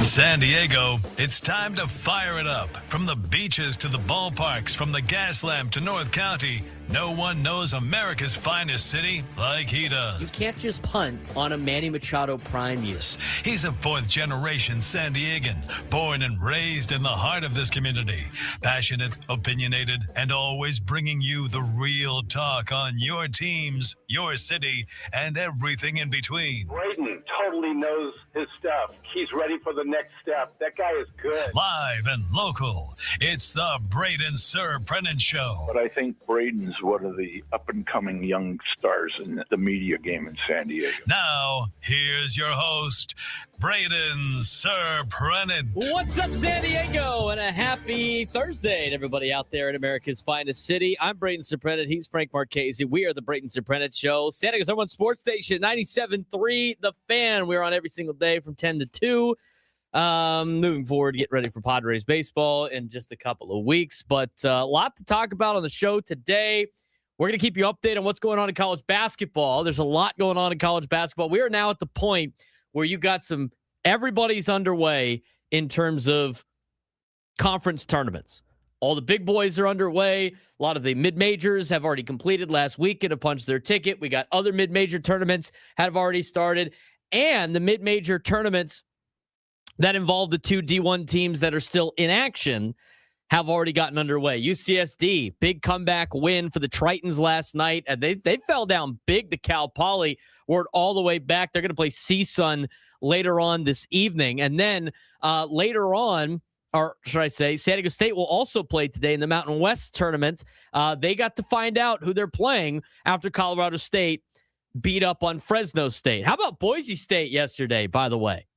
San Diego, it's time to fire it up. From the beaches to the ballparks, from the Gaslamp to North County, no one knows America's finest city like he does. You can't just punt on a Manny Machado prime year. He's a fourth-generation San Diegan, born and raised in the heart of this community. Passionate, opinionated, and always bringing you the real talk on your teams, your city, and everything in between. Braden totally knows his stuff. He's ready for the next step. That guy is good. Live and local, it's the Braden Surprenant Show. But I think Braden's one of the up-and-coming young stars in the media game in San Diego. Now, here's your host, Braden Surprenant. What's up, San Diego? And a happy Thursday to everybody out there in America's finest city. I'm Braden Surprenant. He's Frank Marchese. We are the Braden Surprenant Show. San Diego's number one sports station, 97.3 The Fan. We're on every single day from 10 to 2. Moving forward, get ready for Padres baseball in just a couple of weeks. But a lot to talk about on the show today. We're going to keep you updated on what's going on in college basketball. There's a lot going on in college basketball. We are now at the point where you got everybody's underway in terms of conference tournaments. All the big boys are underway. A lot of the mid-majors have already completed last week and have punched their ticket. We got other mid-major tournaments have already started. And the mid-major tournaments that involve the two D1 teams that are still in action have already gotten underway. UCSD, big comeback win for the Tritons last night. And they fell down big to Cal Poly. We're all the way back. They're going to play CSUN later on this evening. And then later on, or should I say, San Diego State will also play today in the Mountain West tournament. They got to find out who they're playing after Colorado State beat up on Fresno State. How about Boise State yesterday, by the way?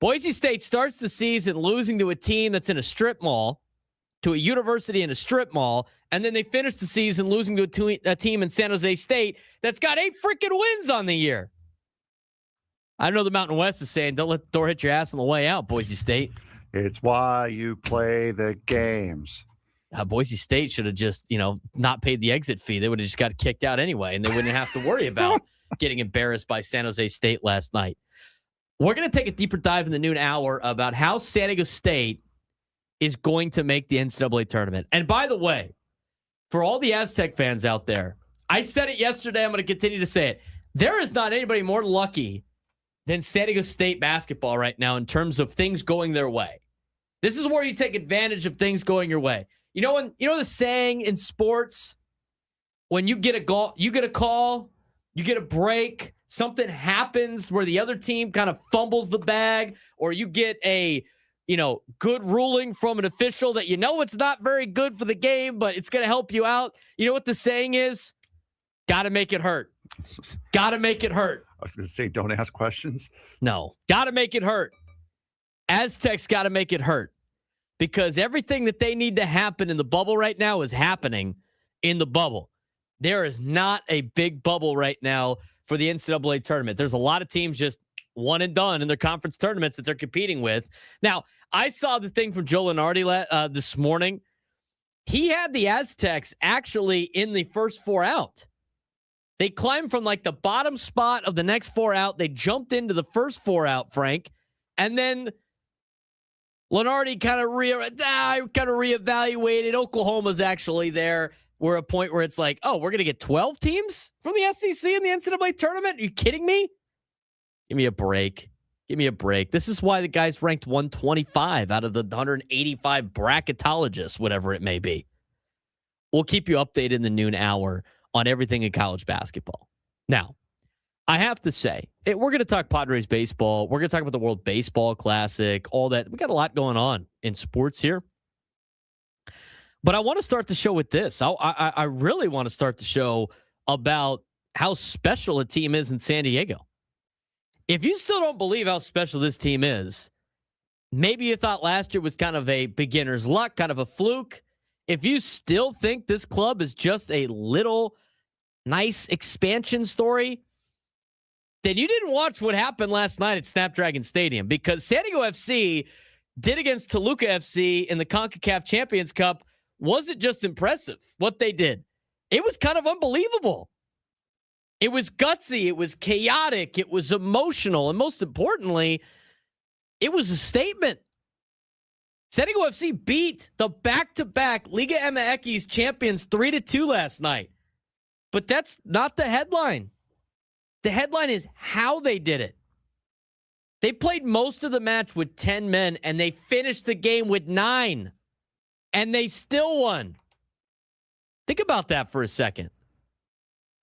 Boise State starts the season losing to a team that's in a strip mall, to a university in a strip mall, and then they finish the season losing to a team in San Jose State that's got 8 freaking wins on the year. I know the Mountain West is saying, don't let the door hit your ass on the way out, Boise State. It's why you play the games. Boise State should have just, not paid the exit fee. They would have just got kicked out anyway, and they wouldn't have to worry about getting embarrassed by San Jose State last night. We're going to take a deeper dive in the noon hour about how San Diego State is going to make the NCAA tournament. And by the way, for all the Aztec fans out there, I said it yesterday, I'm going to continue to say it. There is not anybody more lucky than San Diego State basketball right now in terms of things going their way. This is where you take advantage of things going your way. You know the saying in sports, when you get a call, you get a break, something happens where the other team kind of fumbles the bag, or you get a good ruling from an official that it's not very good for the game, but it's going to help you out. You know what the saying is? Got to make it hurt. Got to make it hurt. I was going to say, don't ask questions. No, got to make it hurt. Aztecs got to make it hurt because everything that they need to happen in the bubble right now is happening in the bubble. There is not a big bubble right now for the NCAA tournament. There's a lot of teams just one and done in their conference tournaments that they're competing with. Now, I saw the thing from Joe Lunardi this morning. He had the Aztecs actually in the first 4 out. They climbed from like the bottom spot of the next 4 out. They jumped into the first 4 out, Frank. And then Lunardi kind of reevaluated. Oklahoma's actually there. We're at a point where it's like, we're going to get 12 teams from the SEC in the NCAA tournament? Are you kidding me? Give me a break. This is why the guy's ranked 125 out of the 185 bracketologists, whatever it may be. We'll keep you updated in the noon hour on everything in college basketball. Now, I have to say, we're going to talk Padres baseball. We're going to talk about the World Baseball Classic, all that. We got a lot going on in sports here. But I want to start the show with this. I really want to start the show about how special a team is in San Diego. If you still don't believe how special this team is, maybe you thought last year was kind of a beginner's luck, kind of a fluke. If you still think this club is just a little nice expansion story, then you didn't watch what happened last night at Snapdragon Stadium, because San Diego FC did against Toluca FC in the CONCACAF Champions Cup wasn't just impressive, what they did. It was kind of unbelievable. It was gutsy. It was chaotic. It was emotional. And most importantly, It was a statement. San Diego FC beat the back-to-back Liga MX champions 3-2 last night. But that's not the headline. The headline is how they did it. They played most of the match with 10 men, and they finished the game with 9. And they still won. Think about that for a second.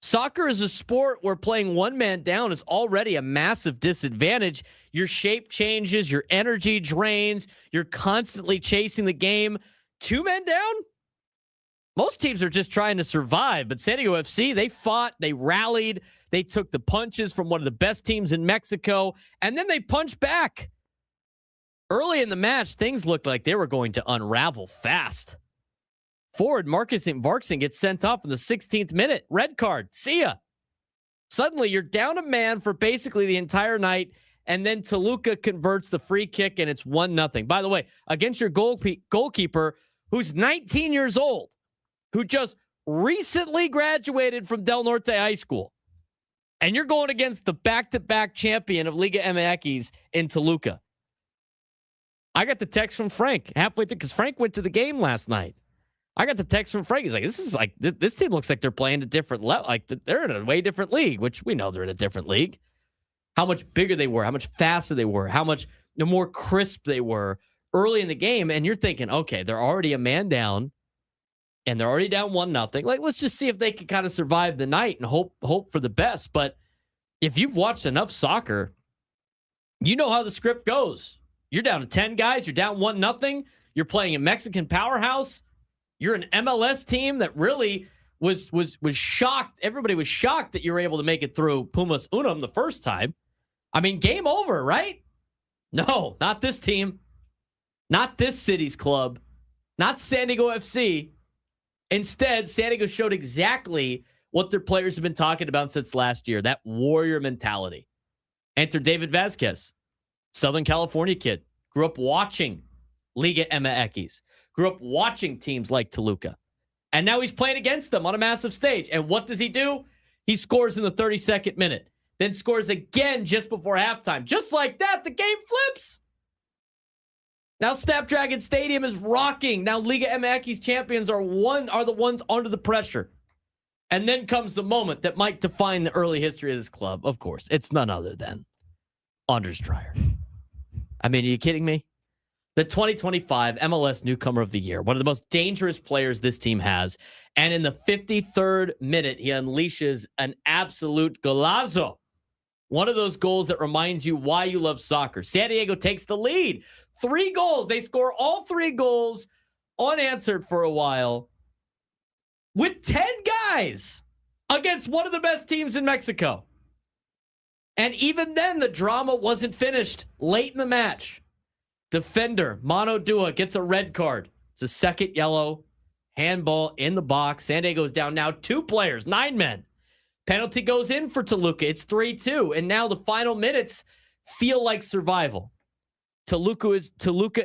Soccer is a sport where playing one man down is already a massive disadvantage. Your shape changes, your energy drains, you're constantly chasing the game. 2 men down? Most teams are just trying to survive, but San Diego FC, they fought, they rallied, they took the punches from one of the best teams in Mexico, and then they punched back. Early in the match, things looked like they were going to unravel fast. Forward Marcus Varksen gets sent off in the 16th minute. Red card. See ya. Suddenly, you're down a man for basically the entire night, and then Toluca converts the free kick, and it's 1-0. By the way, against your goalkeeper, who's 19 years old, who just recently graduated from Del Norte High School. And you're going against the back-to-back champion of Liga MX in Toluca. I got the text from Frank halfway through, because Frank went to the game last night. I got the text from Frank. He's like, this team looks like they're playing a different level. Like, they're in a way different league, which we know they're in a different league. How much bigger they were, how much faster they were, how much more crisp they were early in the game. And you're thinking, okay, they're already a man down, and they're already down 1-0. Like, let's just see if they can kind of survive the night and hope for the best. But if you've watched enough soccer, you know how the script goes. You're down to 10 guys. You're down 1-0. You're playing a Mexican powerhouse. You're an MLS team that really was shocked. Everybody was shocked that you were able to make it through Pumas Unum the first time. I mean, game over, right? No, not this team. Not this city's club. Not San Diego FC. Instead, San Diego showed exactly what their players have been talking about since last year, that warrior mentality. Enter David Vazquez, Southern California kid. Grew up watching Liga MX. Grew up watching teams like Toluca. And now he's playing against them on a massive stage. And what does he do? He scores in the 32nd minute. Then scores again just before halftime. Just like that, the game flips. Now Snapdragon Stadium is rocking. Now Liga MX champions are the ones under the pressure. And then comes the moment that might define the early history of this club. Of course, it's none other than Anders Dreyer. I mean, are you kidding me? The 2025 MLS Newcomer of the Year, one of the most dangerous players this team has. And in the 53rd minute, he unleashes an absolute golazo. One of those goals that reminds you why you love soccer. San Diego takes the lead. 3 goals. They score all 3 goals unanswered for a while with 10 guys against one of the best teams in Mexico. And even then, the drama wasn't finished late in the match. Defender, Mano Dua, gets a red card. It's a second yellow. Handball in the box. San Diego's down now 2 players, 9 men. Penalty goes in for Toluca. It's 3-2. And now the final minutes feel like survival. Toluca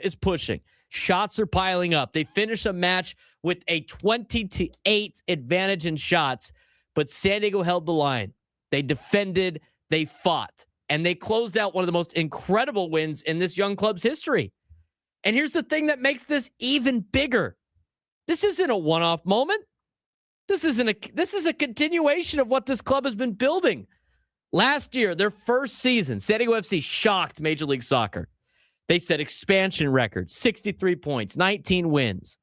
is pushing. Shots are piling up. They finish a match with a 20-8 advantage in shots. But San Diego held the line. They defended. They fought. And they closed out one of the most incredible wins in this young club's history. And here's the thing that makes this even bigger. This isn't a one-off moment. This is a continuation of what this club has been building. Last year, their first season, San Diego FC shocked Major League Soccer. They set expansion records, 63 points, 19 wins,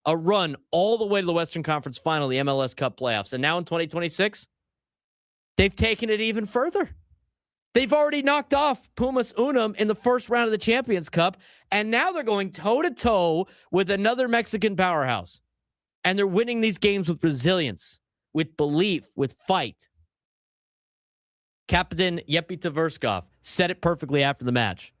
a run all the way to the Western Conference Final, the MLS Cup playoffs. And now in 2026, they've taken it even further. They've already knocked off Pumas Unum in the first round of the Champions Cup, and now they're going toe-to-toe with another Mexican powerhouse. And they're winning these games with resilience, with belief, with fight. Captain Yepi Tverskov said it perfectly after the match.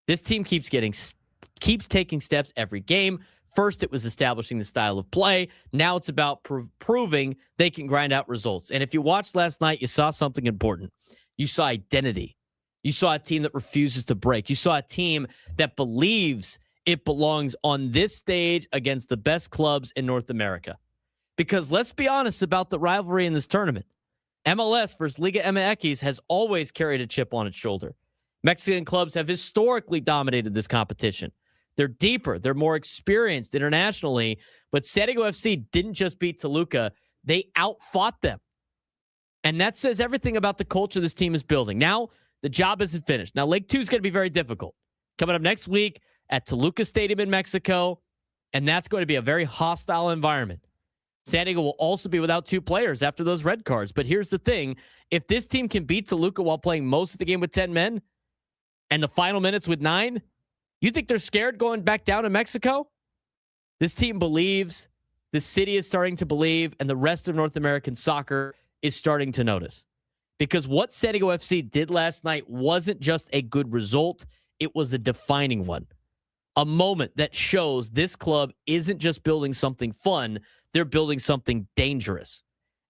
This team keeps taking steps every game. First, it was establishing the style of play. Now it's about proving they can grind out results. And if you watched last night, you saw something important. You saw identity. You saw a team that refuses to break. You saw a team that believes it belongs on this stage against the best clubs in North America. Because let's be honest about the rivalry in this tournament. MLS versus Liga MX has always carried a chip on its shoulder. Mexican clubs have historically dominated this competition. They're deeper. They're more experienced internationally. But San Diego FC didn't just beat Toluca. They outfought them. And that says everything about the culture this team is building. Now, the job isn't finished. Now, Leg 2 is going to be very difficult. Coming up next week at Toluca Stadium in Mexico, and that's going to be a very hostile environment. San Diego will also be without 2 players after those red cards. But here's the thing. If this team can beat Toluca while playing most of the game with 10 men and the final minutes with 9, you think they're scared going back down to Mexico? This team believes, the city is starting to believe, and the rest of North American soccer is starting to notice. Because what San Diego FC did last night wasn't just a good result, it was a defining one. A moment that shows this club isn't just building something fun, they're building something dangerous.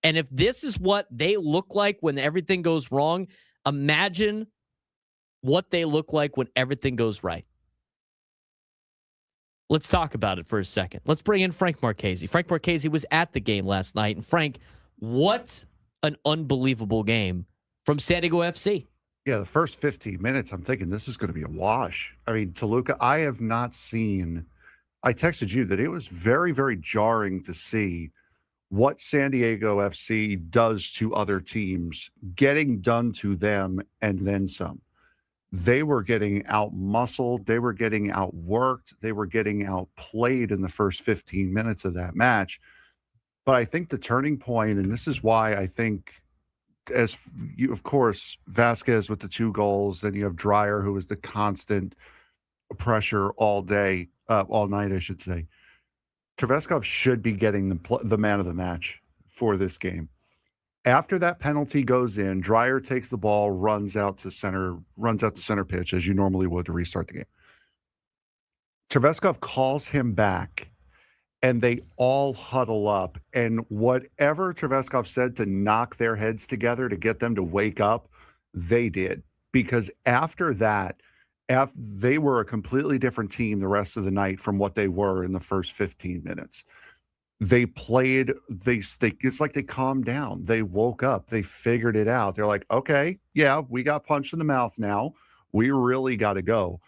And if this is what they look like when everything goes wrong, imagine what they look like when everything goes right. Let's talk about it for a second. Let's bring in Frank Marchese. Frank Marchese was at the game last night. And Frank, what an unbelievable game from San Diego FC. Yeah, the first 15 minutes, I'm thinking this is going to be a wash. I mean, Toluca, I have not seen, I texted you that it was very, very jarring to see what San Diego FC does to other teams, getting done to them and then some. They were getting out-muscled. They were getting outworked. They were getting outplayed in the first 15 minutes of that match. But I think the turning point, and this is why I think, as you, of course, Vasquez with the 2 goals, then you have Dreyer, who was the constant pressure all day, all night, I should say. Terveskov should be getting the man of the match for this game. After that penalty goes in, Dreyer takes the ball, runs out to center pitch, as you normally would to restart the game. Terveskov calls him back, and they all huddle up. And whatever Terveskov said to knock their heads together to get them to wake up, they did. Because after that, they were a completely different team the rest of the night from what they were in the first 15 minutes. They played, it's like they calmed down. They woke up. They figured it out. They're like, okay, yeah, we got punched in the mouth now. We really got to go.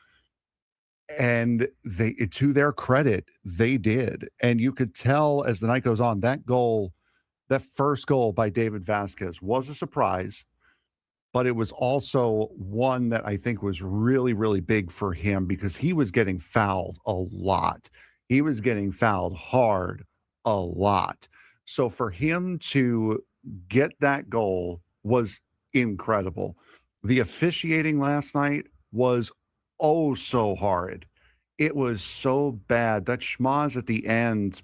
And to their credit, they did. And you could tell as the night goes on, that first goal by David Vasquez was a surprise, but it was also one that I think was really, really big for him because he was getting fouled a lot. He was getting fouled hard a lot. So for him to get that goal was incredible. The officiating last night was oh so hard. It was so bad. That schmoz at the end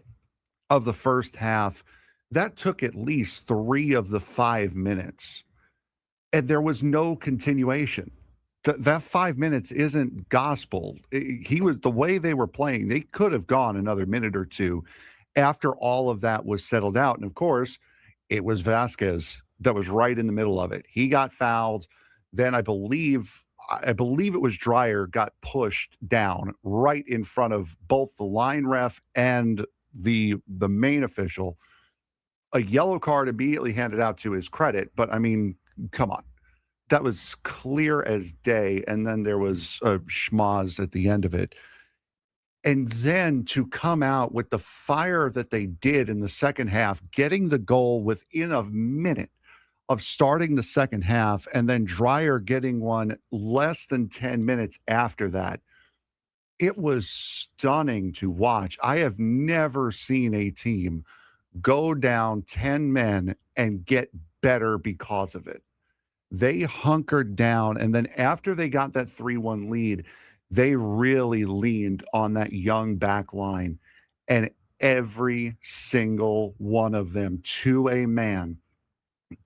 of the first half, that took at least 3 of the 5 minutes. And there was no continuation. That 5 minutes isn't gospel. The way they were playing, they could have gone another minute or 2 after all of that was settled out. And of course, it was Vasquez that was right in the middle of it. He got fouled. Then I believe it was Dreyer got pushed down right in front of both the line ref and the main official. A yellow card immediately handed out to his credit, but I mean, come on. That was clear as day, and then there was a schmoz at the end of it. And then to come out with the fire that they did in the second half, getting the goal within a minute of starting the second half, and then Dreyer getting one less than 10 minutes after that. It was stunning to watch. I have never seen a team go down 10 men and get better because of it. They hunkered down, and then after they got that 3-1 lead, they really leaned on that young back line, and every single one of them, to a man,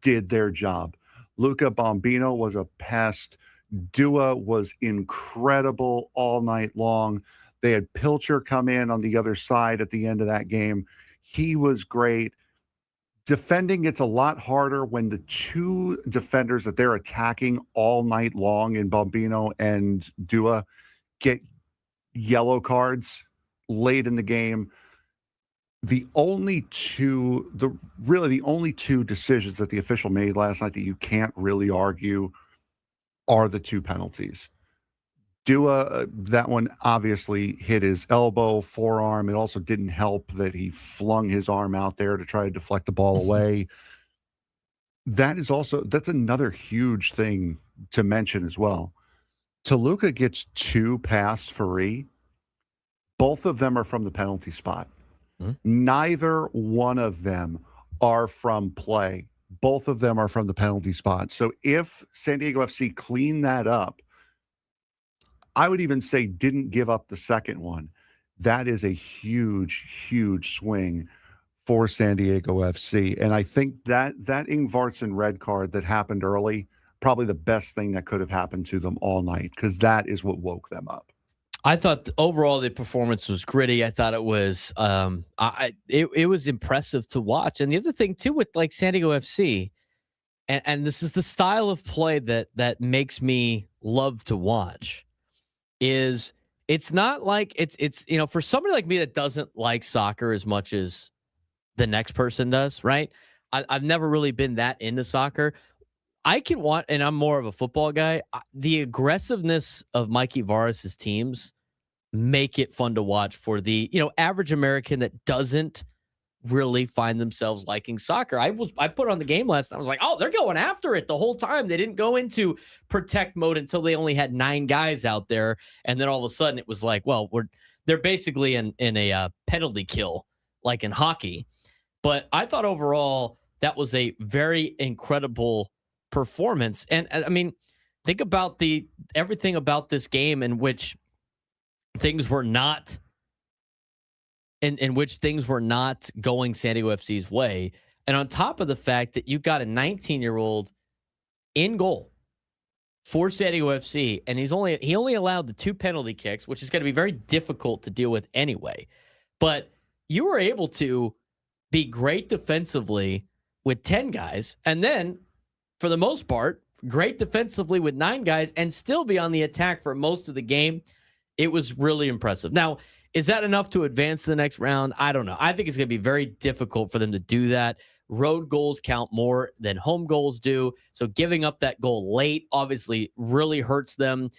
did their job. Luca Bombino was a pest. Dua was incredible all night long. They had Pilcher come in on the other side at the end of that game. He was great. Defending gets a lot harder when the 2 defenders that they're attacking all night long in Bombino and Dua get yellow cards late in the game. The only 2 decisions that the official made last night that you can't really argue are the two penalties. Dua, that one obviously hit his elbow, forearm. It also didn't help that he flung his arm out there to try to deflect the ball away. That's another huge thing to mention as well. Toluca gets 2 pass free. Both of them are from the penalty spot. Neither one of them are from play. Both of them are from the penalty spot. So if San Diego FC cleaned that up, I would even say didn't give up the second one. That is a huge, huge swing for San Diego FC. And I think that Ingvartsen red card that happened early, probably the best thing that could have happened to them all night, because that is what woke them up. I thought overall the performance was gritty. I thought it was it was impressive to watch. And the other thing too with like San Diego FC, and this is the style of play that makes me love to watch, is it's not like it's for somebody like me that doesn't like soccer as much as the next person does, right? I've never really been that into soccer. I can want, and I'm more of a football guy. The aggressiveness of Mikey Varas' teams make it fun to watch for the average American that doesn't really find themselves liking soccer. I put on the game last night. I was like, oh, they're going after it the whole time. They didn't go into protect mode until they only had 9 guys out there, and then all of a sudden it was like, well, they're basically in a penalty kill like in hockey. But I thought overall that was a very incredible performance. And I mean, think about everything about this game in which things were not going San Diego FC's way. And on top of the fact that you got a 19-year-old in goal for San Diego FC, and he only allowed the 2 penalty kicks, which is going to be very difficult to deal with anyway. But you were able to be great defensively with 10 guys, and then for the most part, great defensively with 9 guys, and still be on the attack for most of the game. It was really impressive. Now, is that enough to advance to the next round? I don't know. I think it's going to be very difficult for them to do that. Road goals count more than home goals do. So giving up that goal late obviously really hurts them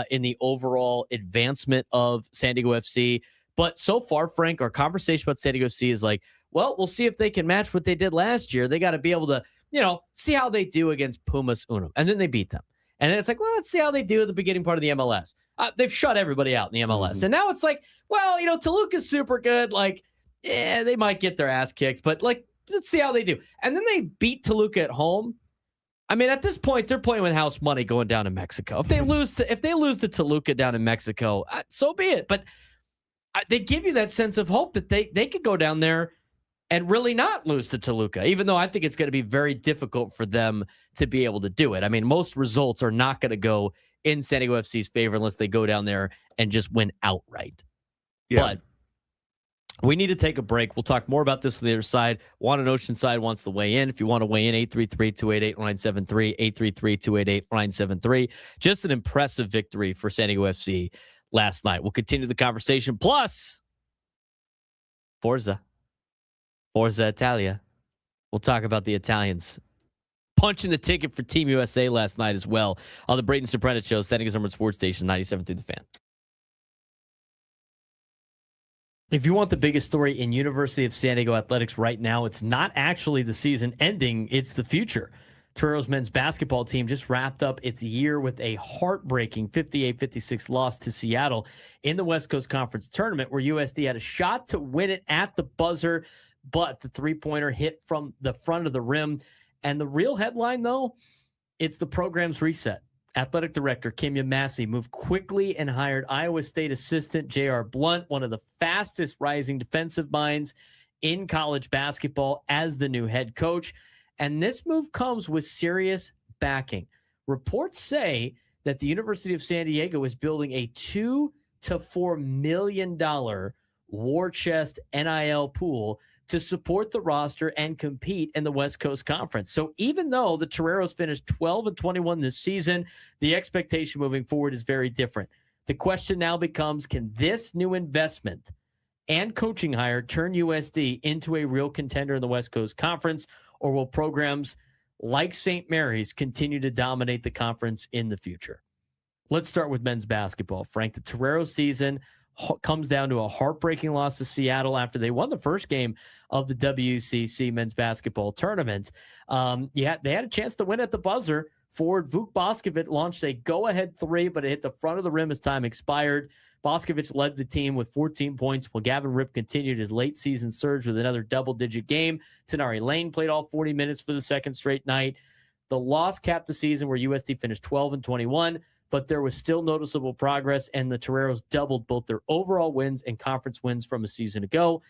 in the overall advancement of San Diego FC. But so far, Frank, our conversation about San Diego FC is like, well, we'll see if they can match what they did last year. They got to be able to, see how they do against Pumas Unum. And then they beat them. And then it's like, well, let's see how they do at the beginning part of the MLS. They've shut everybody out in the MLS. Mm-hmm. And now it's like, well, Toluca's super good. Like, they might get their ass kicked, but like, let's see how they do. And then they beat Toluca at home. I mean, at this point, they're playing with house money going down to Mexico. If they lose to Toluca down in Mexico, so be it. But they give you that sense of hope that they could go down there and really not lose to Toluca, even though I think it's going to be very difficult for them to be able to do it. I mean, most results are not going to go in San Diego FC's favor unless they go down there and just win outright. Yeah. But we need to take a break. We'll talk more about this on the other side. Juan in Oceanside wants to weigh in. If you want to weigh in, 833-288-973, 833-288-973. Just an impressive victory for San Diego FC last night. We'll continue the conversation. Plus, Forza Italia. We'll talk about the Italians punching the ticket for Team USA last night as well on the Braden Surprenant Show, San Diego's number sports station, 97 through the Fan. If you want the biggest story in University of San Diego athletics right now, it's not actually the season ending, it's the future. Torero's men's basketball team just wrapped up its year with a heartbreaking 58-56 loss to Seattle in the West Coast Conference Tournament, where USD had a shot to win it at the buzzer, but the three-pointer hit from the front of the rim. And the real headline, though, it's the program's reset. Athletic director Kimya Massey moved quickly and hired Iowa State assistant J.R. Blunt, one of the fastest rising defensive minds in college basketball, as the new head coach. And this move comes with serious backing. Reports say that the University of San Diego is building a $2 to $4 million war chest NIL pool to support the roster and compete in the West Coast Conference. So even though the Toreros finished 12-21 this season, the expectation moving forward is very different. The question now becomes, can this new investment and coaching hire turn USD into a real contender in the West Coast Conference, or will programs like St. Mary's, continue to dominate the conference in the future. Let's start with men's basketball. Frank, the Toreros season comes down to a heartbreaking loss to Seattle after they won the first game of the WCC men's basketball tournament. They had a chance to win at the buzzer. Forward Vuk Boskovic launched a go-ahead three, but it hit the front of the rim as time expired. Boskovic led the team with 14 points, while Gavin Ripp continued his late-season surge with another double-digit game. Tenari Lane played all 40 minutes for the second straight night. The loss capped the season where USD finished 12-21, but there was still noticeable progress, and the Toreros doubled both their overall wins and conference wins from a season ago.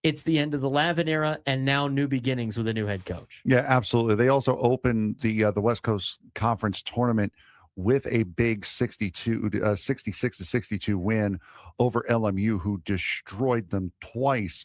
It's the end of the Lavin era, and now new beginnings with a new head coach. Yeah, absolutely. They also opened the West Coast Conference tournament with a big 66-62 win over LMU, who destroyed them twice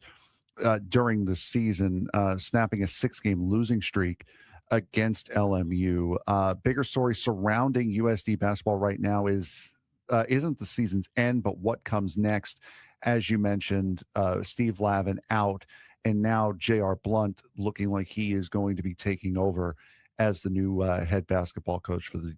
during the season, snapping a 6-game losing streak against LMU. Bigger story surrounding USD basketball right now isn't the season's end, but what comes next. As you mentioned, Steve Lavin out, and now J.R. Blunt looking like he is going to be taking over as the new head basketball coach for the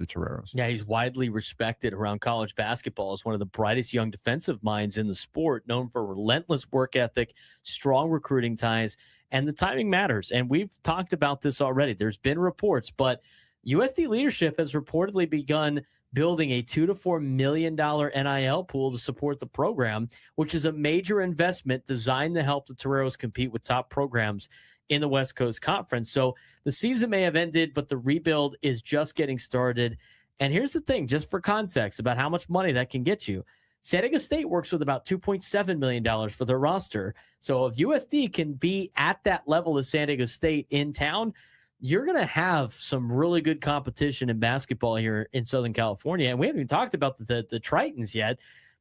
Toreros. Yeah, he's widely respected around college basketball as one of the brightest young defensive minds in the sport, known for relentless work ethic, strong recruiting ties, and the timing matters. And we've talked about this already. There's been reports, but USD leadership has reportedly begun building a $2 to $4 million NIL pool to support the program, which is a major investment designed to help the Toreros compete with top programs in the West Coast Conference. So the season may have ended, but the rebuild is just getting started. And here's the thing, just for context about how much money that can get you. San Diego State works with about $2.7 million for their roster. So if USD can be at that level as San Diego State in town, you're going to have some really good competition in basketball here in Southern California. And we haven't even talked about the Tritons yet.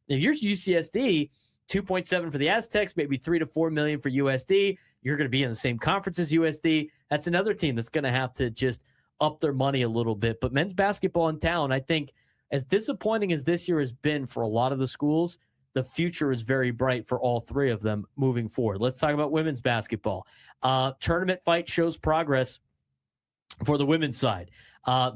If you're UCSD, 2.7 for the Aztecs, maybe 3 to 4 million for USD. You're going to be in the same conference as USD. That's another team that's going to have to just up their money a little bit. But men's basketball in town, I think, as disappointing as this year has been for a lot of the schools, the future is very bright for all three of them moving forward. Let's talk about women's basketball. Tournament fight shows progress for the women's side.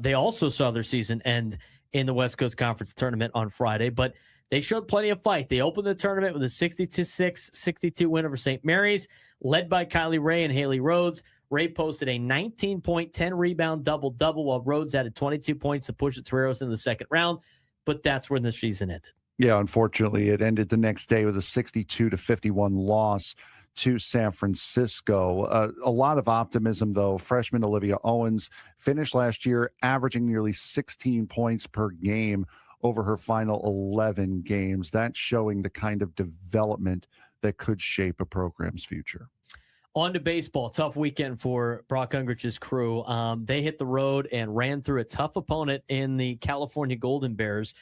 They also saw their season end in the West Coast Conference tournament on Friday, but they showed plenty of fight. They opened the tournament with a 62-6, 62 win over St. Mary's, led by Kylie Ray and Haley Rhodes. Ray posted a 19-point, 10-rebound double-double, while Rhodes added 22 points to push the Toreros in the second round, but that's when the season ended. Yeah, unfortunately, it ended the next day with a 62-51 loss to San Francisco. A lot of optimism, though. Freshman Olivia Owens finished last year averaging nearly 16 points per game over her final 11 games. That's showing the kind of development that could shape a program's future. On to baseball. Tough weekend for Brock Ungrich's crew. They hit the road and ran through a tough opponent in the California Golden Bears.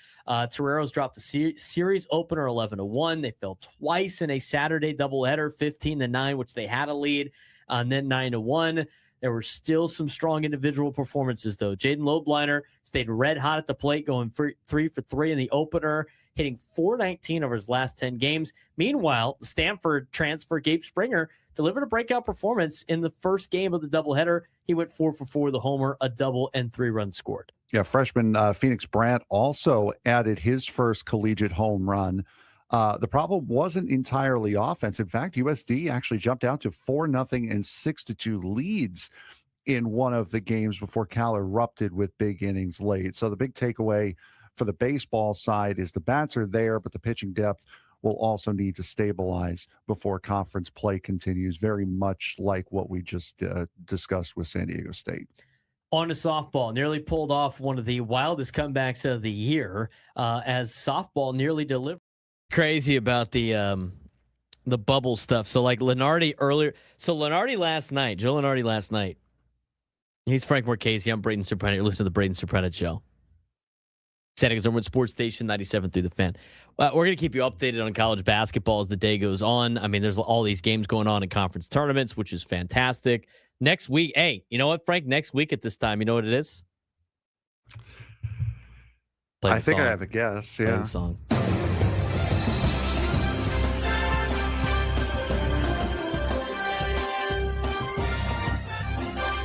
Toreros dropped the series opener 11-1. They fell twice in a Saturday doubleheader, 15-9, which they had a lead, and then 9-1. There were still some strong individual performances, though. Jaden Lobliner stayed red hot at the plate, going 3 for 3 in the opener, hitting .419 over his last 10 games. Meanwhile, Stanford transfer Gabe Springer delivered a breakout performance in the first game of the doubleheader. He went 4 for 4 with a homer, a double, and 3 runs scored. Yeah, freshman Phoenix Brandt also added his first collegiate home run. The problem wasn't entirely offense. In fact, USD actually jumped out to 4-0 and 6-2 leads in one of the games before Cal erupted with big innings late. So the big takeaway for the baseball side is the bats are there, but the pitching depth will also need to stabilize before conference play continues, very much like what we just discussed with San Diego State. On to softball, nearly pulled off one of the wildest comebacks of the year as softball nearly delivered. Crazy about the bubble stuff. So like Lenardi earlier. So Lenardi last night, Joe Lenardi last night. He's Frank Marchese. I'm Braden Surprenant. You're listening to the Braden Surprenant Show. San Diego's #1 sports station, 97 through the Fan. We're going to keep you updated on college basketball as the day goes on. I mean, there's all these games going on in conference tournaments, which is fantastic. Next week, hey, you know what, Frank? Next week at this time, you know what it is? I think I have a guess. Yeah. Play the song.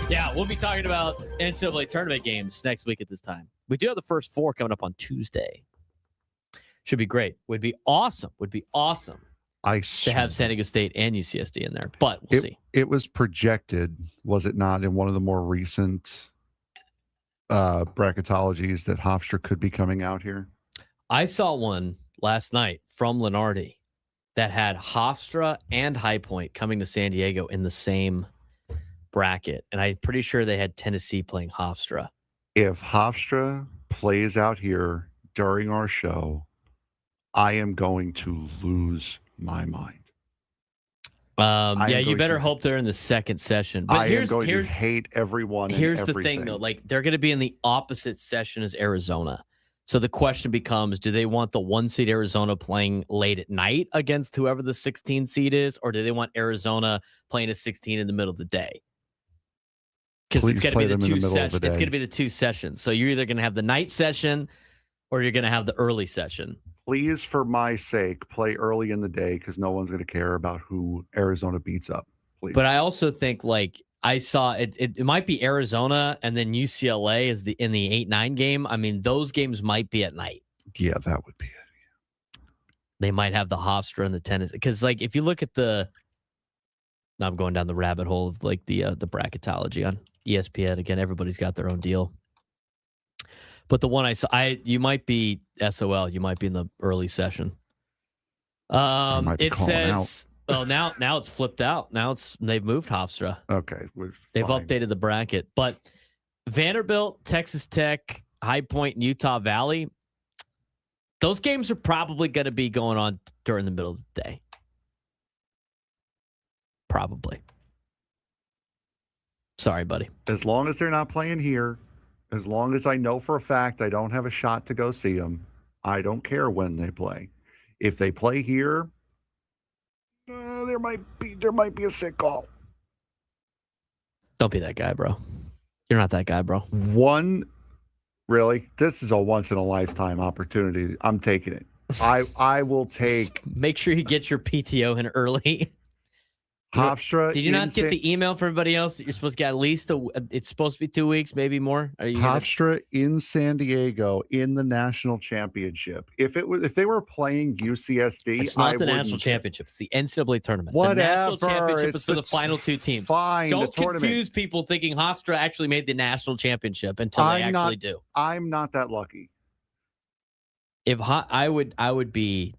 Yeah, we'll be talking about NCAA tournament games next week at this time. We do have the first 4 coming up on Tuesday. Should be great. Would be awesome to have San Diego State and UCSD in there, but we'll see. It was projected, was it not, in one of the more recent bracketologies that Hofstra could be coming out here? I saw one last night from Lenardi that had Hofstra and High Point coming to San Diego in the same bracket, and I'm pretty sure they had Tennessee playing Hofstra. If Hofstra plays out here during our show, I am going to lose my mind. Yeah, you better hope they're in the second session. But I'm going to hate everyone. Here's and the thing, though. Like, they're going to be in the opposite session as Arizona. So the question becomes, do they want the 1 seed Arizona playing late at night against whoever the 16 seed is, or do they want Arizona playing a 16 in the middle of the day? Because it's going to be the 2 sessions. It's going to be the 2 sessions. So you're either going to have the night session or you're going to have the early session. Please, for my sake, play early in the day because no one's going to care about who Arizona beats up. Please. But I also think, like, I saw it might be Arizona and then UCLA is in the 8-9 game. I mean, those games might be at night. Yeah, that would be it. They might have the Hofstra and the tennis. Because, like, if you look at now I'm going down the rabbit hole of, like, the bracketology on ESPN. Again, everybody's got their own deal. But the one I saw, you might be SOL. You might be in the early session. It says, now it's flipped out. Now they've moved Hofstra. Okay, they've updated the bracket. But Vanderbilt, Texas Tech, High Point, and Utah Valley. Those games are probably going to be going on during the middle of the day. Probably. Sorry, buddy. As long as they're not playing here. As long as I know for a fact I don't have a shot to go see them, I don't care when they play. If they play here, there might be a sick call. Don't be that guy, bro. You're not that guy, bro. Really? This is a once in a lifetime opportunity. I'm taking it. I will take. Make sure you get your PTO in early. Hofstra. Did you not get the email for everybody else that you're supposed to get at least it's supposed to be 2 weeks, maybe more? Hofstra in San Diego in the national championship. If they were playing UCSD, it's not the national championship. It's the NCAA tournament. Whatever. The national championship is for the final 2 teams. Fine. Don't confuse people thinking Hofstra actually made the national championship until they actually do. I'm not that lucky. If I would be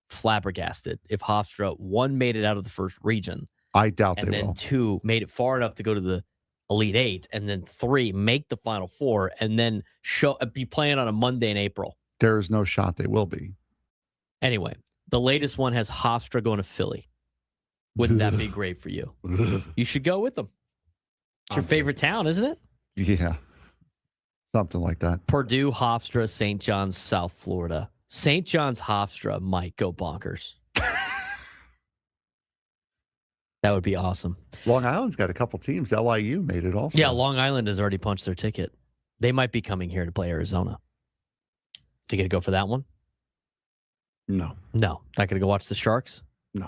flabbergasted if Hofstra 1 made it out of the first region. I doubt they will. And then 2 made it far enough to go to the Elite 8, and then 3 make the Final 4, and then be playing on a Monday in April. There is no shot they will be. Anyway, the latest one has Hofstra going to Philly. Wouldn't that be great for you? You should go with them. It's your favorite town, isn't it? Yeah. Something like that. Purdue, Hofstra, St. John's, South Florida. St. John's Hofstra might go bonkers. That would be awesome. Long Island's got a couple teams. LIU made it also. Yeah, Long Island has already punched their ticket. They might be coming here to play Arizona. You going to go for that one? No. Not going to go watch the Sharks? No.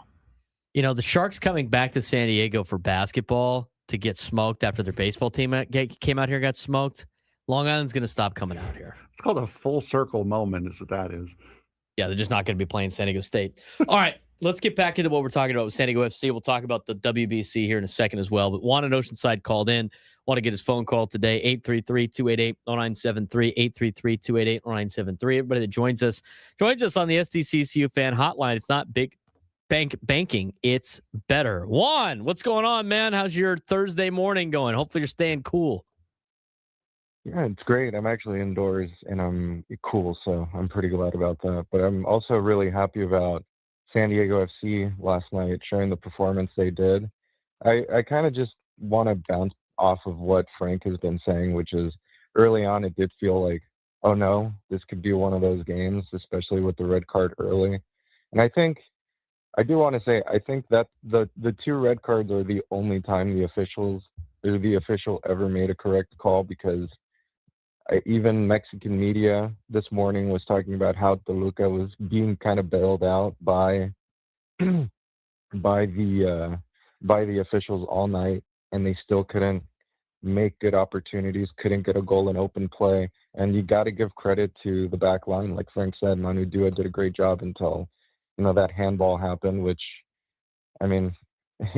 You know, the Sharks coming back to San Diego for basketball to get smoked after their baseball team came out here and got smoked. Long Island's going to stop coming out here. It's called a full circle moment is what that is. Yeah, they're just not going to be playing San Diego State. All right, let's get back into what we're talking about with San Diego FC. We'll talk about the WBC here in a second as well. But Juan in Oceanside called in. Want to get his phone call today, 833-288-0973, 833-288-0973. Everybody that joins us on the SDCCU fan hotline. It's not big banking. It's better. Juan, what's going on, man? How's your Thursday morning going? Hopefully you're staying cool. Yeah, it's great. I'm actually indoors and I'm cool, so I'm pretty glad about that. But I'm also really happy about San Diego FC last night, showing the performance they did. I kind of just want to bounce off of what Frank has been saying, which is early on it did feel like, oh no, this could be one of those games, especially with the red card early. And I do want to say, I think that the 2 red cards are the only time the official ever made a correct call, because even Mexican media this morning was talking about how Toluca was being kind of bailed out by the officials all night, and they still couldn't make good opportunities, couldn't get a goal in open play. And you got to give credit to the back line. Like Frank said, Manu Dua did a great job until, that handball happened, which, I mean,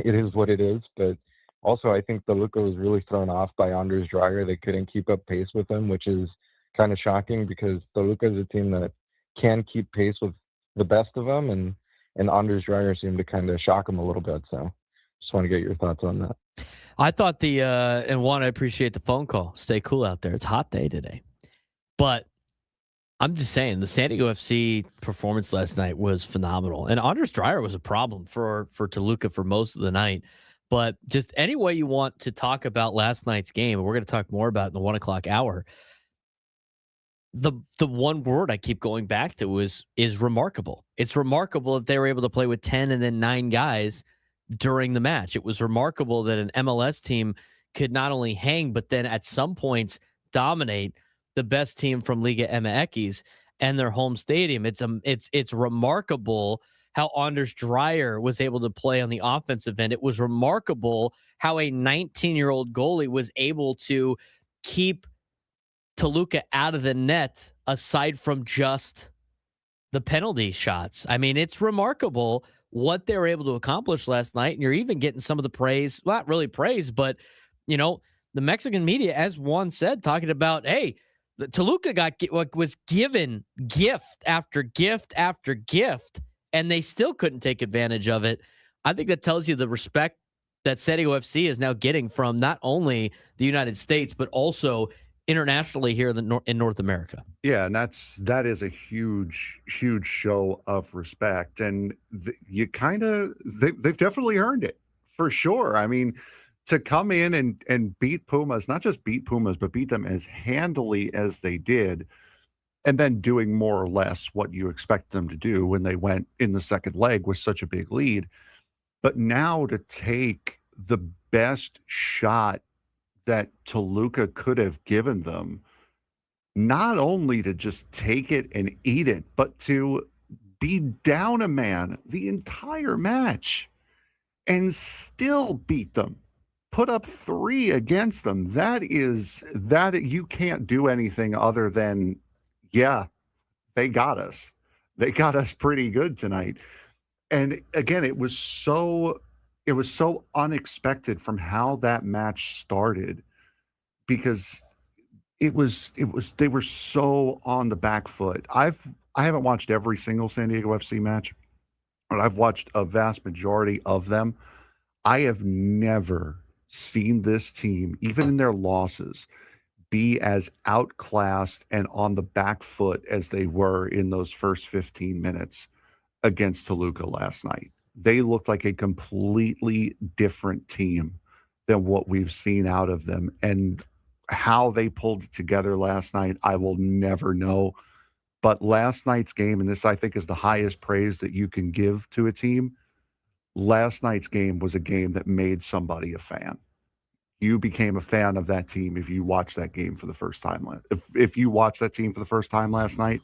it is what it is. But also, I think Toluca was really thrown off by Anders Dreyer. They couldn't keep up pace with him, which is kind of shocking because Toluca is a team that can keep pace with the best of them, and Anders Dreyer seemed to kind of shock him a little bit. So just want to get your thoughts on that. I thought and I appreciate the phone call. Stay cool out there. It's a hot day today. But I'm just saying, the San Diego FC performance last night was phenomenal. And Anders Dreyer was a problem for Toluca for most of the night. But just any way you want to talk about last night's game, and we're going to talk more about it in the 1 o'clock hour, the one word I keep going back to is remarkable. It's remarkable that they were able to play with 10 and then 9 guys during the match. It was remarkable that an MLS team could not only hang, but then at some points dominate the best team from Liga MX and their home stadium. It's remarkable how Anders Dreyer was able to play on the offensive end. It was remarkable how a 19-year-old goalie was able to keep Toluca out of the net aside from just the penalty shots. I mean, it's remarkable what they were able to accomplish last night. And you're even getting some of the praise, not really praise, but, the Mexican media, as Juan said, talking about, hey, the Toluca was given gift after gift after gift, and they still couldn't take advantage of it. I think that tells you the respect that San Diego FC is now getting from not only the United States, but also internationally here in North America. Yeah, and that is a huge show of respect, and they've definitely earned it for sure. I mean, to come in and beat Pumas, not just beat Pumas, but beat them as handily as they did, and then doing more or less what you expect them to do when they went in the second leg with such a big lead. But now to take the best shot that Toluca could have given them, not only to just take it and eat it, but to be down a man the entire match and still beat them, put up 3 against them. That you can't do anything other than, yeah, they got us. They got us pretty good tonight. And again, it was so unexpected from how that match started, because they were so on the back foot. I haven't watched every single San Diego FC match, but I've watched a vast majority of them. I have never seen this team, even in their losses, be as outclassed and on the back foot as they were in those first 15 minutes against Toluca last night. They looked like a completely different team than what we've seen out of them. And how they pulled it together last night, I will never know. But last night's game, and this I think is the highest praise that you can give to a team, last night's game was a game that made somebody a fan. You became a fan of that team if you watched that game for the first time. If you watched that team for the first time last night,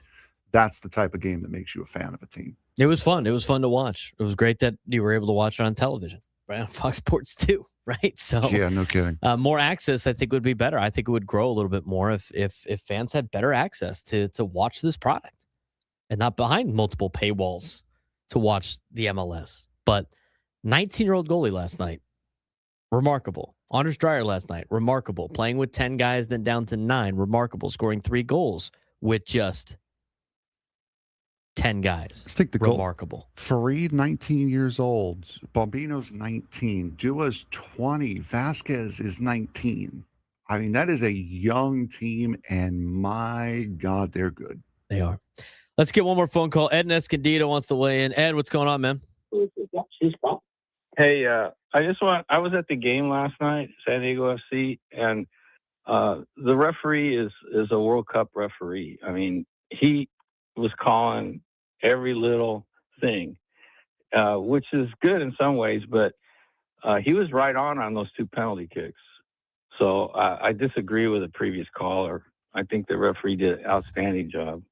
that's the type of game that makes you a fan of a team. It was fun. It was fun to watch. It was great that you were able to watch it on television, right, on Fox Sports 2, right? So yeah, no kidding. More access, I think, would be better. I think it would grow a little bit more if fans had better access to watch this product and not behind multiple paywalls to watch the MLS. But 19-year-old goalie last night, remarkable. Anders Dreyer last night, remarkable. Playing with 10 guys, then down to 9, remarkable. Scoring 3 goals with just 10 guys. Let's take the remarkable. Farid, 19 years old. Bombino's 19. Dua's 20. Vasquez is 19. I mean, that is a young team, and my God, they're good. They are. Let's get one more phone call. Ed in Escondido wants to weigh in. Ed, what's going on, man? Hey, I was at the game last night, San Diego FC, and the referee is a World Cup referee. I mean, he was calling every little thing, which is good in some ways, but he was right on those 2 penalty kicks. So I disagree with the previous caller. I think the referee did an outstanding job.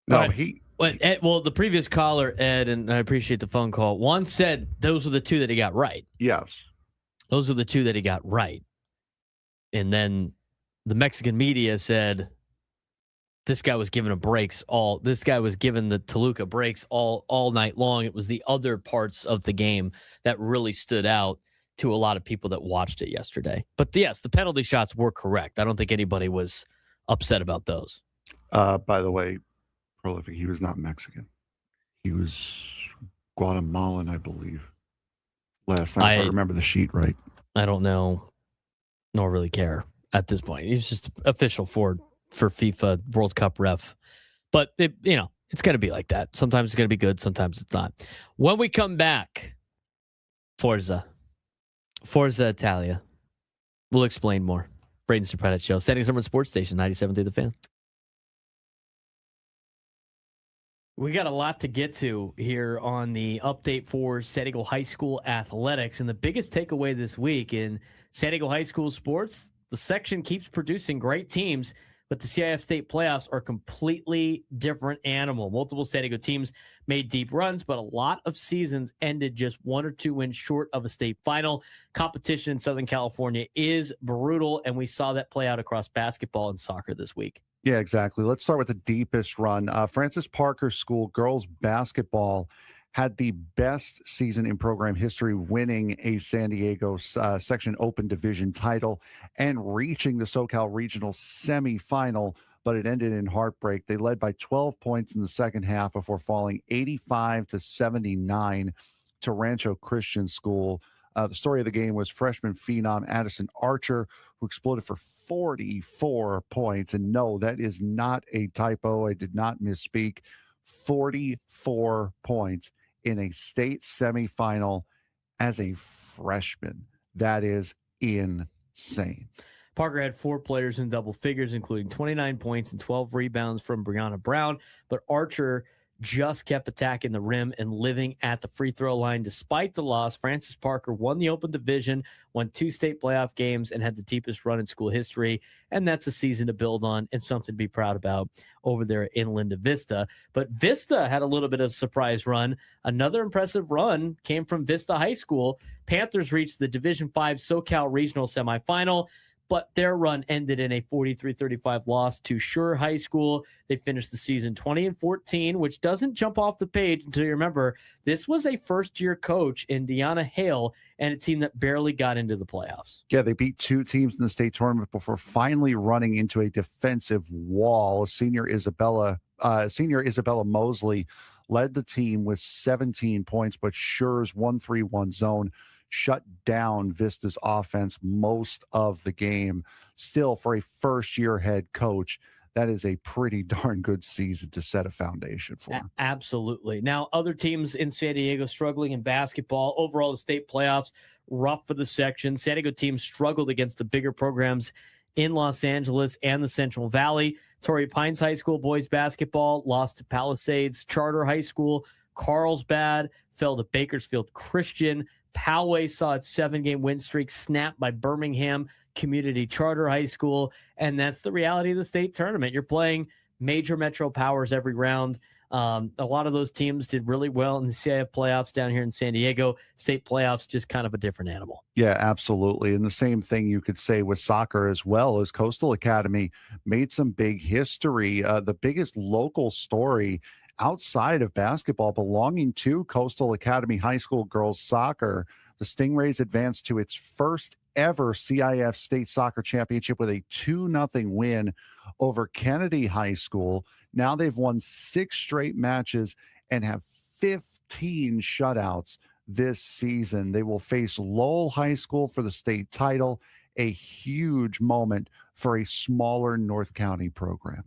No, the previous caller, Ed, and I appreciate the phone call, Juan said those are the 2 that he got right. Yes. Those are the 2 that he got right. And then the Mexican media said this guy was given the Toluca breaks all night long. It was the other parts of the game that really stood out to a lot of people that watched it yesterday. But yes, the penalty shots were correct. I don't think anybody was upset about those. By the way, Prolific, he was not Mexican. He was Guatemalan, I believe. Last night, if I remember the sheet right. I don't know, nor really care at this point. He's just official for FIFA World Cup ref. But, it's going to be like that. Sometimes it's going to be good. Sometimes it's not. When we come back, Forza Italia. We'll explain more. Braden Surprenant Show. Standing Summer Sports Station, 97.3 The Fan. We got a lot to get to here on the update for San Diego High School athletics. And the biggest takeaway this week in San Diego High School sports, the section keeps producing great teams, but the CIF state playoffs are a completely different animal. Multiple San Diego teams made deep runs, but a lot of seasons ended just 1 or 2 wins short of a state final. Competition in Southern California is brutal, and we saw that play out across basketball and soccer this week. Yeah, exactly. Let's start with the deepest run. Francis Parker School girls basketball had the best season in program history, winning a San Diego Section Open Division title and reaching the SoCal Regional semifinal, but it ended in heartbreak. They led by 12 points in the second half before falling 85-79 to Rancho Christian School. The story of the game was freshman phenom Addison Archer, who exploded for 44 points. And no, that is not a typo. I did not misspeak. 44 points in a state semifinal as a freshman. That is insane. Parker had 4 players in double figures, including 29 points and 12 rebounds from Brianna Brown, but Archer just kept attacking the rim and living at the free throw line. Despite the loss, Francis Parker won the Open Division, won 2 state playoff games, and had the deepest run in school history. And that's a season to build on and something to be proud about over there in Linda Vista. But Vista had a little bit of a surprise run. Another impressive run came from Vista High School. Panthers reached the Division V SoCal Regional semifinal, but their run ended in a 43-35 loss to Shure High School. They finished the season 20-14, which doesn't jump off the page until you remember this was a first-year coach in Deanna Hale and a team that barely got into the playoffs. Yeah, they beat 2 teams in the state tournament before finally running into a defensive wall. Senior Isabella Mosley led the team with 17 points, but Shure's 1-3-1 zone shut down Vista's offense most of the game. Still, for a first-year head coach, that is a pretty darn good season to set a foundation for. Absolutely. Now, other teams in San Diego struggling in basketball. Overall, the state playoffs, rough for the section. San Diego teams struggled against the bigger programs in Los Angeles and the Central Valley. Torrey Pines High School boys basketball lost to Palisades Charter High School. Carlsbad fell to Bakersfield Christian. Poway saw its 7-game win streak snapped by Birmingham Community Charter High School, and that's the reality of the state tournament. You're playing major metro powers every round. A lot of those teams did really well in the CIF playoffs down here in San Diego. State playoffs, just kind of a different animal. Yeah, absolutely. And the same thing you could say with soccer as well, as Coastal Academy made some big history. The biggest local story outside of basketball belonging to Coastal Academy High School girls soccer, the Stingrays advanced to its first ever CIF state soccer championship with a 2-0 win over Kennedy High School. Now they've won 6 straight matches and have 15 shutouts this season. They will face Lowell High School for the state title, a huge moment for a smaller North County program.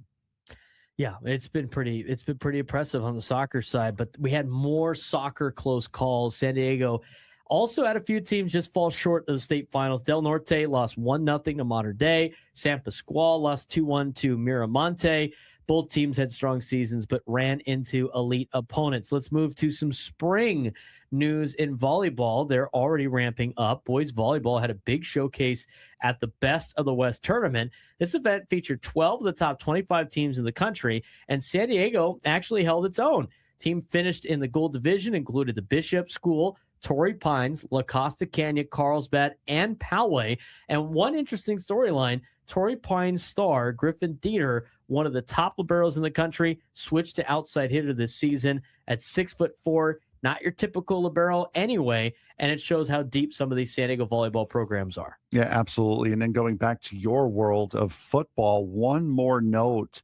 Yeah, it's been pretty impressive on the soccer side, but we had more soccer close calls. San Diego also had a few teams just fall short of the state finals. Del Norte lost 1-0 to Mater Dei. San Pasqual lost 2-1 to Miramonte. Both teams had strong seasons, but ran into elite opponents. Let's move to some spring news in volleyball. They're already ramping up. Boys volleyball had a big showcase at the Best of the West tournament. This event featured 12 of the top 25 teams in the country, and San Diego actually held its own. Team finished in the gold division, included the Bishop School, Torrey Pines, La Costa Canyon, Carlsbad, and Poway. And one interesting storyline, Torrey Pines star Griffin Dieter, one of the top liberos in the country, switched to outside hitter this season at 6'4", not your typical libero anyway, and it shows how deep some of these San Diego volleyball programs are. Yeah, absolutely. And then going back to your world of football, one more note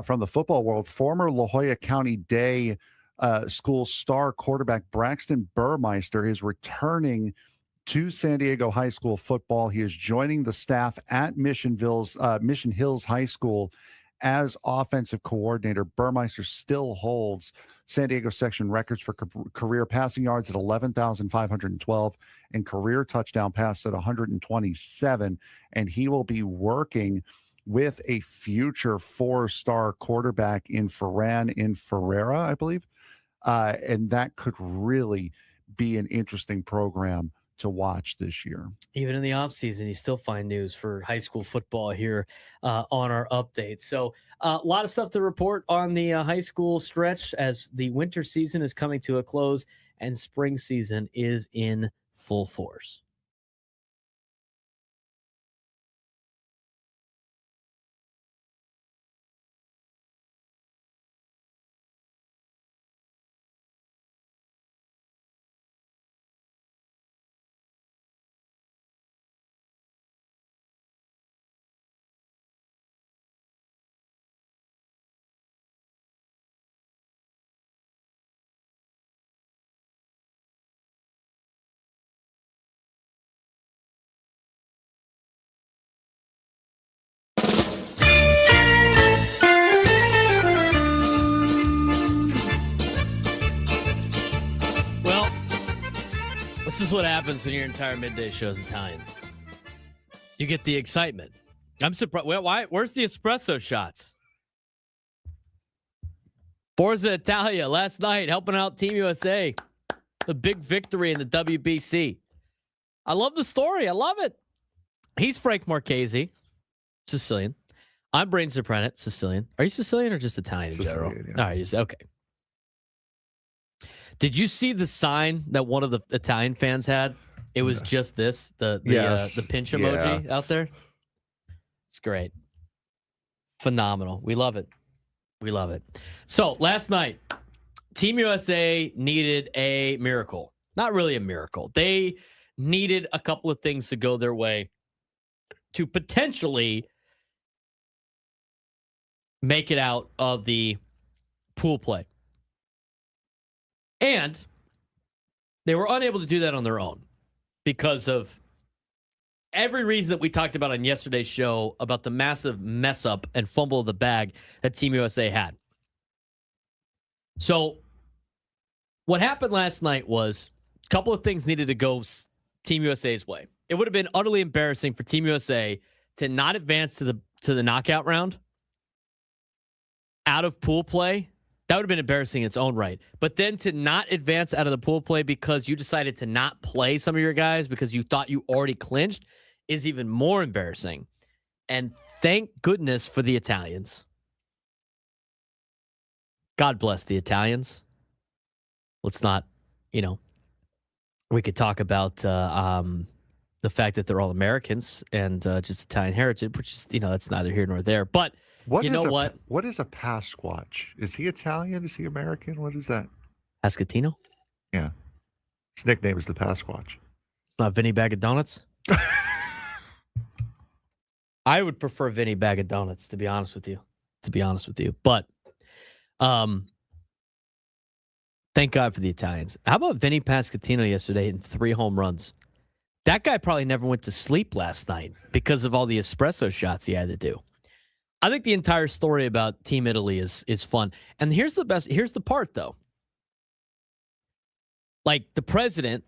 from the football world. Former La Jolla County Day School star quarterback Braxton Burmeister is returning to San Diego High School football. He is joining the staff at Mission Hills High School as offensive coordinator. Burmeister still holds San Diego section records for career passing yards at 11,512 and career touchdown passes at 127. And he will be working with a future 4-star quarterback in Ferreira, I believe. And that could really be an interesting program to watch this year. Even in the offseason, you still find news for high school football here on our update. So a lot of stuff to report on the high school stretch as the winter season is coming to a close and spring season is in full force. This is what happens when your entire midday show is Italian. You get the excitement. I'm surprised. Why? Where's the espresso shots? Forza Italia last night helping out Team USA. A big victory in the WBC. I love the story. I love it. He's Frank Marchese, Sicilian. I'm Braden Surprenant, Sicilian. Are you Sicilian or just Italian in general? Yeah. All right. Okay. Did you see the sign that one of the Italian fans had? It was just this, the pinch emoji out there. It's great. Phenomenal. We love it. We love it. So last night, Team USA needed a miracle. Not really a miracle. They needed a couple of things to go their way to potentially make it out of the pool play. And they were unable to do that on their own because of every reason that we talked about on yesterday's show about the massive mess up and fumble of the bag that Team USA had. So what happened last night was a couple of things needed to go Team USA's way. It would have been utterly embarrassing for Team USA to not advance to the knockout round out of pool play. That would have been embarrassing in its own right. But then to not advance out of the pool play because you decided to not play some of your guys because you thought you already clinched is even more embarrassing. And thank goodness for the Italians. God bless the Italians. Let's not, we could talk about the fact that they're all Americans and just Italian heritage, which is, that's neither here nor there. But what is a Pasquatch? Is he Italian? Is he American? What is that? Pascatino? Yeah. His nickname is the Pasquatch. Not Vinny Bag of Donuts? I would prefer Vinny Bag of Donuts, to be honest with you. But thank God for the Italians. How about Vinny Pascatino yesterday hitting 3 home runs? That guy probably never went to sleep last night because of all the espresso shots he had to do. I think the entire story about Team Italy is fun. And here's the part, though. Like, the president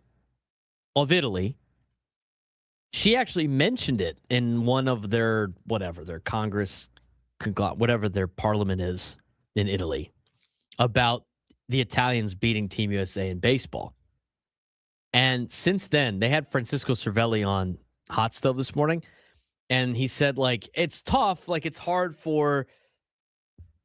of Italy, she actually mentioned it in one of their Congress, whatever their parliament is in Italy, about the Italians beating Team USA in baseball. And since then, they had Francisco Cervelli on Hot Stove this morning. And he said, it's tough. It's hard for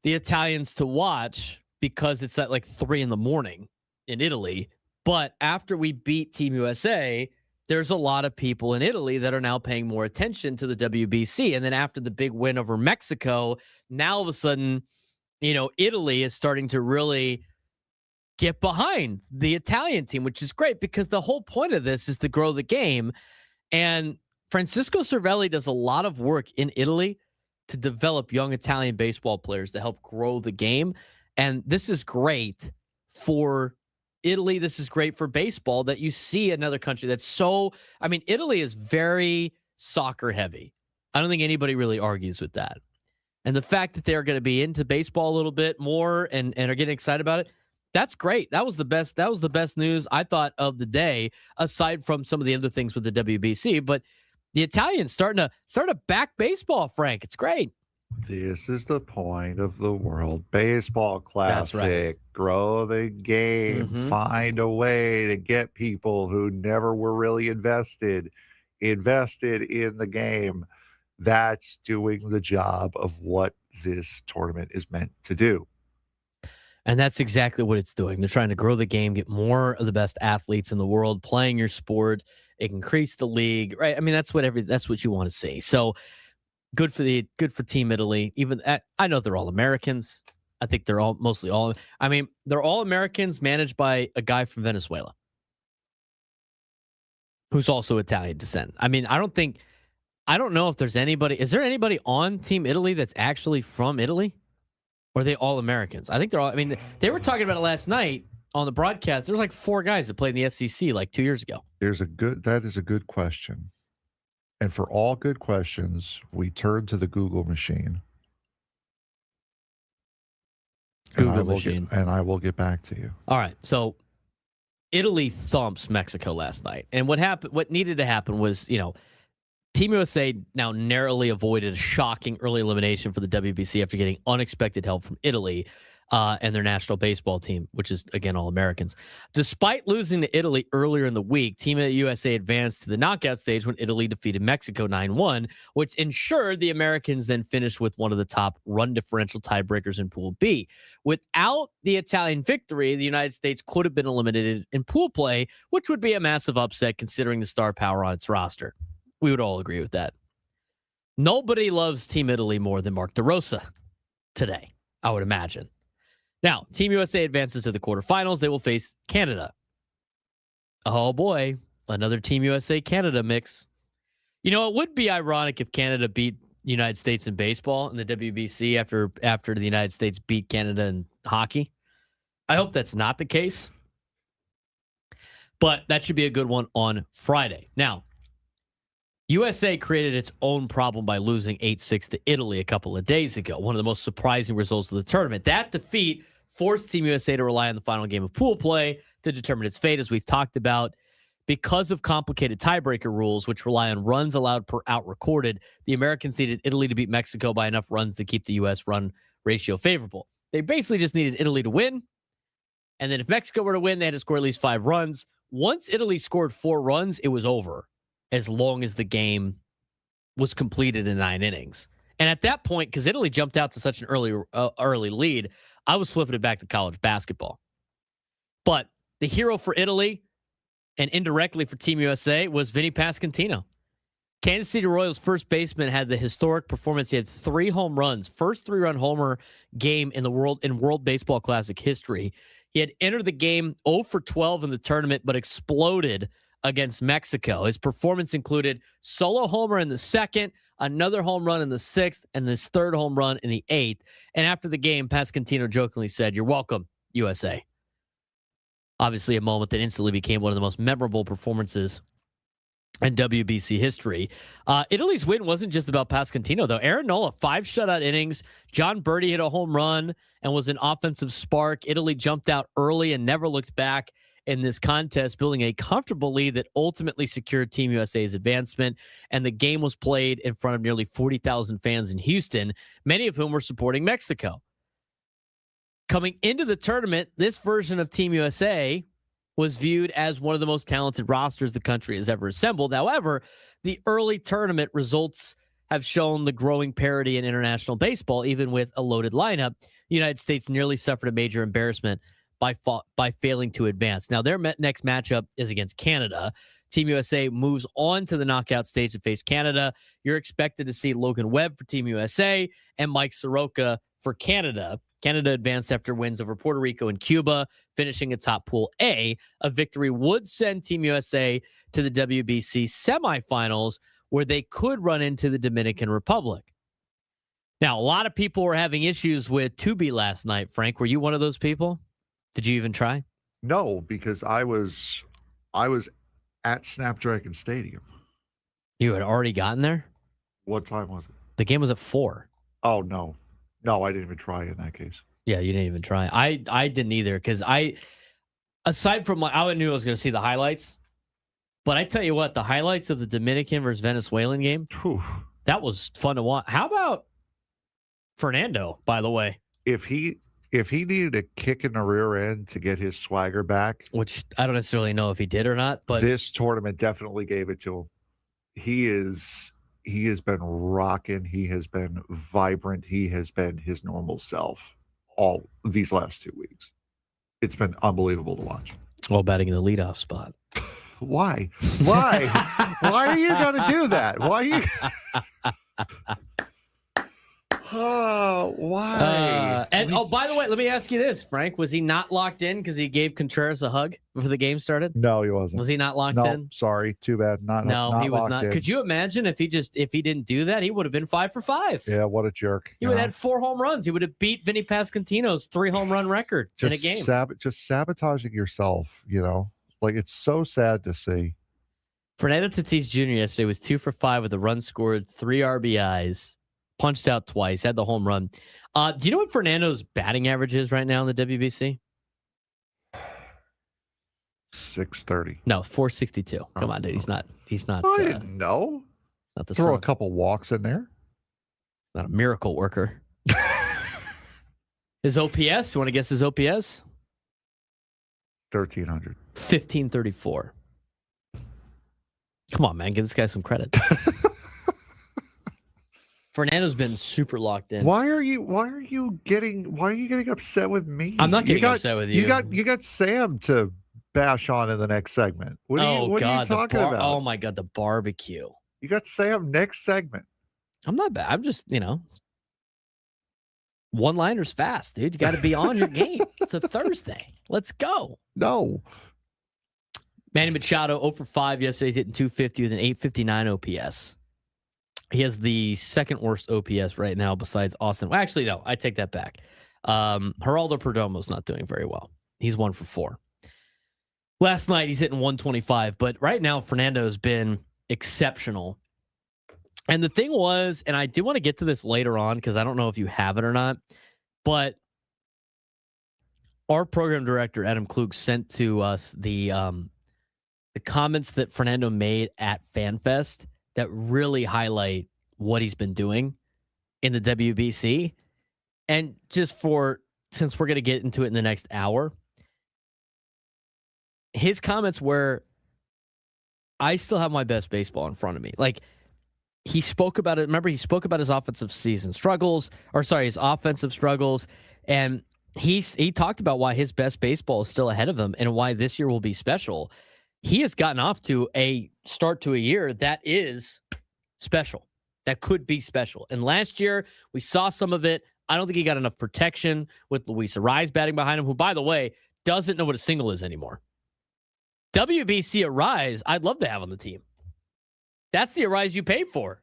the Italians to watch because it's at 3 a.m. in Italy. But after we beat Team USA, there's a lot of people in Italy that are now paying more attention to the WBC. And then after the big win over Mexico, now all of a sudden, Italy is starting to really get behind the Italian team, which is great because the whole point of this is to grow the game. And Francisco Cervelli does a lot of work in Italy to develop young Italian baseball players to help grow the game. And this is great for Italy. This is great for baseball that you see another country that's Italy is very soccer heavy. I don't think anybody really argues with that. And the fact that they're going to be into baseball a little bit more and are getting excited about it, that's great. That was the best news I thought of the day, aside from some of the other things with the WBC. But the Italians starting to back baseball, Frank. It's great. This is the point of the World Baseball Classic. Right. Grow the game. Find a way to get people who never were really invested in the game. That's doing the job of what this tournament is meant to do. And that's exactly what it's doing. They're trying to grow the game, get more of the best athletes in the world playing your sport, increase the league, right? I mean, that's what you want to see. So good for Team Italy. Even I know they're all Americans. I think they're they're all Americans managed by a guy from Venezuela who's also Italian descent. I mean, I don't know if there's anybody. Is there anybody on Team Italy that's actually from Italy? Or are they all Americans? I think they're all. I mean, they were talking about it last night on the broadcast. There's like 4 guys that played in the SEC like 2 years ago. That is a good question. And for all good questions, we turn to the Google machine. And I will get back to you. All right. So Italy thumps Mexico last night. And what needed to happen was, Team USA now narrowly avoided a shocking early elimination for the WBC after getting unexpected help from Italy and their national baseball team, which is, again, all Americans. Despite losing to Italy earlier in the week, Team USA advanced to the knockout stage when Italy defeated Mexico 9-1, which ensured the Americans then finished with one of the top run differential tiebreakers in Pool B. Without the Italian victory, the United States could have been eliminated in pool play, which would be a massive upset considering the star power on its roster. We would all agree with that. Nobody loves Team Italy more than Mark DeRosa today, I would imagine. Now, Team USA advances to the quarterfinals. They will face Canada. Oh, boy. Another Team USA-Canada mix. It would be ironic if Canada beat the United States in baseball in the WBC after the United States beat Canada in hockey. I hope that's not the case. But that should be a good one on Friday. Now, USA created its own problem by losing 8-6 to Italy a couple of days ago, one of the most surprising results of the tournament. That defeat forced Team USA to rely on the final game of pool play to determine its fate, as we've talked about. Because of complicated tiebreaker rules, which rely on runs allowed per out recorded, the Americans needed Italy to beat Mexico by enough runs to keep the U.S. run ratio favorable. They basically just needed Italy to win, and then if Mexico were to win, they had to score at least 5 runs. Once Italy scored 4 runs, it was over, as long as the game was completed in 9 innings. And at that point, because Italy jumped out to such an early lead, I was flipping it back to college basketball. But the hero for Italy, and indirectly for Team USA, was Vinny Pasquantino. Kansas City Royals first baseman had the historic performance. He had 3 home runs, first 3-run homer game in World Baseball Classic history. He had entered the game 0 for 12 in the tournament, but exploded against Mexico. His performance included solo homer in the 2nd, another home run in the 6th, and his 3rd home run in the 8th. And after the game, Pasquantino jokingly said, "You're welcome, USA." Obviously a moment that instantly became one of the most memorable performances in WBC history. Italy's win wasn't just about Pasquantino, though. Aaron Nola, 5 shutout innings. John Birdie hit a home run and was an offensive spark. Italy jumped out early and never looked back in this contest, building a comfortable lead that ultimately secured Team USA's advancement. And the game was played in front of nearly 40,000 fans in Houston, many of whom were supporting Mexico. Coming into the tournament, this version of Team USA was viewed as one of the most talented rosters the country has ever assembled. However, the early tournament results have shown the growing parity in international baseball. Even with a loaded lineup, the United States nearly suffered a major embarrassment by failing to advance. Now, their next matchup is against Canada. Team USA moves on to the knockout stage to face Canada. You're expected to see Logan Webb for Team USA and Mike Soroka for Canada. Canada advanced after wins over Puerto Rico and Cuba, finishing atop Pool A. A victory would send Team USA to the WBC semifinals, where they could run into the Dominican Republic. Now, a lot of people were having issues with Tubi last night. Frank, were you one of those people? Did you even try? No, because I was at Snapdragon Stadium. You had already gotten there? What time was it? The game was at 4. Oh, no. No, I didn't even try in that case. Yeah, you didn't even try. I didn't either, because aside from I knew I was going to see the highlights, but I tell you what, the highlights of the Dominican versus Venezuelan game, that was fun to watch. How about Fernando, by the way? If he needed a kick in the rear end to get his swagger back, which I don't necessarily know if he did or not, but this tournament definitely gave it to him. He has been rocking. He has been vibrant. He has been his normal self all these last 2 weeks. It's been unbelievable to watch. While batting in the leadoff spot. Why? Why? Why are you going to do that? Why are you? Oh, why? By the way, let me ask you this, Frank. Was he not locked in because he gave Contreras a hug before the game started? No, he wasn't. Was he not locked in? Sorry. Too bad. No, he was not. In. Could you imagine if he didn't do that? He would have been 5 for 5. Yeah, what a jerk. He would have had 4 home runs. He would have beat Vinny Pasquantino's 3 home run record in a game. Just sabotaging yourself, Like, it's so sad to see. Fernando Tatis Jr. yesterday was 2 for 5 with a run scored, 3 RBIs. Punched out twice, had the home run. Do you know what Fernando's batting average is right now in the WBC? 630. No, 462. Come on, dude. He's not. I didn't know. Not the Throw son. a couple walks in there. Not a miracle worker. His OPS. You want to guess his OPS? 1,300. 1534. Come on, man. Give this guy some credit. Fernando's been super locked in. Why are you getting upset with me? I'm not getting upset with you. You got Sam to bash on in the next segment. What are you talking about? Oh my God, the barbecue. You got Sam next segment. I'm not bad. I'm just, one-liners fast, dude. You got to be on your game. It's a Thursday. Let's go. No. Manny Machado 0 for 5 yesterday. He's hitting 250 with an 859 OPS. He has the second worst OPS right now besides Austin. Well, actually, no, I take that back. Geraldo Perdomo's not doing very well. He's 1 for 4. Last night, he's hitting 125, but right now, Fernando's been exceptional. And the thing was, and I do want to get to this later on because I don't know if you have it or not, but our program director, Adam Klug, sent to us the comments that Fernando made at FanFest that really highlight what he's been doing in the WBC. And just since we're going to get into it in the next hour, his comments were, I still have my best baseball in front of me. Like, he spoke about it. Remember, he spoke about his offensive struggles, and he talked about why his best baseball is still ahead of him and why this year will be special. He has gotten off to a start to a year that is special, that could be special. And last year, we saw some of it. I don't think he got enough protection with Luis Arraez batting behind him, who, by the way, doesn't know what a single is anymore. WBC Arraez, I'd love to have on the team. That's the Arraez you paid for.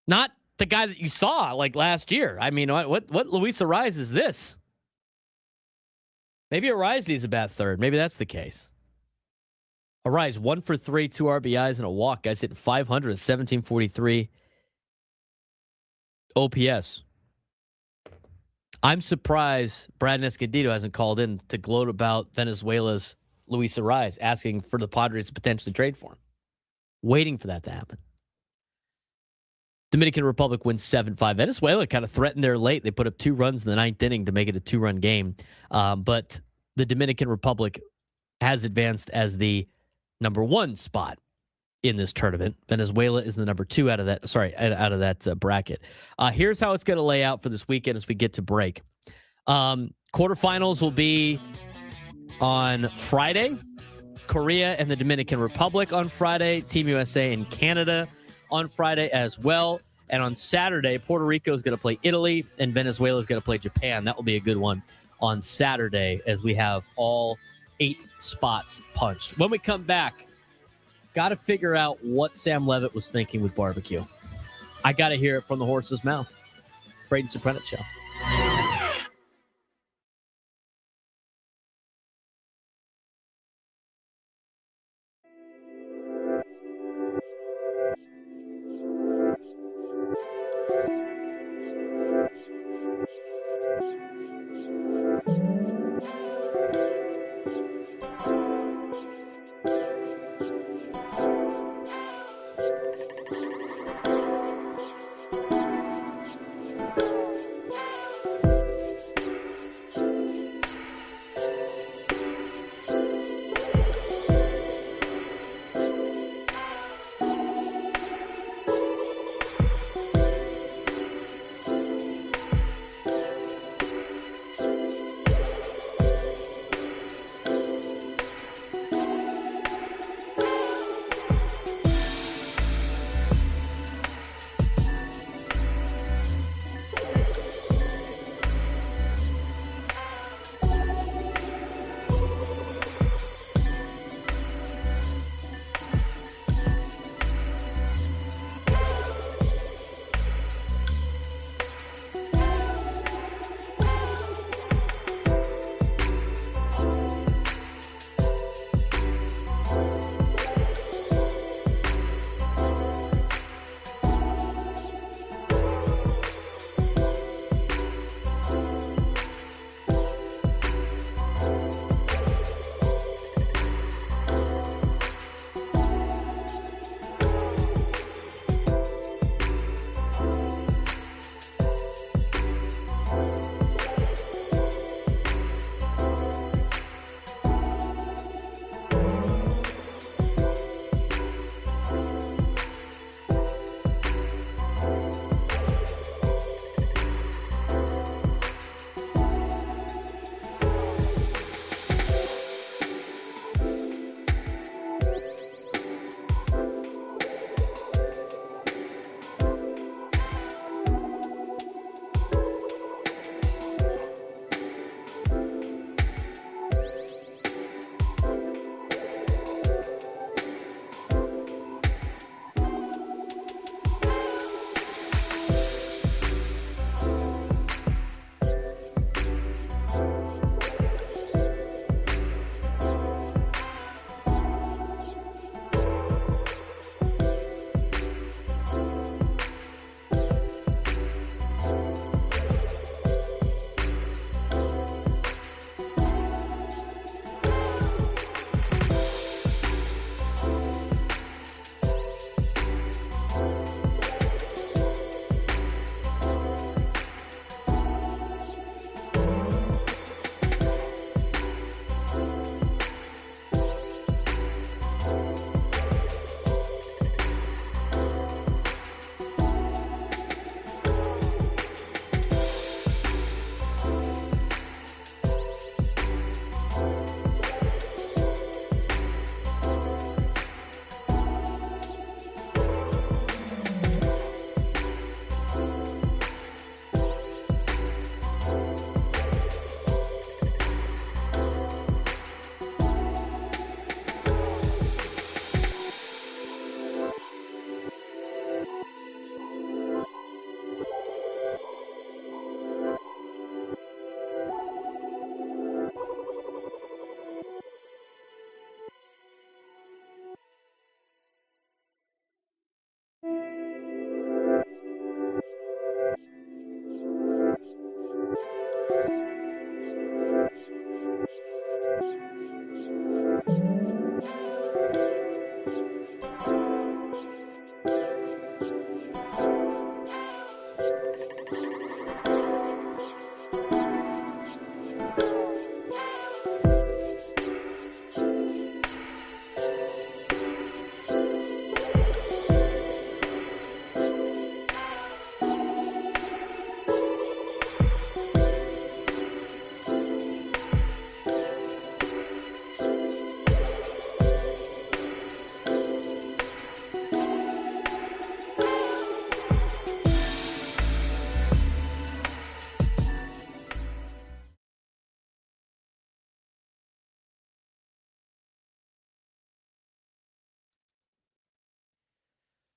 Not the guy that you saw like last year. I mean, what Luis Arraez is this? Maybe Arraez needs a bat third. Maybe that's the case. Arraez 1 for 3, 2 RBIs and a walk. Guys hitting 500 at 1743 OPS. I'm surprised Braden Escondido hasn't called in to gloat about Venezuela's Luis Arraez, asking for the Padres to potentially trade for him. Waiting for that to happen. Dominican Republic wins 7-5. Venezuela kind of threatened there late. They put up 2 runs in the 9th inning to make it a 2-run game. But the Dominican Republic has advanced as the number 1 spot in this tournament. Venezuela is the number 2 out of that bracket. Here's how it's going to lay out for this weekend as we get to break. Quarterfinals will be on Friday. Korea and the Dominican Republic on Friday. Team USA and Canada on Friday as well. And on Saturday, Puerto Rico is going to play Italy and Venezuela is going to play Japan. That will be a good one on Saturday as we have all 8 spots punched. When we come back, got to figure out what Sam Levitt was thinking with barbecue. I got to hear it from the horse's mouth. Braden Surprenant Show.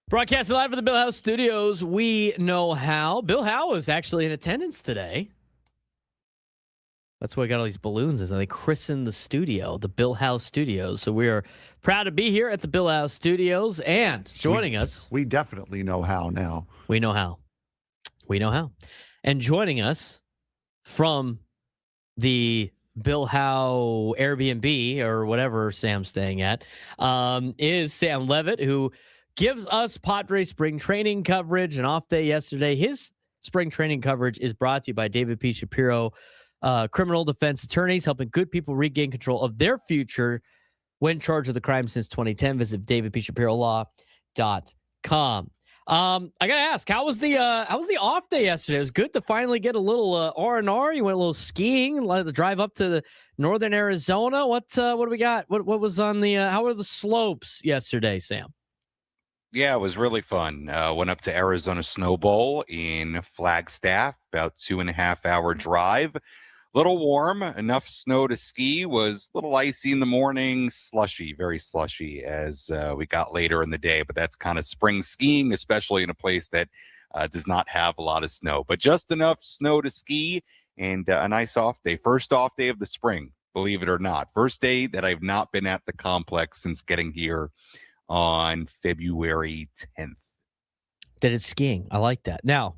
Broadcasting live from the Bill Howe Studios, we know how. Bill Howe is actually in attendance today. That's why I got all these balloons. Is they christened the studio, the Bill Howe Studios. So we are proud to be here at the Bill Howe Studios. And joining us. We definitely know how now. We know how. We know how. And joining us from the Bill Howe Airbnb or whatever Sam's staying at is Sam Levitt, who gives us Padres spring training coverage. An off day yesterday. His spring training coverage is brought to you by David P. Shapiro, criminal defense attorneys, helping good people regain control of their future when charged with a crime since 2010. Visit davidpshapirolaw.com. I gotta ask, how was the off day yesterday? It was good to finally get a little R&R. You went a little skiing, let the drive up to the northern Arizona. What do we got? What was on the how were the slopes yesterday, Sam? Yeah, it was really fun. Went up to Arizona Snow Bowl in Flagstaff, about 2.5 hour drive. Little warm, enough snow to ski. Was a little icy in the morning, slushy, very slushy as we got later in the day. But that's kind of spring skiing, especially in a place that does not have a lot of snow. But just enough snow to ski and a nice off day. First off day of the spring, believe it or not. First day that I've not been at the complex since getting here on February 10th. Did it skiing. I like that. Now,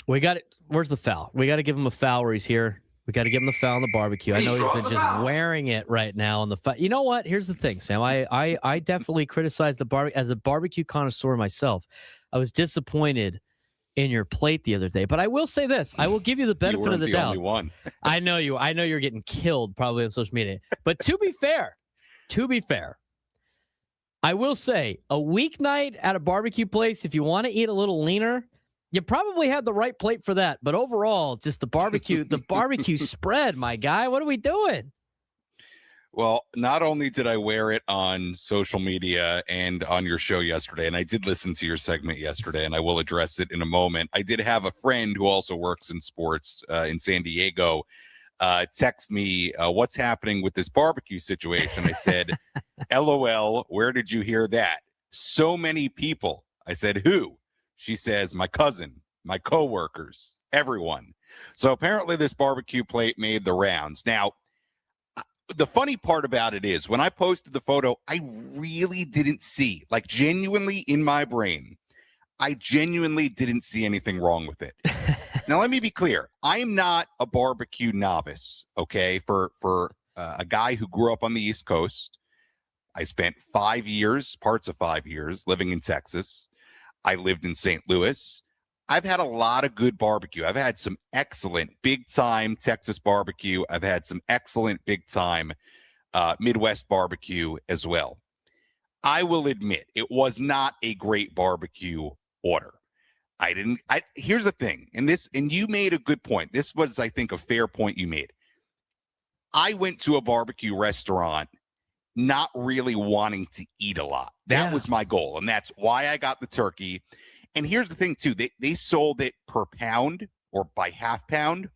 we got it. Where's the foul? We got to give him a foul where he's here. We got to give him the foul on the barbecue. I know he's been just wearing it right now on the foul. You know what? Here's the thing, Sam. I definitely criticize the barbecue as a barbecue connoisseur myself. I was disappointed in your plate the other day, but I will say this. I will give you the benefit of the doubt. Only one. I know you're getting killed probably on social media. But to be fair, I will say a weeknight at a barbecue place, if you want to eat a little leaner, you probably had the right plate for that. But overall, just the barbecue spread, my guy. What are we doing? Well, not only did I wear it on social media and on your show yesterday, and I did listen to your segment yesterday, and I will address it in a moment. I did have a friend who also works in sports in San Diego text me, what's happening with this barbecue situation? I said, LOL, where did you hear that? So many people. I said, who? She says, my cousin, my coworkers, everyone. So apparently this barbecue plate made the rounds. Now, the funny part about it is when I posted the photo, I really didn't see, like genuinely in my brain, I genuinely didn't see anything wrong with it. Now, let me be clear. I am not a barbecue novice, okay? For a guy who grew up on the East Coast, I spent 5 years, parts of 5 years, living in Texas. I lived in St. Louis. I've had a lot of good barbecue. I've had some excellent big-time Texas barbecue. I've had some excellent big-time Midwest barbecue as well. I will admit, it was not a great barbecue order. Here's the thing, and you made a good point. This was, I think, a fair point you made. I went to a barbecue restaurant not really wanting to eat a lot. That was my goal, and that's why I got the turkey. And here's the thing, too. They sold it per pound or by half pound.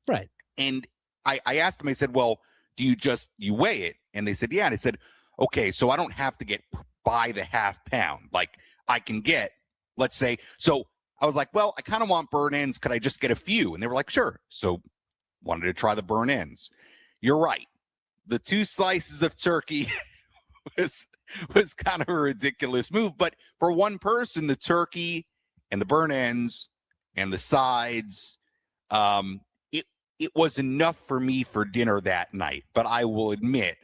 Right. And I asked them, I said, well, do you weigh it? And they said, yeah. And I said, okay, so I don't have to get by the half pound. Like, I can get, let's say, so I was like, well, I kind of want burn ends. Could I just get a few? And they were like, sure. So wanted to try the burn ends. You're right. The 2 slices of turkey was kind of a ridiculous move. But for one person, the turkey and the burn ends and the sides, it was enough for me for dinner that night. But I will admit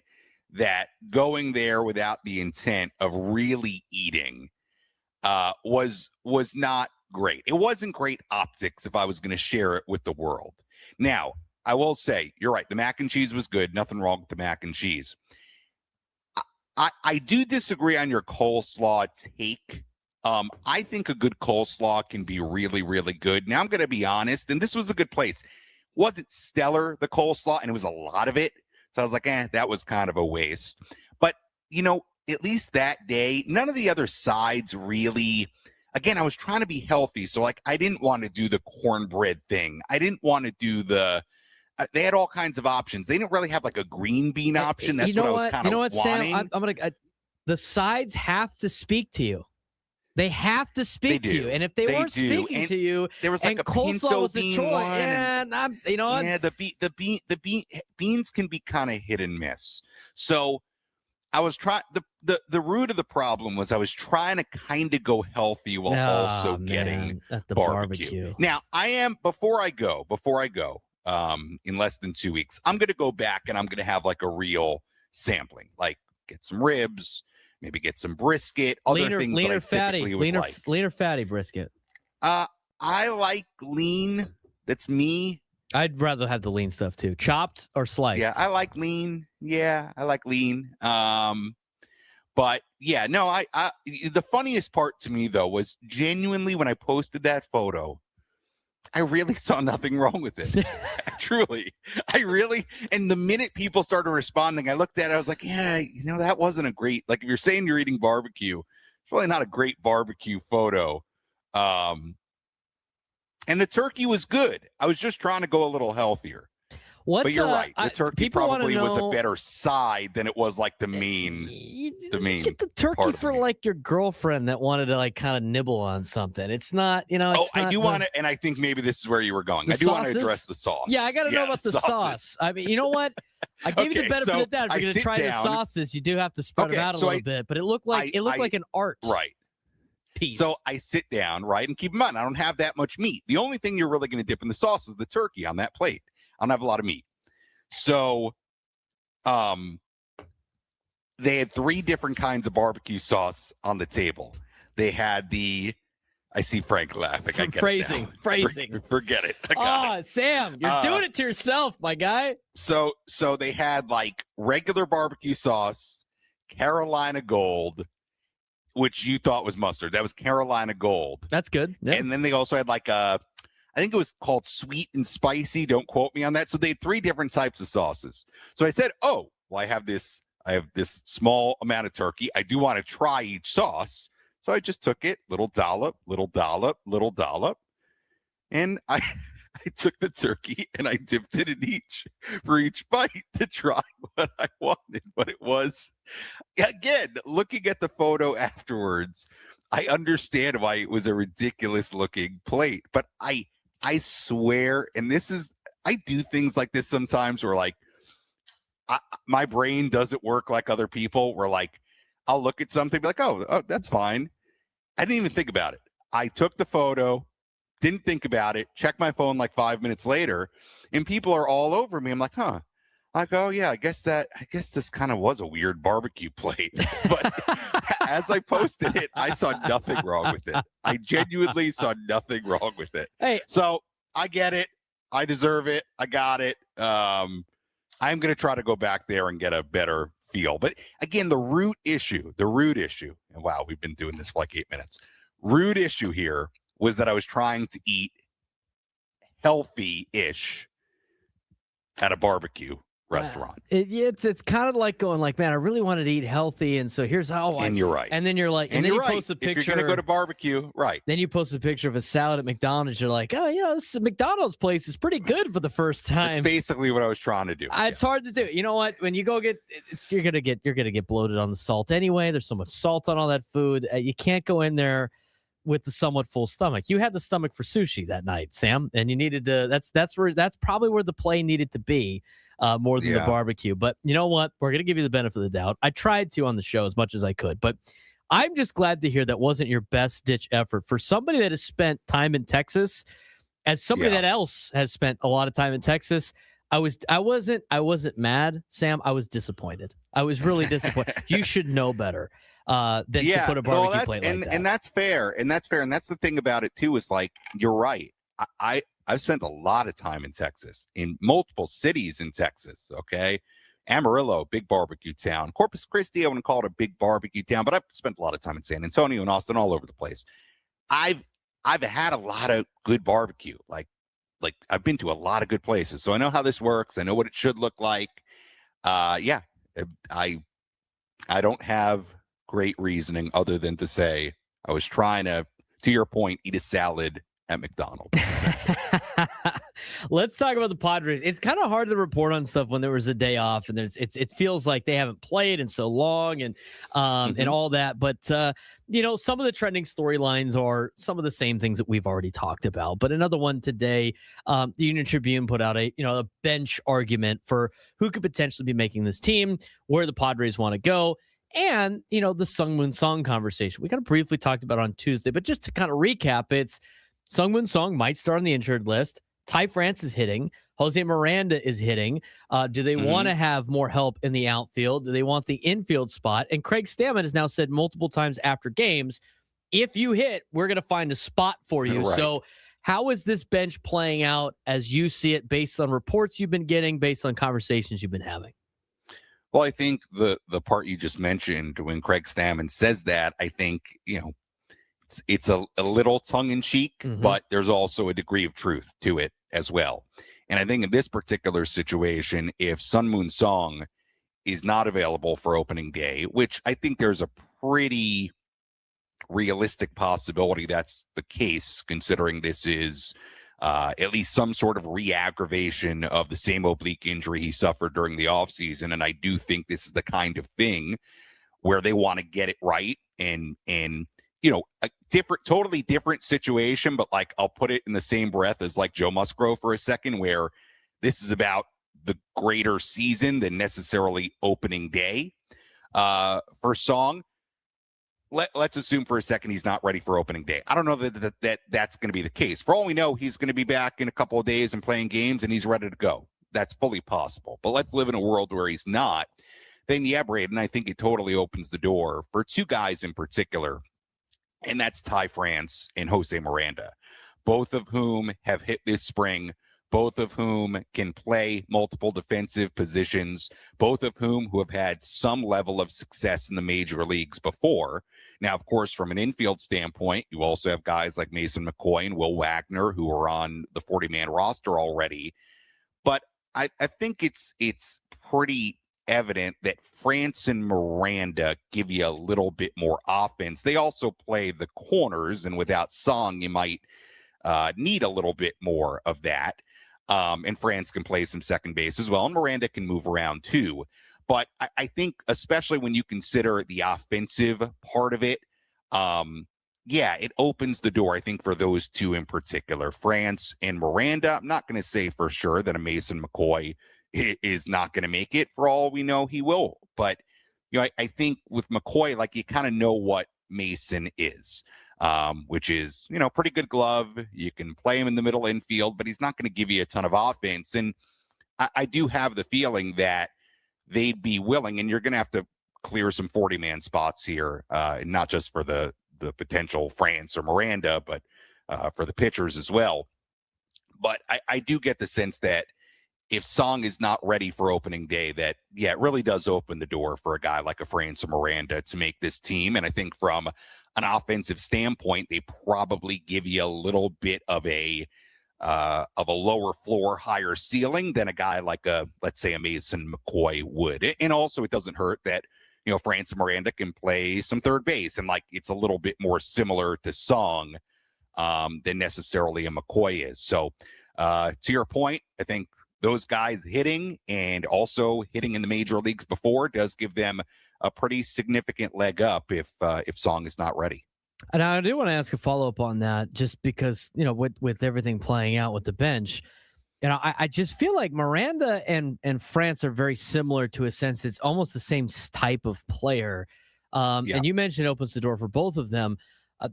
that going there without the intent of really eating was not great. It wasn't great optics if I was going to share it with the world. Now, I will say, you're right. The mac and cheese was good. Nothing wrong with the mac and cheese. I do disagree on your coleslaw take. I think a good coleslaw can be really, really good. Now, I'm going to be honest, and this was a good place. Wasn't stellar, the coleslaw, and it was a lot of it. So I was like, that was kind of a waste. But, at least that day, none of the other sides really, again, I was trying to be healthy. So, I didn't want to do the cornbread thing. I didn't want to do they had all kinds of options. They didn't really have a green bean option. That's what I was kind of wanting. Sam, the sides have to speak to you. They have to speak to you, and if they weren't speaking to you, there was like and a pinto coleslaw was a bean choice, one, and I'm, you know, yeah, the beans can be kind of hit and miss. So I was trying. The root of the problem was I was trying to kind of go healthy while also getting at the barbecue. Now I am before I go. In less than 2 weeks, I'm going to go back and I'm going to have like a real sampling, like get some ribs, maybe get some brisket, other things leaner, that I fatty, typically would like. Leaner, fatty brisket. I like lean. That's me. I'd rather have the lean stuff too, chopped or sliced. Yeah, I like lean. But yeah, no, I the funniest part to me though was genuinely when I posted that photo, I really saw nothing wrong with it. Truly. And the minute people started responding, I looked at it, I was like, yeah, that wasn't a great, like if you're saying you're eating barbecue, it's really not a great barbecue photo. And the turkey was good. I was just trying to go a little healthier. But you're right. The turkey probably was a better side than it was like the main. Get the turkey for like your girlfriend that wanted to like kind of nibble on something. It's not, I do want to, and I think maybe this is where you were going. I do want to address the sauce. Yeah, I got to know about the sauce. I mean, you know what? I gave you the benefit of the doubt. If you're going to try the sauces, you do have to spread them out a little bit. But it looked like an art. Right. Piece. So I sit down, right, and keep in mind, I don't have that much meat. The only thing you're really going to dip in the sauce is the turkey on that plate. I don't have a lot of meat. So they had 3 different kinds of barbecue sauce on the table. They had I see Frank laughing. I get phrasing. Forget it. Sam, you're doing it to yourself, my guy. So they had like regular barbecue sauce, Carolina Gold, which you thought was mustard. That was Carolina Gold. That's good. Yeah. And then they also had like I think it was called sweet and spicy. Don't quote me on that. So they had 3 different types of sauces. So I said, oh, well, I have this small amount of turkey. I do want to try each sauce. So I just took it, little dollop, little dollop, little dollop. And I took the turkey and I dipped it in for each bite to try what I wanted. But it was, again, looking at the photo afterwards, I understand why it was a ridiculous looking plate. But I swear, and I do things like this sometimes where like my brain doesn't work like other people, where like I'll look at something, be like, oh, that's fine. I didn't even think about it. I took the photo, didn't think about it, checked my phone like 5 minutes later, and people are all over me. I'm like, huh. I go, oh, yeah, I guess this kind of was a weird barbecue plate. But as I posted it, I saw nothing wrong with it. I genuinely saw nothing wrong with it. Hey, so I get it. I deserve it. I got it. I'm going to try to go back there and get a better feel. But again, the root issue, and wow, we've been doing this for like 8 minutes. Root issue here was that I was trying to eat healthy-ish at a barbecue restaurant. It's kind of like going like, man, I really wanted to eat healthy, and so here's how. And you're right. And then you're like, and then you post a picture. If you're gonna go to barbecue, right? Then you post a picture of a salad at McDonald's. You're like, oh, this McDonald's place is pretty good for the first time. That's basically what I was trying to do. It's hard to do. You know what? When you go you're gonna get bloated on the salt anyway. There's so much salt on all that food. You can't go in there with the somewhat full stomach. You had the stomach for sushi that night, Sam, and you needed to. That's probably where the play needed to be. More than the barbecue. But you know what? We're going to give you the benefit of the doubt. I tried to on the show as much as I could, but I'm just glad to hear that wasn't your best ditch effort for somebody that has spent time in Texas. As somebody that else has spent a lot of time in Texas, I wasn't mad, Sam. I was disappointed. I was really disappointed. You should know better than to put a barbecue plate like that. And that's fair. And that's the thing about it too, is like, you're right. I've spent a lot of time in Texas, in multiple cities in Texas, okay? Amarillo, big barbecue town. Corpus Christi, I wouldn't call it a big barbecue town, but I've spent a lot of time in San Antonio and Austin, all over the place. I've had a lot of good barbecue. Like I've been to a lot of good places, so I know how this works. I know what it should look like. I don't have great reasoning other than to say I was trying to your point, eat a salad at McDonald's. Let's talk about the Padres. It's kind of hard to report on stuff when there was a day off, and it feels like they haven't played in so long, and all that. But some of the trending storylines are some of the same things that we've already talked about. But another one today, the Union Tribune put out a bench argument for who could potentially be making this team, where the Padres want to go. And, the Sung-Moon Song conversation. We kind of briefly talked about on Tuesday, but just to kind of recap, it's Sung-Moon Song might start on the injured list. Ty France is hitting. Jose Miranda is hitting. Do they want to have more help in the outfield? Do they want the infield spot? And Craig Stammen has now said multiple times after games, if you hit, we're going to find a spot for you. Right. So how is this bench playing out as you see it based on reports you've been getting, based on conversations you've been having? Well, I think the part you just mentioned, when Craig Stammen says that, I think, it's a little tongue-in-cheek, but there's also a degree of truth to it as well. And I think in this particular situation, if Sung-Moon Song is not available for opening day, which I think there's a pretty realistic possibility that's the case, considering this is at least some sort of re-aggravation of the same oblique injury he suffered during the offseason. And I do think this is the kind of thing where they want to get it right, and a totally different situation, but like, I'll put it in the same breath as like Joe Musgrove for a second, where this is about the greater season than necessarily opening day. For Song, let's assume for a second he's not ready for opening day. I don't know that's going to be the case. For all we know, he's going to be back in a couple of days and playing games, and he's ready to go. That's fully possible. But let's live in a world where he's not. Then, yeah, Braden, I think it totally opens the door for two guys in particular, and that's Ty France and Jose Miranda, both of whom have hit this spring, both of whom can play multiple defensive positions, both of whom who have had some level of success in the major leagues before. Now, of course, from an infield standpoint, you also have guys like Mason McCoy and Will Wagner, who are on the 40-man roster already. But I think it's pretty evident that France and Miranda give you a little bit more offense. They also play the corners, and without Song, you might need a little bit more of that. And France can play some second base as well, and Miranda can move around too. But I think, especially when you consider the offensive part of it, it opens the door, I think, for those two in particular, France and Miranda. I'm not going to say for sure that a Mason McCoy is not going to make it. For all we know, he will. But I think with McCoy, like, you kind of know what Mason is, which is, pretty good glove. You can play him in the middle infield, but he's not going to give you a ton of offense. And I do have the feeling that they'd be willing, and you're going to have to clear some 40-man spots here, not just for the potential France or Miranda, but for the pitchers as well. But I do get the sense that if Song is not ready for opening day, that, it really does open the door for a guy like a France or Miranda to make this team. And I think from an offensive standpoint, they probably give you a little bit of a lower floor, higher ceiling than a guy like let's say a Mason McCoy would. And also, it doesn't hurt that, France and Miranda can play some third base, and like, it's a little bit more similar to Song than necessarily a McCoy is. So to your point, I think those guys hitting, and also hitting in the major leagues before, does give them a pretty significant leg up if Song is not ready. And I do want to ask a follow-up on that, just because, with everything playing out with the bench, I just feel like Miranda and France are very similar to a sense. It's almost the same type of player. And you mentioned it opens the door for both of them.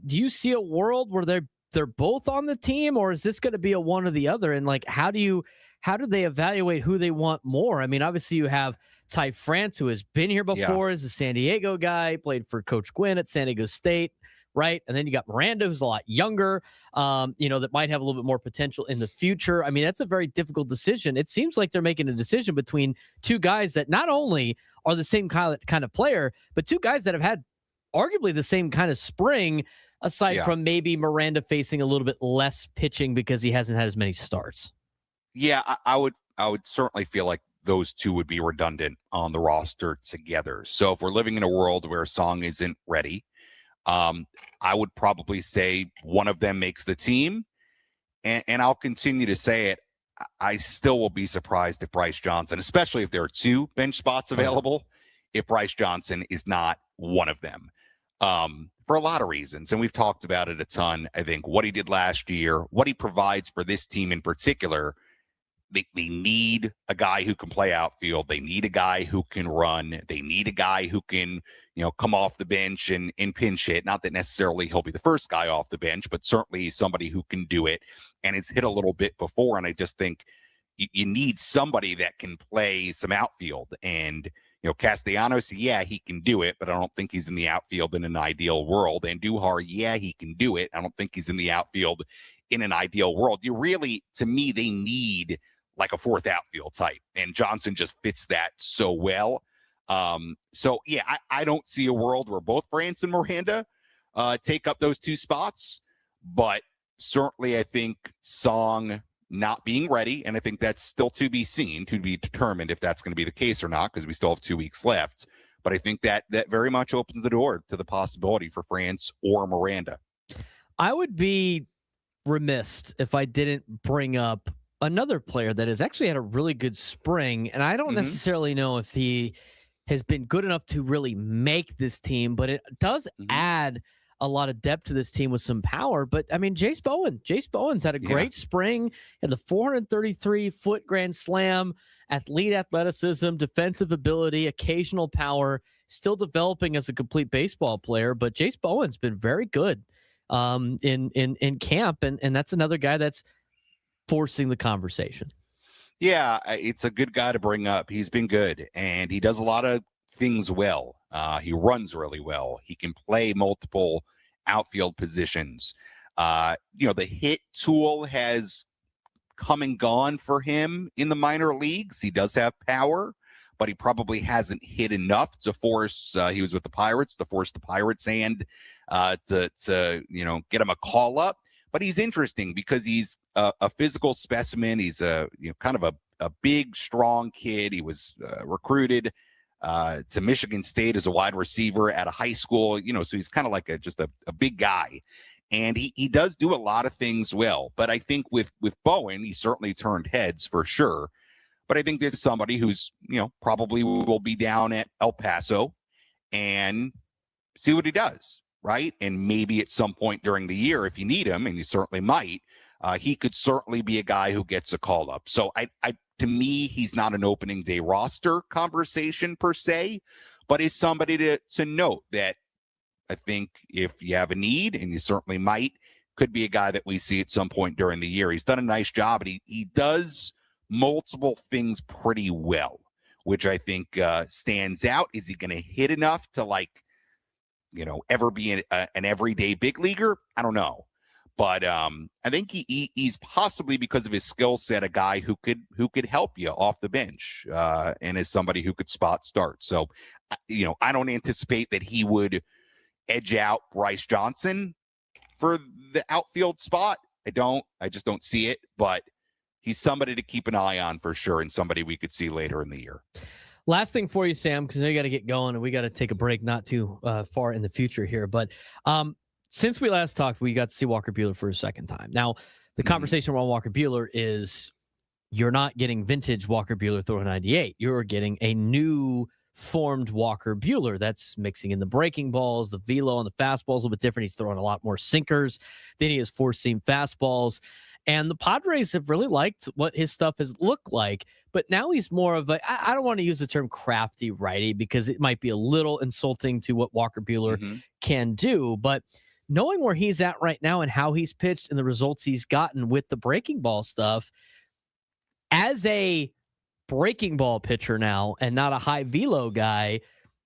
Do you see a world where they're both on the team, or is this going to be a one or the other? And like, how do they evaluate who they want more? I mean, obviously you have Ty France, who has been here before as a San Diego guy, played for Coach Gwynn at San Diego State, right? And then you got Miranda, who's a lot younger, that might have a little bit more potential in the future. I mean, that's a very difficult decision. It seems like they're making a decision between two guys that not only are the same kind of player, but two guys that have had arguably the same kind of spring, aside from maybe Miranda facing a little bit less pitching because he hasn't had as many starts. Yeah, I would certainly feel like those two would be redundant on the roster together. So if we're living in a world where Song isn't ready, I would probably say one of them makes the team. And I'll continue to say it. I still will be surprised if Bryce Johnson, especially if there are 2 bench spots available, if Bryce Johnson is not one of them. For a lot of reasons, and we've talked about it a ton. I think what he did last year, what he provides for this team in particular, they need a guy who can play outfield. They need a guy who can run. They need a guy who can, come off the bench and pinch hit. Not that necessarily he'll be the first guy off the bench, but certainly somebody who can do it. And it's hit a little bit before. And I just think you need somebody that can play some outfield. And Castellanos, yeah, he can do it, but I don't think he's in the outfield in an ideal world. And Duhar, yeah, he can do it. I don't think he's in the outfield in an ideal world. To me, they need like a 4th outfield type, and Johnson just fits that so well. I don't see a world where both France and Miranda take up those 2 spots, but certainly I think Song not being ready, and I think that's still to be seen, to be determined if that's going to be the case or not, because we still have 2 weeks left. But I think that very much opens the door to the possibility for France or Miranda. I would be remiss if I didn't bring up another player that has actually had a really good spring, and I don't necessarily know if he has been good enough to really make this team, but it does add a lot of depth to this team with some power. But I mean, Jace Bowen's had a great spring, and the 433-foot grand slam, athleticism, defensive ability, occasional power, still developing as a complete baseball player. But Jace Bowen's been very good in camp, and that's another guy that's forcing the conversation. Yeah, it's a good guy to bring up. He's been good, and he does a lot of things well. He runs really well. He can play multiple outfield positions. The hit tool has come and gone for him in the minor leagues. He does have power, but he probably hasn't hit enough to force. He was with the Pirates, to force the Pirates' hand to get him a call up. But he's interesting because he's a physical specimen. He's kind of a big, strong kid. He was recruited to Michigan State as a wide receiver at a high school, so he's kind of like just a big guy. And he does do a lot of things well. But I think with Bowen, he certainly turned heads for sure. But I think this is somebody who's, probably will be down at El Paso and see what he does, right? And maybe at some point during the year, if you need him, and you certainly might, he could certainly be a guy who gets a call up. So to me, he's not an opening day roster conversation per se, but is somebody to note that I think if you have a need, and you certainly might, could be a guy that we see at some point during the year. He's done a nice job, and he does multiple things pretty well, which I think stands out. Is he going to hit enough to ever be an everyday big leaguer? I don't know. But I think he's possibly, because of his skill set, a guy who could help you off the bench and is somebody who could spot start. So, I don't anticipate that he would edge out Bryce Johnson for the outfield spot. I just don't see it. But he's somebody to keep an eye on for sure, and somebody we could see later in the year. Last thing for you, Sam, because I got to get going and we got to take a break not too far in the future here. But since we last talked, we got to see Walker Buehler for a second time. Now, the conversation around Walker Buehler is you're not getting vintage Walker Buehler throwing 98. You're getting a new formed Walker Buehler that's mixing in the breaking balls, the velo on the fastballs a little bit different. He's throwing a lot more sinkers than he has four-seam fastballs. And the Padres have really liked what his stuff has looked like. But now he's more of a, I don't want to use the term crafty righty because it might be a little insulting to what Walker Buehler can do. But knowing where he's at right now and how he's pitched and the results he's gotten with the breaking ball stuff, as a breaking ball pitcher now and not a high velo guy,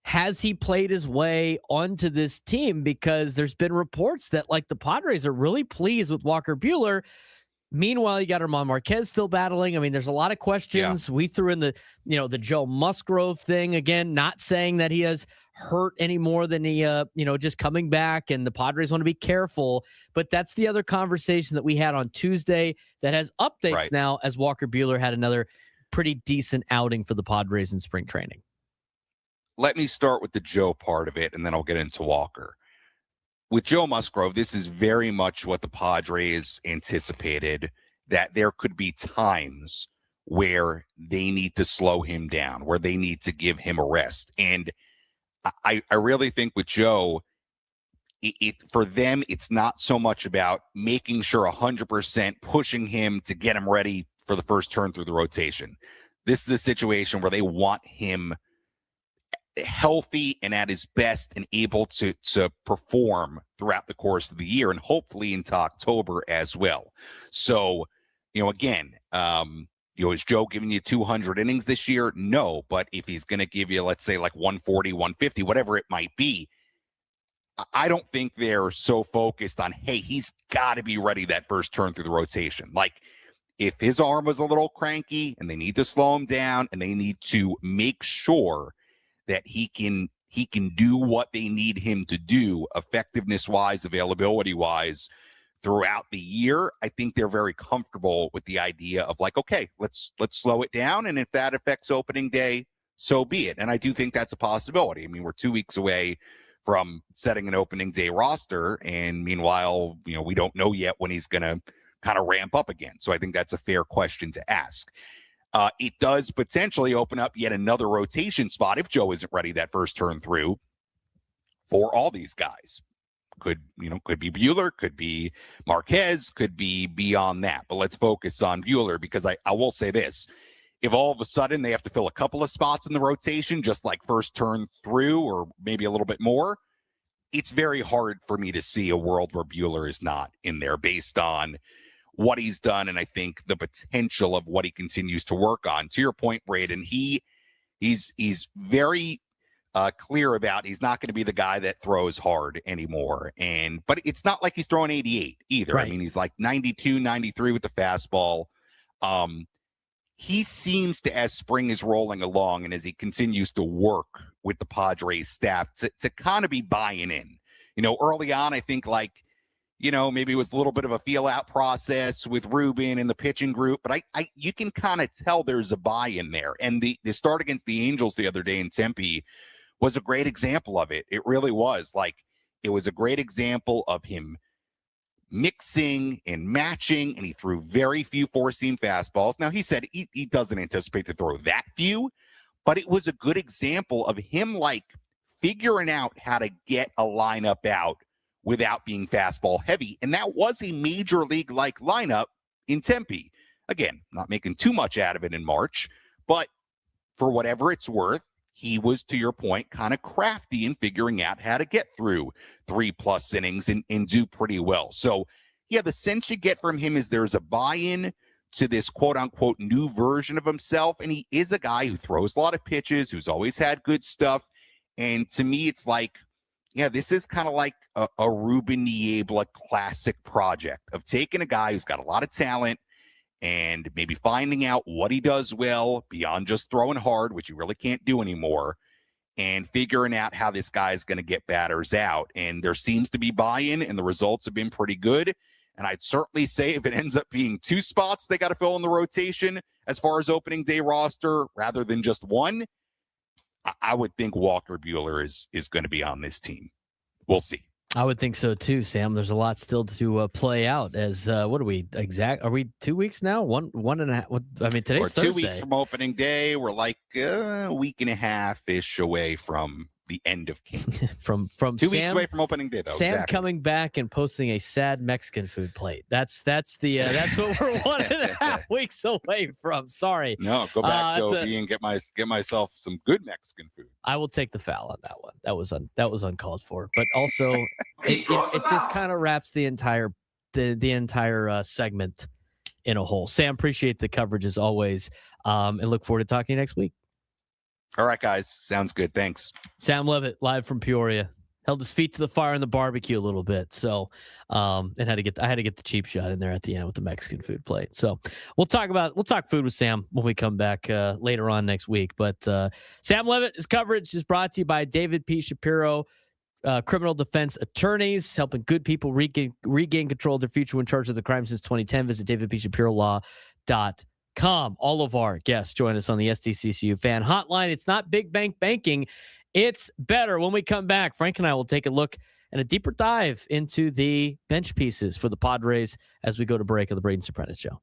has he played his way onto this team? Because there's been reports that the Padres are really pleased with Walker Buehler. Meanwhile, you got German Marquez still battling. I mean, there's a lot of questions. Yeah. We threw in the Joe Musgrove thing again, not saying that he has hurt any more than he, just coming back, and the Padres want to be careful. But that's the other conversation that we had on Tuesday that has updates now, as Walker Buehler had another pretty decent outing for the Padres in spring training. Let me start with the Joe part of it, and then I'll get into Walker. With Joe Musgrove, this is very much what the Padres anticipated. that there could be times where they need to slow him down, where they need to give him a rest. And I really think with Joe, for them, it's not so much about making sure 100% pushing him to get him ready for the first turn through the rotation. This is a situation where they want him healthy and at his best and able to perform throughout the course of the year and hopefully into October as well. So, again, is Joe giving you 200 innings this year? No, but if he's going to give you, let's say, like 140, 150, whatever it might be, I don't think they're so focused on, hey, he's got to be ready that first turn through the rotation. Like, if his arm was a little cranky and they need to slow him down and they need to make sure that he can do what they need him to do effectiveness-wise, availability-wise throughout the year, I think they're very comfortable with the idea of like, okay, let's slow it down. And if that affects opening day, so be it. And I do think that's a possibility. I mean, we're 2 weeks away from setting an opening day roster. And meanwhile, we don't know yet when he's going to kind of ramp up again. So I think that's a fair question to ask. It does potentially open up yet another rotation spot if Joe isn't ready that first turn through for all these guys. Could be Buehler, could be Marquez, could be beyond that. But let's focus on Buehler, because I will say this. If all of a sudden they have to fill a couple of spots in the rotation, just like first turn through or maybe a little bit more, it's very hard for me to see a world where Buehler is not in there based on what he's done, and I think the potential of what he continues to work on. To your point, Braden, he's very clear about he's not going to be the guy that throws hard anymore. But it's not like he's throwing 88 either. Right. I mean, he's like 92, 93 with the fastball. He seems to, as spring is rolling along and as he continues to work with the Padres staff, to kind of be buying in. Early on, I think maybe it was a little bit of a feel-out process with Ruben and the pitching group, but you can kind of tell there's a buy-in there. And the start against the Angels the other day in Tempe was a great example of it. It really was. It was a great example of him mixing and matching, and he threw very few four-seam fastballs. Now, he said he doesn't anticipate to throw that few, but it was a good example of him, figuring out how to get a lineup out without being fastball heavy. And that was a major league-like lineup in Tempe. Again, not making too much out of it in March, but for whatever it's worth, he was, to your point, kind of crafty in figuring out how to get through 3+ innings and do pretty well. So, yeah, the sense you get from him is there's a buy-in to this quote-unquote new version of himself, and he is a guy who throws a lot of pitches, who's always had good stuff. And to me, it's this is kind of like a Ruben Niebla classic project of taking a guy who's got a lot of talent and maybe finding out what he does well beyond just throwing hard, which you really can't do anymore, and figuring out how this guy is going to get batters out. And there seems to be buy-in, and the results have been pretty good. And I'd certainly say if it ends up being 2 spots they got to fill in the rotation as far as opening day roster rather than just 1, I would think Walker Buehler is going to be on this team. We'll see. I would think so too, Sam. There's a lot still to play out. As what are we exact? Are we 2 weeks now? One and a half. Today's Thursday. 2 weeks from opening day. We're a week and a half-ish away from the end of camp. from 2 weeks away from opening day, though. Sam exactly. Coming back and posting a sad Mexican food plate. That's what we're 1.5 weeks away from. Sorry. No, go back, Joby, and get myself some good Mexican food. I will take the foul on that one. That was uncalled for. But also, it just kind of wraps the entire segment in a whole. Sam, appreciate the coverage as always, and look forward to talking to you next week. All right, guys. Sounds good. Thanks. Sam Levitt, live from Peoria, held his feet to the fire in the barbecue a little bit. So, and I had to get the cheap shot in there at the end with the Mexican food plate. So we'll talk food with Sam when we come back later on next week. But Sam Levitt, his coverage is brought to you by David P. Shapiro, criminal defense attorneys, helping good people regain control of their future when charged with a crime since 2010. Visit davidpshapirolaw.com. All of our guests join us on the SDCCU fan hotline. It's not big bank banking. It's better. When we come back, Frank and I will take a look and a deeper dive into the bench pieces for the Padres as we go to break of the Braden Surprenant Show.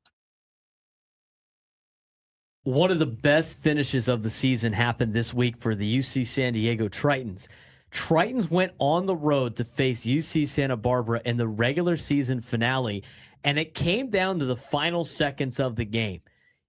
One of the best finishes of the season happened this week for the UC San Diego Tritons. Tritons went on the road to face UC Santa Barbara in the regular season finale, and it came down to the final seconds of the game.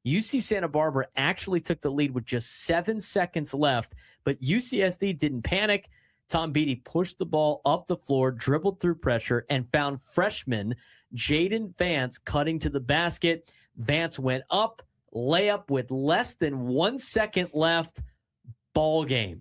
UC Santa Barbara actually took the lead with just 7 seconds left, but UCSD didn't panic. Tom Beattie pushed the ball up the floor, dribbled through pressure, and found freshman Jaden Vance cutting to the basket. Vance went up, layup with less than 1 second left, ball game.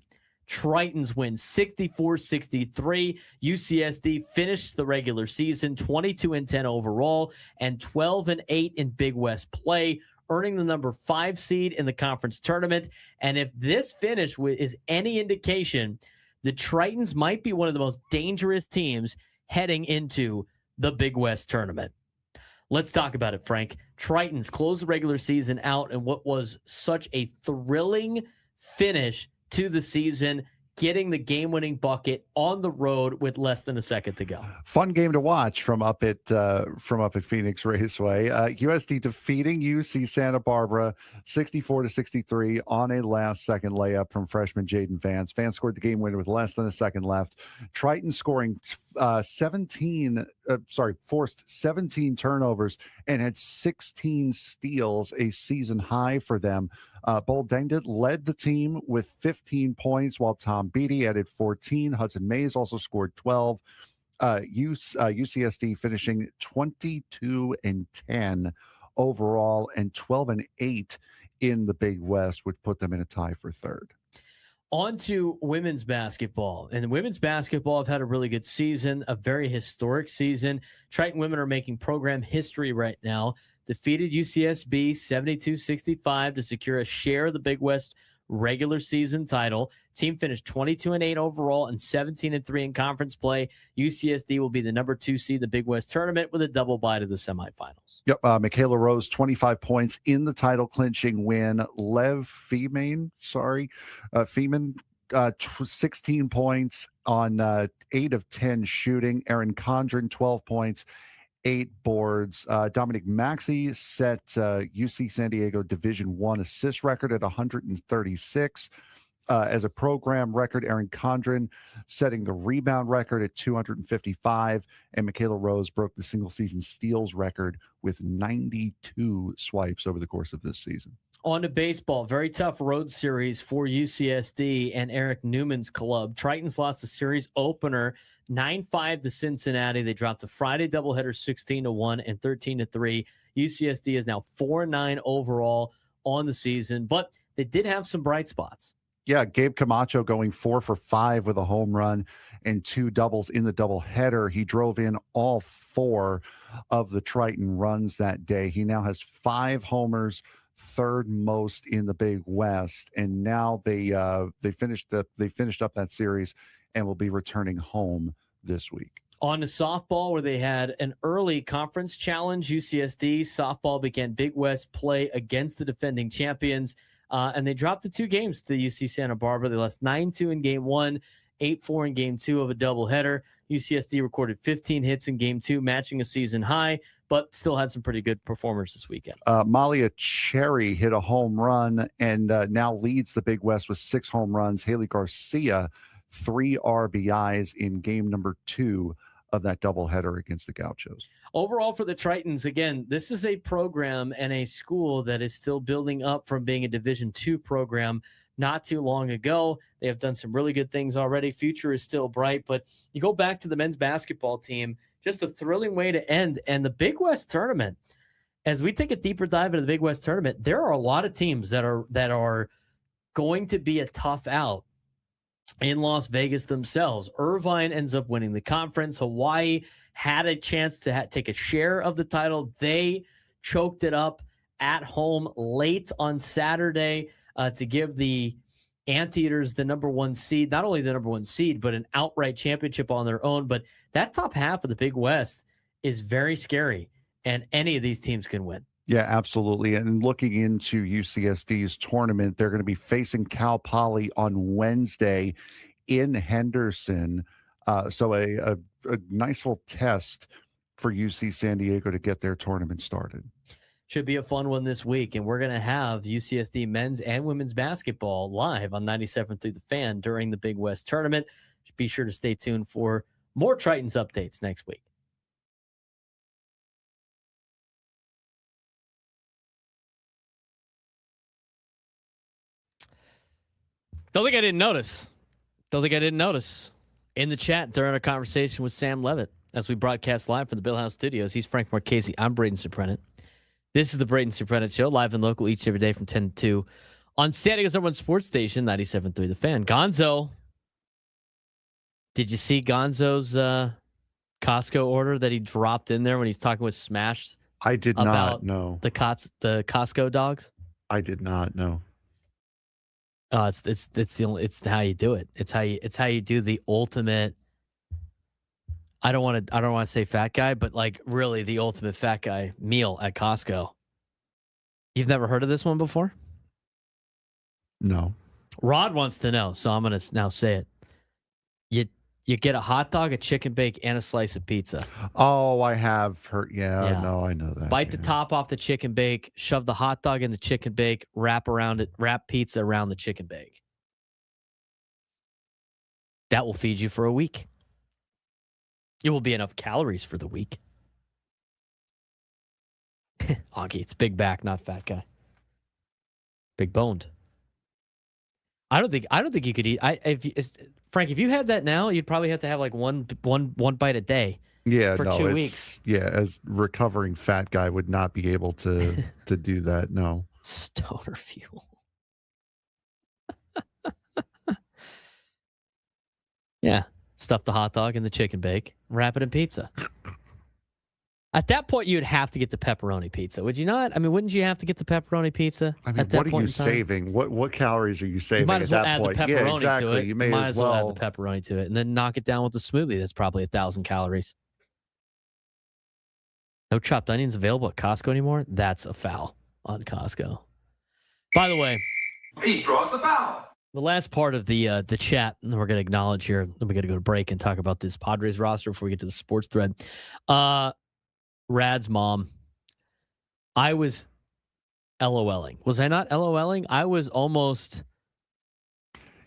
Tritons win 64-63. UCSD finished the regular season 22-10 overall and 12-8 in Big West play, earning the number 5 seed in the conference tournament. And if this finish is any indication, the Tritons might be one of the most dangerous teams heading into the Big West tournament. Let's talk about it, Frank. Tritons closed the regular season out in what was such a thrilling finish to the season, getting the game-winning bucket on the road with less than a second to go. Fun game to watch from up at Phoenix Raceway. USD defeating UC Santa Barbara 64-63 on a last-second layup from freshman Jaden Vance. Vance scored the game winner with less than a second left. Triton scoring forced 17 turnovers and had 16 steals, a season high for them. Bull Dengdit led the team with 15 points, while Tom Beattie added 14. Hudson Mays also scored 12. UCSD finishing 22-10 overall and 12-8 in the Big West, which put them in a tie for third. On to women's basketball. And women's basketball have had a really good season, a very historic season. Triton women are making program history right now. Defeated UCSB 72-65 to secure a share of the Big West regular season title. Team finished 22-8 overall and 17-3 in conference play. UCSD will be the number 2 seed in the Big West tournament with a double bye to the semifinals. Yep. Michaela Rose, 25 points in the title clinching win. Lev Feeman, 16 points on 8 of 10 shooting. Erin Condren, 12 points, 8 boards. Dominic Maxey set UC San Diego Division I assist record at 136. As a program record, Erin Condren setting the rebound record at 255, and Michaela Rose broke the single-season steals record with 92 swipes over the course of this season. On to baseball. Very tough road series for UCSD and Eric Newman's club. Tritons lost the series opener 9-5 to Cincinnati. They dropped a Friday doubleheader 16-1 and 13-3. UCSD is now 4-9 overall on the season, but they did have some bright spots. Yeah, Gabe Camacho going 4 for 5 with a home run and 2 doubles in the doubleheader. He drove in all 4 of the Triton runs that day. He now has 5 homers, third most in the Big West, and now they finished up that series and will be returning home this week. On to softball, where they had an early conference challenge. UCSD softball began Big West play against the defending champions. And they dropped the 2 games to UC Santa Barbara. They lost 9-2 in game 1, 8-4 in game 2 of a doubleheader. UCSD recorded 15 hits in game 2, matching a season high, but still had some pretty good performers this weekend. Malia Cherry hit a home run and now leads the Big West with 6 home runs. Haley Garcia, 3 RBIs in game number 2 of that doubleheader against the Gauchos. Overall for the Tritons, again, this is a program and a school that is still building up from being a Division II program not too long ago. They have done some really good things already. Future is still bright, but you go back to the men's basketball team, just a thrilling way to end. And the Big West tournament, as we take a deeper dive into the Big West tournament, there are a lot of teams that are going to be a tough out in Las Vegas themselves. Irvine ends up winning the conference. Hawaii had a chance to take a share of the title. They choked it up at home late on Saturday to give the Anteaters the number 1 seed, not only the number 1 seed, but an outright championship on their own. But that top half of the Big West is very scary, and any of these teams can win. Yeah, absolutely. And looking into UCSD's tournament, they're going to be facing Cal Poly on Wednesday in Henderson. So a nice little test for UC San Diego to get their tournament started. should be a fun one this week. And we're going to have UCSD men's and women's basketball live on 97 through the Fan during the Big West tournament. Be sure to stay tuned for more Tritons updates next week. Don't think I didn't notice. In the chat during our conversation with Sam Levitt as we broadcast live from the Bill House Studios, he's Frank Marchese. I'm Braden Surprenant. This is the Braden Surprenant Show, live and local each and every day from 10 to 2 on San Diego's #1 sports station, 97.3 The Fan. Gonzo, did you see Gonzo's Costco order that he dropped in there when he's talking with Smash? I did not know. The Costco dogs? I did not know. Oh, it's how you do it. It's how you do the ultimate. I don't want to say fat guy, but like really the ultimate fat guy meal at Costco. You've never heard of this one before? No. Rod wants to know, so I'm gonna now say it. You get a hot dog, a chicken bake, and a slice of pizza. Oh, I have heard. Yeah. No, I know that. Bite the top off the chicken bake, shove the hot dog in the chicken bake, wrap pizza around the chicken bake. That will feed you for a week. It will be enough calories for the week. Augie, it's big back, not fat guy. Big boned. I don't think you could eat. Frank, if you had that now, you'd probably have to have like one bite a day. Yeah, for 2 weeks. Yeah, as recovering fat guy would not be able to do that. No. Stoner fuel. Yeah, stuff the hot dog in the chicken bake, wrap it in pizza. At that point, you'd have to get the pepperoni pizza, would you not? I mean, wouldn't you have to get the pepperoni pizza? I mean, what are you saving? What calories are you saving? You might as well add the pepperoni yeah, exactly. to it. You might as well add the pepperoni to it, and then knock it down with the smoothie. That's probably 1,000 calories. No chopped onions available at Costco anymore. That's a foul on Costco. By the way, he draws the foul. The last part of the chat, and we're going to acknowledge here. Then we got to go to break and talk about this Padres roster before we get to the sports thread. Rad's mom. I was LOLing. Was I not LOLing? I was almost.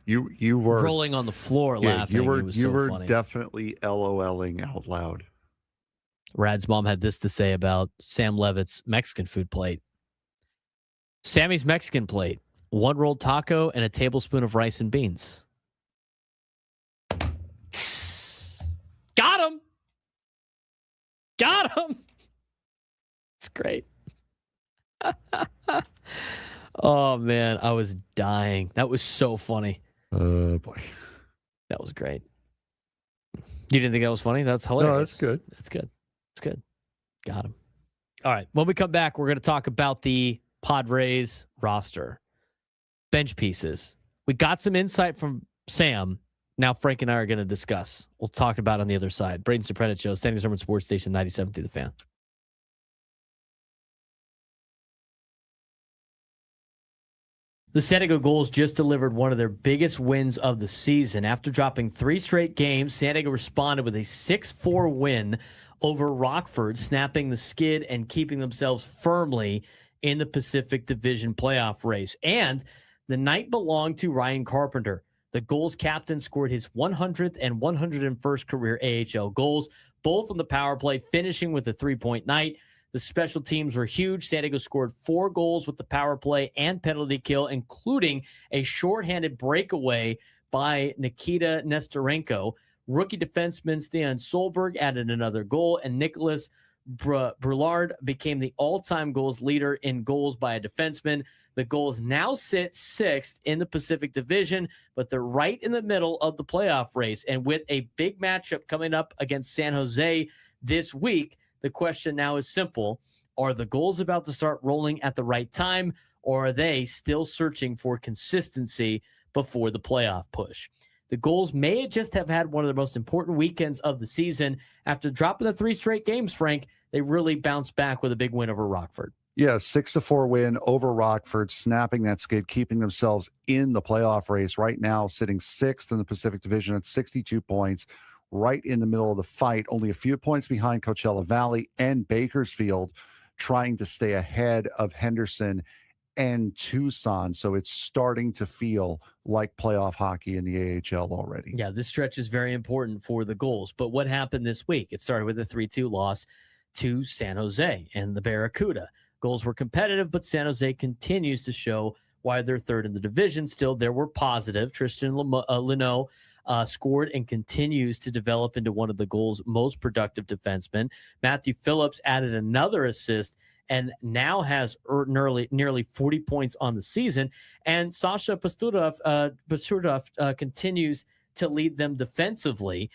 You were rolling on the floor laughing. You were funny. Definitely LOLing out loud. Rad's mom had this to say about Sam Levitt's Mexican food plate. Sammy's Mexican plate. 1 rolled taco and a tablespoon of rice and beans. Got him. It's great. Oh, man. I was dying. That was so funny. Boy. That was great. You didn't think that was funny? That's hilarious. No, that's good. It's good. Got him. All right. When we come back, we're going to talk about the Padres roster. Bench pieces. We got some insight from Sam. Now Frank and I are going to discuss. We'll talk about it on the other side. Braden Surprenant Show, San Diego's #1 sports station, 97 through the Fan. The San Diego Gulls just delivered one of their biggest wins of the season. After dropping 3 straight games, San Diego responded with a 6-4 win over Rockford, snapping the skid and keeping themselves firmly in the Pacific Division playoff race. And the night belonged to Ryan Carpenter. The Gulls captain scored his 100th and 101st career AHL goals, both on the power play, finishing with a 3-point night. The special teams were huge. San Diego scored 4 goals with the power play and penalty kill, including a shorthanded breakaway by Nikita Nestorenko. Rookie defenseman Stian Solberg added another goal, and Nicholas Brulard became the all-time goals leader in goals by a defenseman. The Gulls now sit 6th in the Pacific Division, but they're right in the middle of the playoff race. And with a big matchup coming up against San Jose this week, the question now is simple. Are the Gulls about to start rolling at the right time, or are they still searching for consistency before the playoff push? The Gulls may just have had one of the most important weekends of the season. After dropping the 3 straight games, Frank, they really bounced back with a big win over Rockford. Yeah, 6-4 win over Rockford, snapping that skid, keeping themselves in the playoff race right now, sitting 6th in the Pacific Division at 62 points, right in the middle of the fight, only a few points behind Coachella Valley and Bakersfield. trying to stay ahead of Henderson and Tucson. So it's starting to feel like playoff hockey in the AHL already. Yeah, this stretch is very important for the Gulls. But what happened this week? It started with a 3-2 loss to San Jose and the Barracuda. Gulls were competitive, but San Jose continues to show why they're third in the division. Still, there were positive. Tristan Leno scored and continues to develop into one of the Gulls' most productive defensemen. Matthew Phillips added another assist and now has nearly 40 points on the season. And Sasha Pasturov continues to lead them offensively.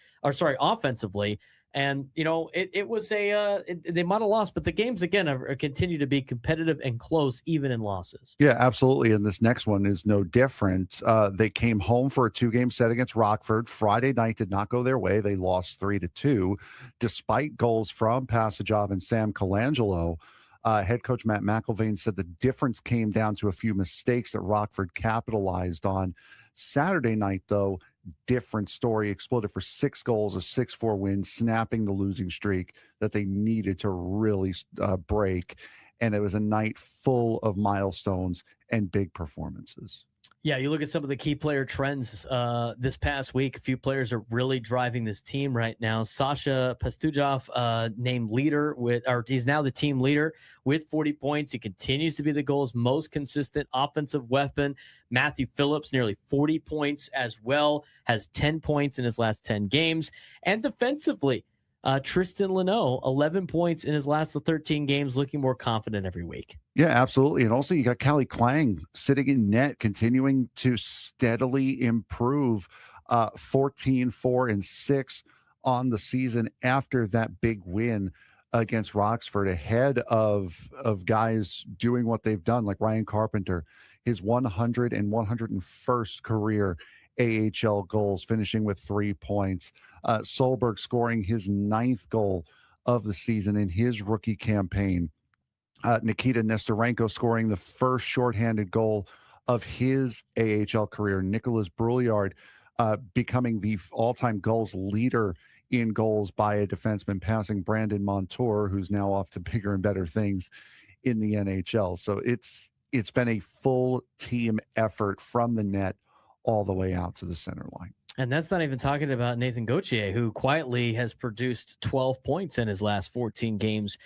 And, it was they might have lost, but the games, again, continue to be competitive and close, even in losses. Yeah, absolutely. And this next one is no different. They came home for a 2-game set against Rockford. Friday night did not go their way. They lost 3-2, despite goals from Passagov and Sam Colangelo. Head coach Matt McIlvain said the difference came down to a few mistakes that Rockford capitalized on. Saturday night, though, different story. Exploded for 6 goals, a 6-4 win, snapping the losing streak that they needed to really break. And it was a night full of milestones and big performances. Yeah, you look at some of the key player trends this past week. A few players are really driving this team right now. Sasha Pastujov named leader he's now the team leader with 40 points. He continues to be the Gulls' most consistent offensive weapon. Matthew Phillips, nearly 40 points as well, has 10 points in his last 10 games. And defensively, Tristan Leno, 11 points in his last 13 games, looking more confident every week. Yeah, absolutely. And also you got Callie Klang sitting in net, continuing to steadily improve, 14, 4, and 6 on the season after that big win against Roxford, ahead of guys doing what they've done, like Ryan Carpenter, his 100 and 101st career AHL goals, finishing with 3 points. Solberg scoring his 9th goal of the season in his rookie campaign. Nikita Nestorenko scoring the first shorthanded goal of his AHL career. Nicholas Brouillard becoming the all-time goals leader in goals by a defenseman, passing Brandon Montour, who's now off to bigger and better things in the NHL. So it's been a full team effort from the net all the way out to the center line. And that's not even talking about Nathan Gauthier, who quietly has produced 12 points in his last 14 games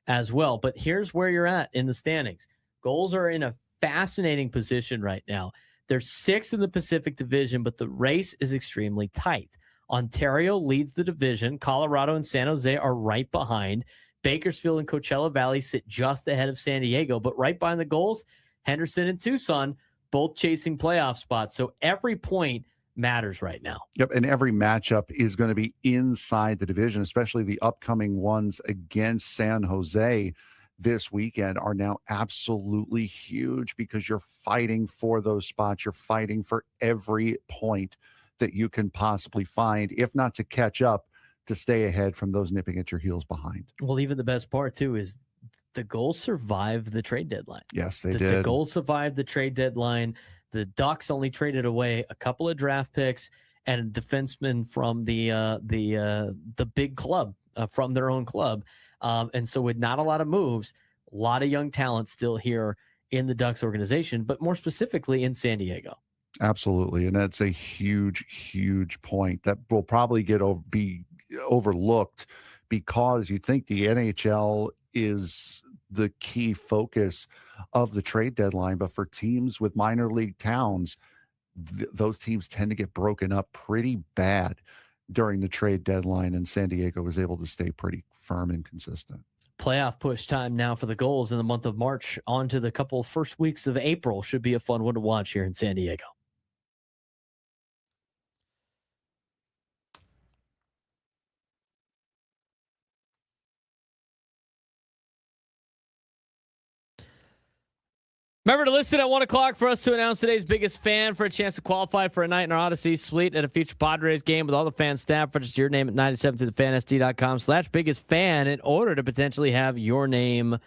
as well. But here's where you're at in the standings. Gulls are in a fascinating position right now. They're 6th in the Pacific Division, but the race is extremely tight. Ontario leads the division. Colorado and San Jose are right behind. Bakersfield and Coachella Valley sit just ahead of San Diego, but right behind the Gulls, Henderson and Tucson, both chasing playoff spots. So every point matters right now. Yep, and every matchup is going to be inside the division, especially the upcoming ones against San Jose this weekend are now absolutely huge because you're fighting for those spots. You're fighting for every point that you can possibly find, if not to catch up, to stay ahead from those nipping at your heels behind. Well, even the best part, too, is the Gulls survived the trade deadline. Yes, they did. The Gulls survived the trade deadline. The Ducks only traded away a couple of draft picks and a defenseman from the big club, from their own club. And so with not a lot of moves, a lot of young talent still here in the Ducks organization, but more specifically in San Diego. Absolutely. And that's a huge, huge point that will probably be overlooked because you think the NHL is the key focus of the trade deadline. But for teams with minor league towns, those teams tend to get broken up pretty bad during the trade deadline. And San Diego was able to stay pretty firm and consistent. Playoff push time now for the Gulls in the month of March on to the couple first weeks of April. Should be a fun one to watch here in San Diego. Remember to listen at 1 o'clock for us to announce today's biggest fan for a chance to qualify for a night in our Odyssey suite at a future Padres game with all the fan staff. Register your name at 97tothefansd.com/biggest fan in order to potentially have your name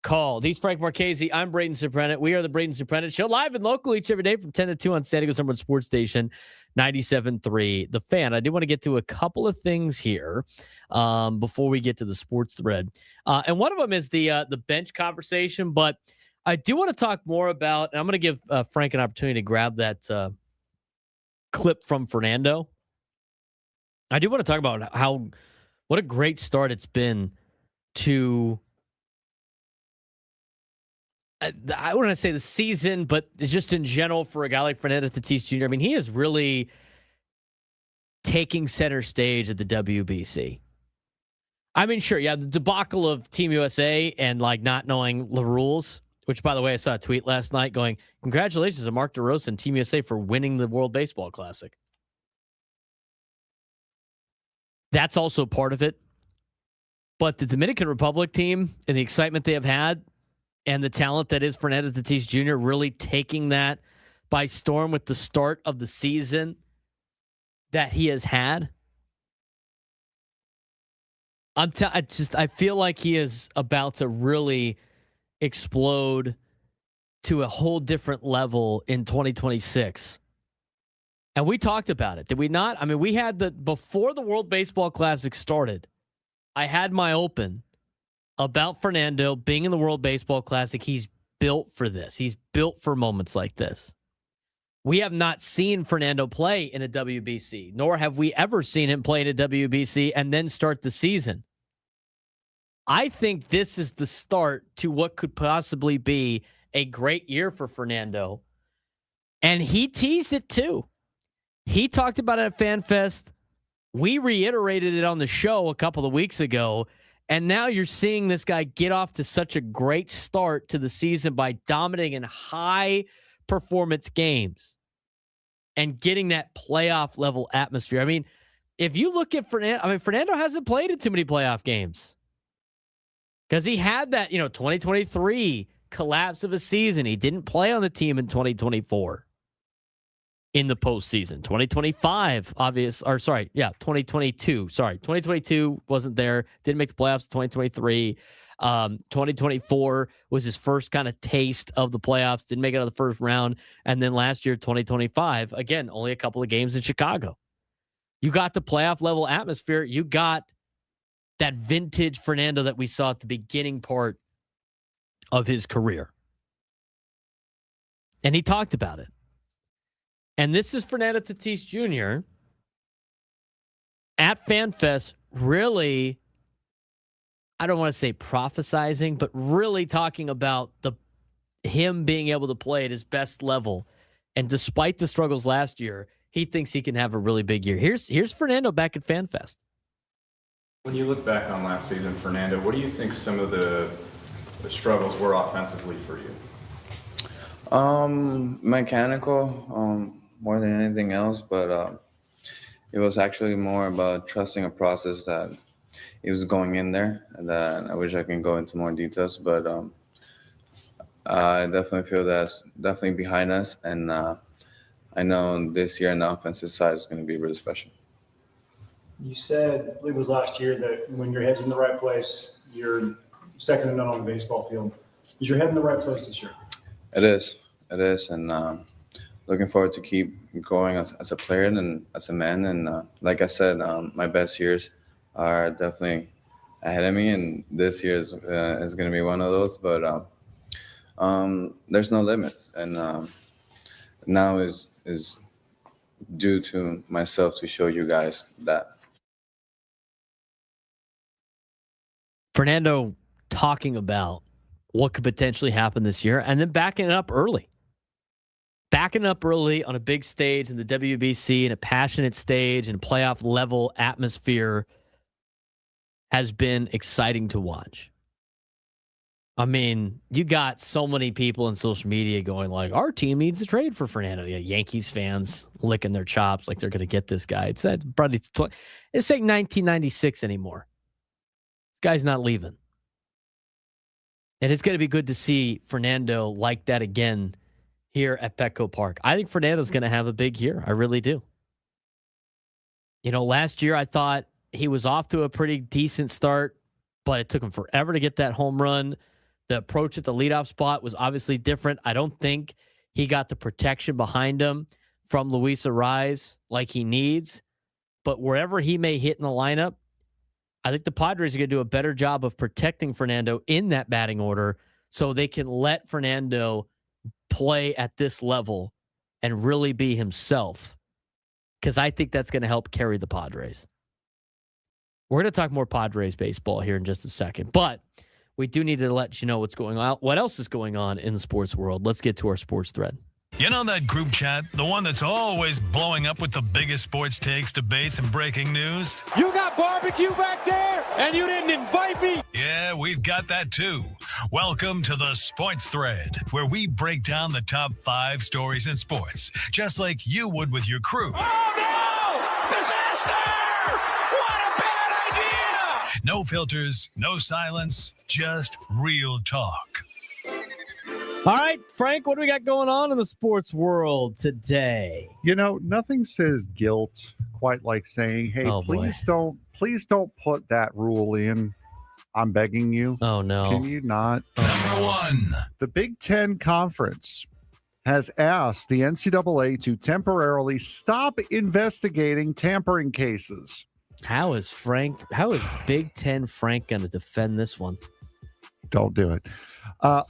called. He's Frank Marchese. I'm Braden Surprenant. We are the Braden Surprenant Show, live and local each every day from 10 to 2 on San Diego's #1 sports station, 97.3 The Fan. I do want to get to a couple of things here before we get to the sports thread. And one of them is the bench conversation, but I do want to talk more about, and I'm going to give Frank an opportunity to grab that clip from Fernando. I do want to talk about what a great start it's been to, I wouldn't say the season, but just in general for a guy like Fernando Tatis Jr. I mean, he is really taking center stage at the WBC. I mean, sure, yeah, the debacle of Team USA and like not knowing the rules, which, by the way, I saw a tweet last night going, congratulations to Mark DeRosa and Team USA for winning the World Baseball Classic. That's also part of it. But the Dominican Republic team and the excitement they have had and the talent that is Fernando Tatis Jr. really taking that by storm with the start of the season that he has had. I feel like he is about to really explode to a whole different level in 2026. And we talked about it, did we not? I mean, we had before the World Baseball Classic started, I had my open about Fernando being in the World Baseball Classic. He's built for this. He's built for moments like this. We have not seen Fernando play in a WBC, nor have we ever seen him play in a WBC and then start the season. I think this is the start to what could possibly be a great year for Fernando. And he teased it too. He talked about it at FanFest. We reiterated it on the show a couple of weeks ago. And now you're seeing this guy get off to such a great start to the season by dominating in high performance games and getting that playoff level atmosphere. I mean, if you look at Fernando, Fernando hasn't played in too many playoff games because he had that, 2023 collapse of a season. He didn't play on the team in 2024 in the postseason. 2025, 2022. Sorry, 2022 wasn't there. Didn't make the playoffs in 2023. 2024 was his first kind of taste of the playoffs. Didn't make it out of the first round. And then last year, 2025, again, only a couple of games in Chicago. You got the playoff level atmosphere. You got that vintage Fernando that we saw at the beginning part of his career. And he talked about it. And this is Fernando Tatis Jr. at FanFest, really, I don't want to say prophesizing, but really talking about him being able to play at his best level. And despite the struggles last year, he thinks he can have a really big year. Here's Fernando back at FanFest. When you look back on last season, Fernando, what do you think some of the struggles were offensively for you? Mechanical, more than anything else, but it was actually more about trusting a process that it was going in there, and that I wish I can go into more details, but I definitely feel that's definitely behind us, and I know this year on the offensive side is going to be really special. You said, I believe it was last year, that when your head's in the right place, you're second to none on the baseball field. Is your head in the right place this year? It is, and looking forward to keep going as a player and as a man. And like I said, my best years are definitely ahead of me, and this year is going to be one of those. But there's no limit, and now is due to myself to show you guys that. Fernando talking about what could potentially happen this year and then backing it up early. Backing up early on a big stage in the WBC, in a passionate stage and playoff level atmosphere has been exciting to watch. I mean, you got so many people in social media going like, our team needs a trade for Fernando. Yeah, Yankees fans licking their chops like they're going to get this guy. It's like 1996 anymore. This guy's not leaving. And it's going to be good to see Fernando like that again here at Petco Park. I think Fernando's going to have a big year. I really do. Last year I thought he was off to a pretty decent start, but it took him forever to get that home run The approach at the leadoff spot was obviously different. I don't think he got the protection behind him from Luis Arraez like he needs. But wherever he may hit in the lineup, I think the Padres are going to do a better job of protecting Fernando in that batting order so they can let Fernando play at this level and really be himself. Because I think that's going to help carry the Padres. We're going to talk more Padres baseball here in just a second. But we do need to let you know what's going on. What else is going on in the sports world? Let's get to our sports thread. You know that group chat? The one that's always blowing up with the biggest sports takes, debates, and breaking news? You got barbecue back there, and you didn't invite me? Yeah, we've got that too. Welcome to the Sports Thread, where we break down the top 5 stories in sports, just like you would with your crew. Oh, no! Disaster! What a bad idea! No filters, no silence, just real talk. All right, Frank, what do we got going on in the sports world today? You know, nothing says guilt quite like saying, hey, please don't put that rule in. I'm begging you. Oh, no. Can you not? Number 1. The Big Ten Conference has asked the NCAA to temporarily stop investigating tampering cases. How is Big Ten Frank going to defend this one? Don't do it.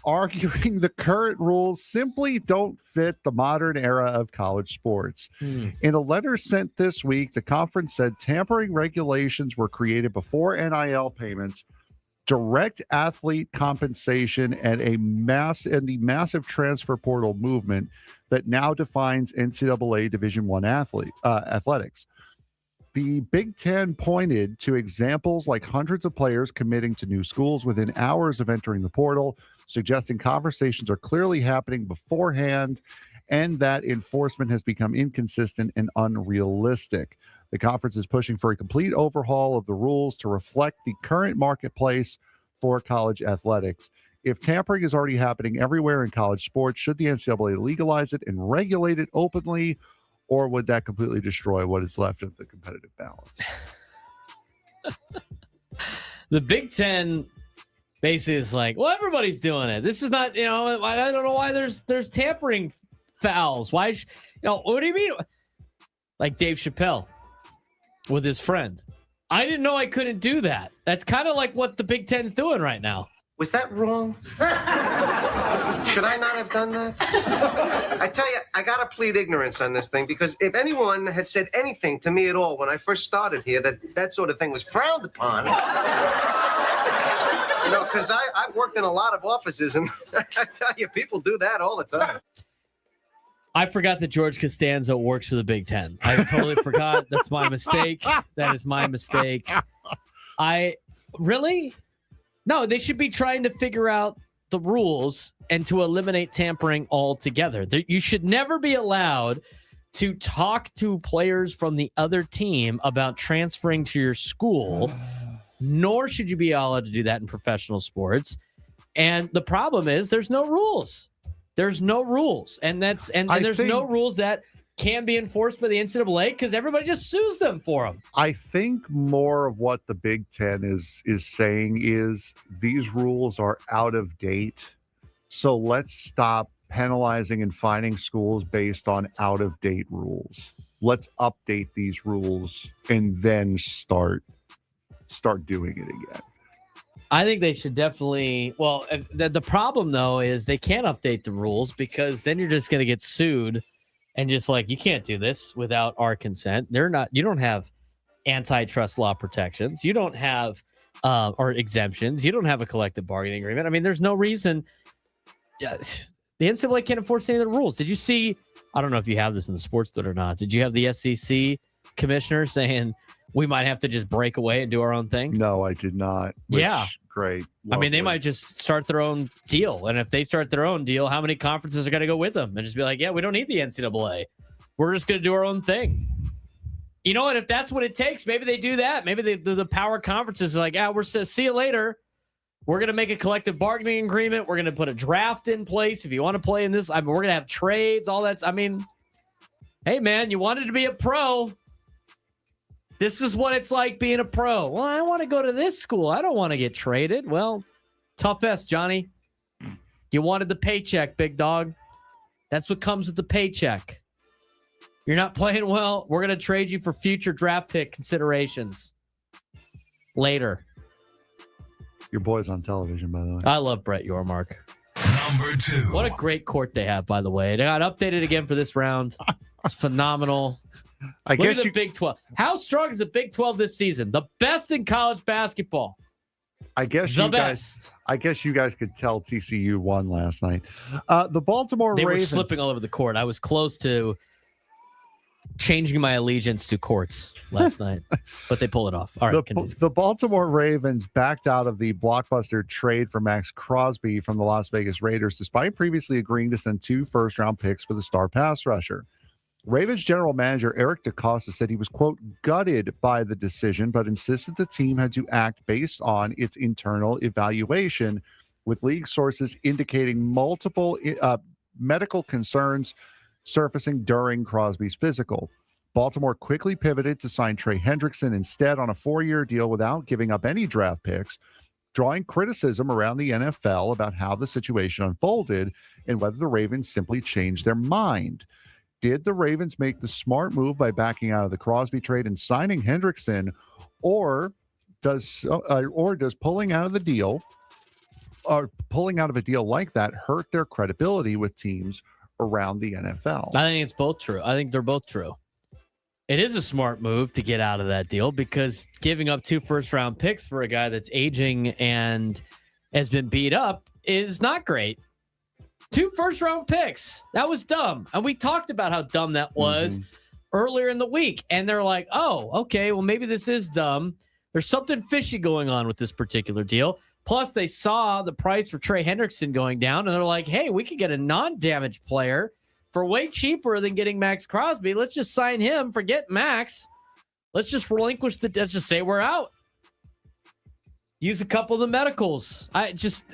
Arguing the current rules simply don't fit the modern era of college sports. In a letter sent this week, the conference said tampering regulations were created before NIL payments, direct athlete compensation, and the massive transfer portal movement that now defines NCAA Division I athletics. The Big Ten pointed to examples like hundreds of players committing to new schools within hours of entering the portal, suggesting conversations are clearly happening beforehand and that enforcement has become inconsistent and unrealistic. The conference is pushing for a complete overhaul of the rules to reflect the current marketplace for college athletics. If tampering is already happening everywhere in college sports, should the NCAA legalize it and regulate it openly, or would that completely destroy what is left of the competitive balance? The Big Ten basically is like, well, everybody's doing it. This is not, I don't know why there's tampering fouls. Why, what do you mean? Like Dave Chappelle with his friend. I didn't know I couldn't do that. That's kind of like what the Big Ten's doing right now. Was that wrong? Should I not have done that? I tell you, I got to plead ignorance on this thing, because if anyone had said anything to me at all when I first started here, that sort of thing was frowned upon. Because I've worked in a lot of offices, and I tell you, people do that all the time. I forgot that George Costanza works for the Big Ten. I totally forgot. That's my mistake. That is my mistake. No, they should be trying to figure out the rules and to eliminate tampering altogether. You should never be allowed to talk to players from the other team about transferring to your school, nor should you be allowed to do that in professional sports. And the problem is there's no rules. There's no rules. And there's no rules that can be enforced by the NCAA because everybody just sues them for them. I think more of what the Big Ten is saying is these rules are out of date. So let's stop penalizing and fining schools based on out of date rules. Let's update these rules and then start doing it again. I think they should definitely. Well, the problem though is they can't update the rules because then you're just going to get sued. And just like, you can't do this without our consent. You don't have antitrust law protections. You don't have or exemptions. You don't have a collective bargaining agreement. I mean, there's no reason. The NCAA can't enforce any of the rules. Did you see? I don't know if you have this in the sports thread or not. Did you have the SEC commissioner saying we might have to just break away and do our own thing? No, I did not. Yeah. Great. I mean, they might just start their own deal. And if they start their own deal, how many conferences are going to go with them? And just be like, yeah, we don't need the NCAA. We're just going to do our own thing. You know what? If that's what it takes, maybe they do that. Maybe the power conferences are like, we're see you later. We're going to make a collective bargaining agreement. We're going to put a draft in place. If you want to play in this, we're going to have trades, all that. I mean, hey, man, you wanted to be a pro. This is what it's like being a pro. Well, I want to go to this school. I don't want to get traded. Well, tough S, Johnny. You wanted the paycheck, big dog. That's what comes with the paycheck. You're not playing well. We're going to trade you for future draft pick considerations later. Your boy's on television, by the way. I love Brett Yormark. Number 2. What a great court they have, by the way. They got updated again for this round. It's phenomenal. Look at the Big 12. How strong is the Big 12 this season? The best in college basketball. I guess you guys could tell TCU won last night. The Baltimore Ravens. Were slipping all over the court. I was close to changing my allegiance to courts last night, but they pull it off. All right, the Baltimore Ravens backed out of the blockbuster trade for Max Crosby from the Las Vegas Raiders, despite previously agreeing to send 2 first-round picks for the star pass rusher. Ravens general manager Eric DeCosta said he was, quote, gutted by the decision, but insisted the team had to act based on its internal evaluation, with league sources indicating multiple medical concerns surfacing during Crosby's physical. Baltimore quickly pivoted to sign Trey Hendrickson instead on a 4-year deal without giving up any draft picks, drawing criticism around the NFL about how the situation unfolded and whether the Ravens simply changed their mind. Did the Ravens make the smart move by backing out of the Crosby trade and signing Hendrickson, or does pulling out of a deal like that hurt their credibility with teams around the NFL? I think it's both true. I think they're both true. It is a smart move to get out of that deal because giving up 2 first-round picks for a guy that's aging and has been beat up is not great. 2 first-round picks. That was dumb. And we talked about how dumb that was earlier in the week. And they're like, oh, okay, well, maybe this is dumb. There's something fishy going on with this particular deal. Plus, they saw the price for Trey Hendrickson going down, and they're like, hey, we could get a non-damaged player for way cheaper than getting Max Crosby. Let's just sign him. Forget Max. Let's just relinquish let's just say we're out. Use a couple of the medicals.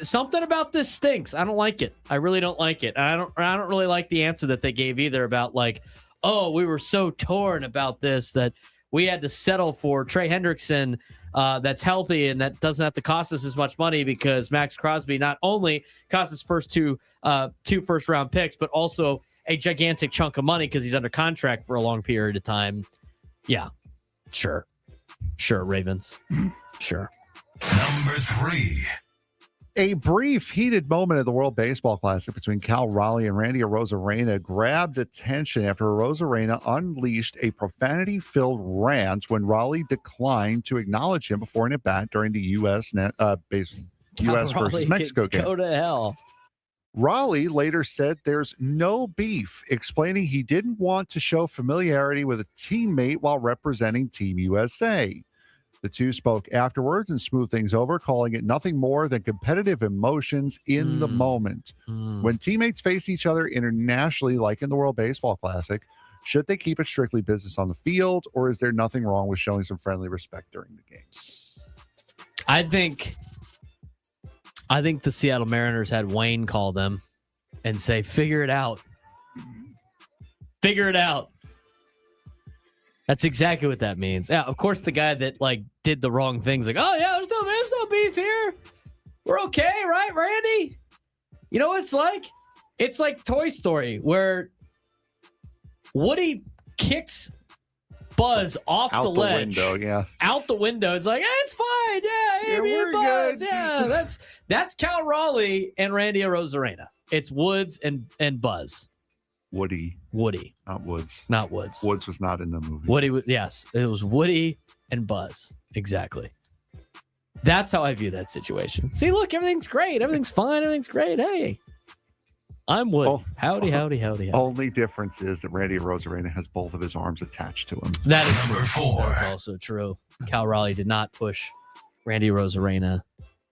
Something about this stinks. I don't like it. I really don't like it. I don't really like the answer that they gave either about like, oh, we were so torn about this that we had to settle for Trey Hendrickson that's healthy and that doesn't have to cost us as much money because Max Crosby not only cost us first two first-round picks, but also a gigantic chunk of money because he's under contract for a long period of time. Yeah, sure, Ravens, sure. Number 3. A brief, heated moment at the World Baseball Classic between Cal Raleigh and Randy Arozarena grabbed attention after Arozarena unleashed a profanity-filled rant when Raleigh declined to acknowledge him before an at-bat during the U.S. versus Mexico game. Go to hell. Raleigh later said there's no beef, explaining he didn't want to show familiarity with a teammate while representing Team USA. The two spoke afterwards and smoothed things over, calling it nothing more than competitive emotions in the moment. When teammates face each other internationally, like in the World Baseball Classic, should they keep it strictly business on the field, or is there nothing wrong with showing some friendly respect during the game? I think the Seattle Mariners had Wayne call them and say, figure it out. Figure it out. That's exactly what that means. Yeah, of course, the guy that did the wrong things, oh yeah, there's no beef here. We're okay, right, Randy? You know what it's like? It's like Toy Story, where Woody kicks Buzz off the ledge, out the window. It's like, it's fine, yeah, me and Buzz, good. Yeah. That's Cal Raleigh and Randy Arozarena. It's Woods and Buzz. Woody, not Woods. Woods was not in the movie. Woody, yes, it was Woody and Buzz. Exactly. That's how I view that situation. See, look, everything's great. Everything's fine. Everything's great. Hey, I'm Woody. Howdy. Only difference is that Randy Arozarena has both of his arms attached to him. That is Number 4. That's also true. Cal Raleigh did not push Randy Arozarena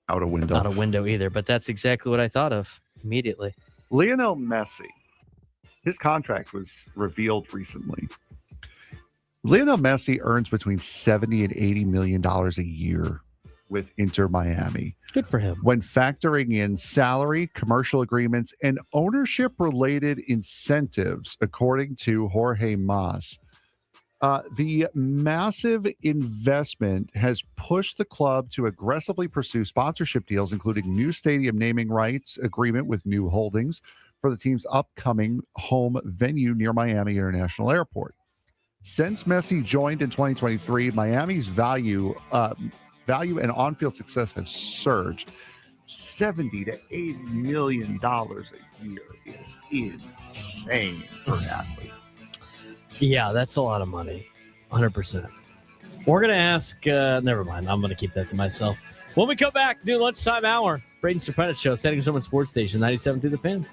out a window either, but that's exactly what I thought of immediately. Lionel Messi. His contract was revealed recently. Lionel Messi earns between $70 and $80 million a year with Inter Miami. Good for him. When factoring in salary, commercial agreements, and ownership-related incentives, according to Jorge Mas. The massive investment has pushed the club to aggressively pursue sponsorship deals, including new stadium naming rights agreement with New Holdings for the team's upcoming home venue near Miami International Airport. Since Messi joined in 2023, Miami's value and on-field success have surged. $70 to $80 million a year is insane for an athlete. Yeah, that's a lot of money. 100%. We're going to ask, never mind. I'm going to keep that to myself. When we come back, new lunchtime hour, Braden Surprenant Show, San Diego Sports Station, 97 through the Fan.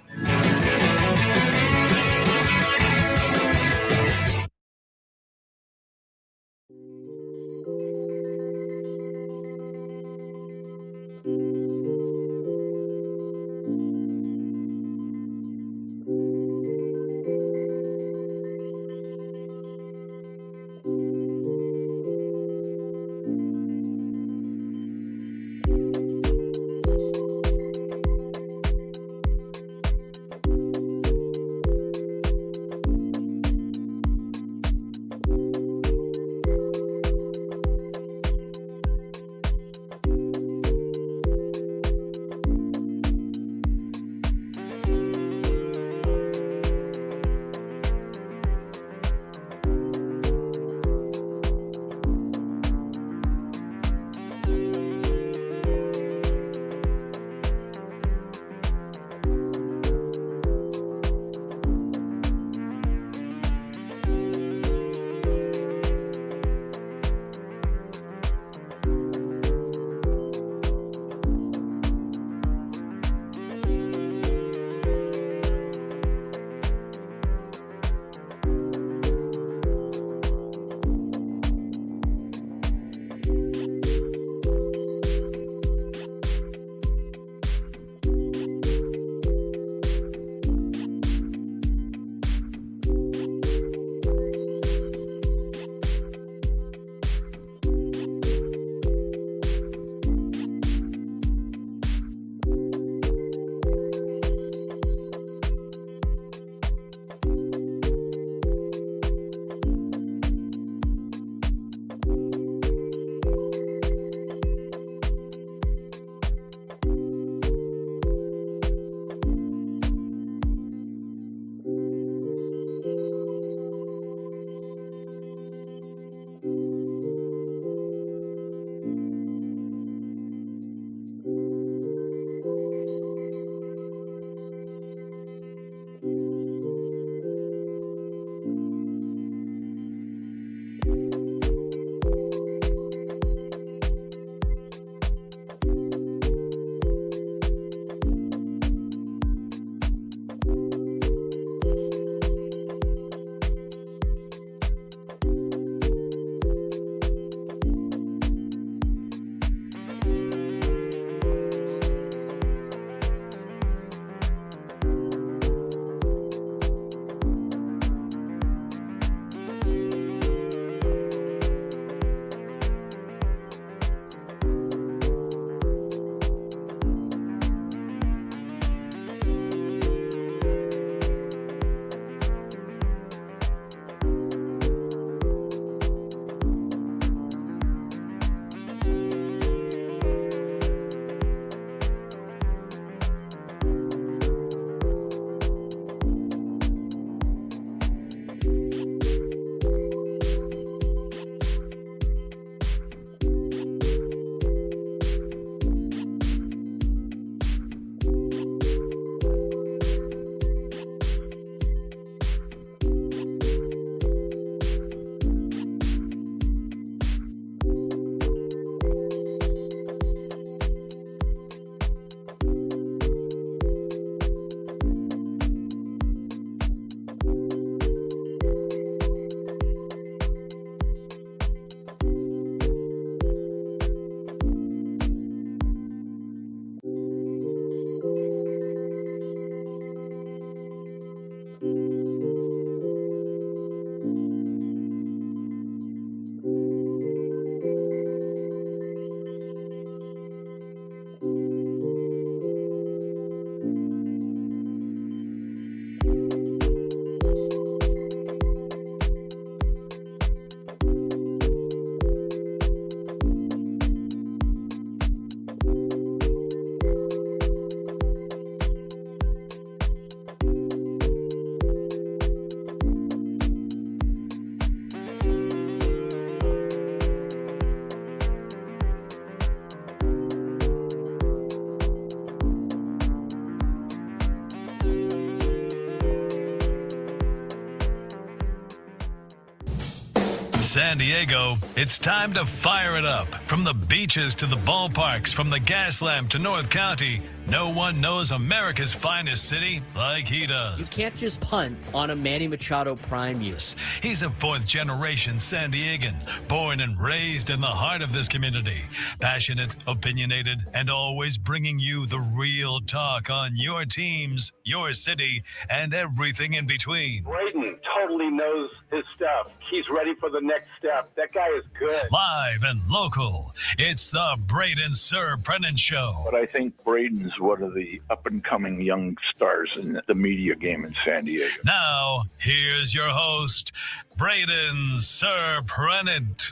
San Diego, it's time to fire it up. From the beaches to the ballparks, from the Gaslamp to North County, no one knows America's finest city like he does. You can't just punt on a Manny Machado prime year. He's a fourth-generation San Diegan, born and raised in the heart of this community. Passionate, opinionated, and always bringing you the real talk on your teams, your city, and everything in between. Braden totally knows his stuff. He's ready for the next step. That guy is good. Live and local, it's the Braden Surprenant Show. But I think Braden's one of the up-and-coming young stars in the media game in San Diego. Now, here's your host, Braden Surprenant.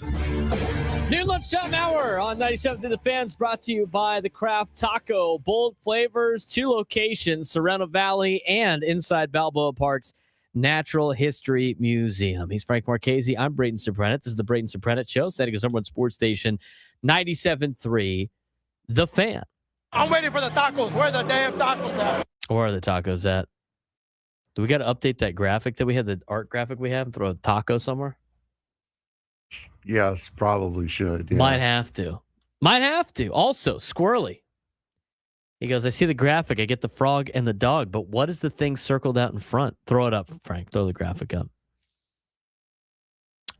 New lunchtime hour on 97 to the Fans, brought to you by the Craft Taco. Bold flavors, 2 locations, Serrano Valley and inside Balboa Park's Natural History Museum. He's Frank Marchese. I'm Braden Surprenant. This is the Braden Surprenant Show, San Diego's #1 sports station, 97.3 The Fan. I'm waiting for the tacos. Where are the damn tacos at? Where are the tacos at? Do we got to update that graphic that we had, the art graphic we have, and throw a taco somewhere? Yes, probably should. Yeah. Might have to. Also, Squirrely. He goes, I see the graphic. I get the frog and the dog, but what is the thing circled out in front? Throw it up, Frank. Throw the graphic up.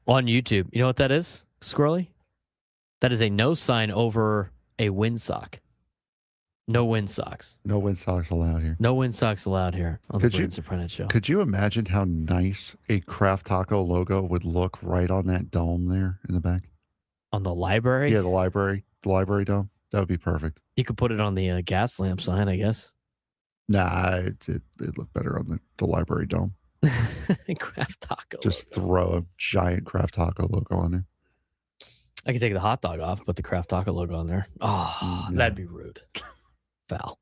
On YouTube. You know what that is, Squirrely? That is a no sign over a windsock. No wind socks. No wind socks allowed here. No wind socks allowed here on the Braden Surprenant Show. Could you imagine how nice a Craft Taco logo would look right on that dome there in the back? On the library? Yeah, the library dome. That would be perfect. You could put it on the gas lamp sign, I guess. Nah, it'd look better on the library dome. Craft Taco. Just throw a giant Craft Taco logo on there. I could take the hot dog off, put the Craft Taco logo on there. Oh, no. That'd be rude. Foul.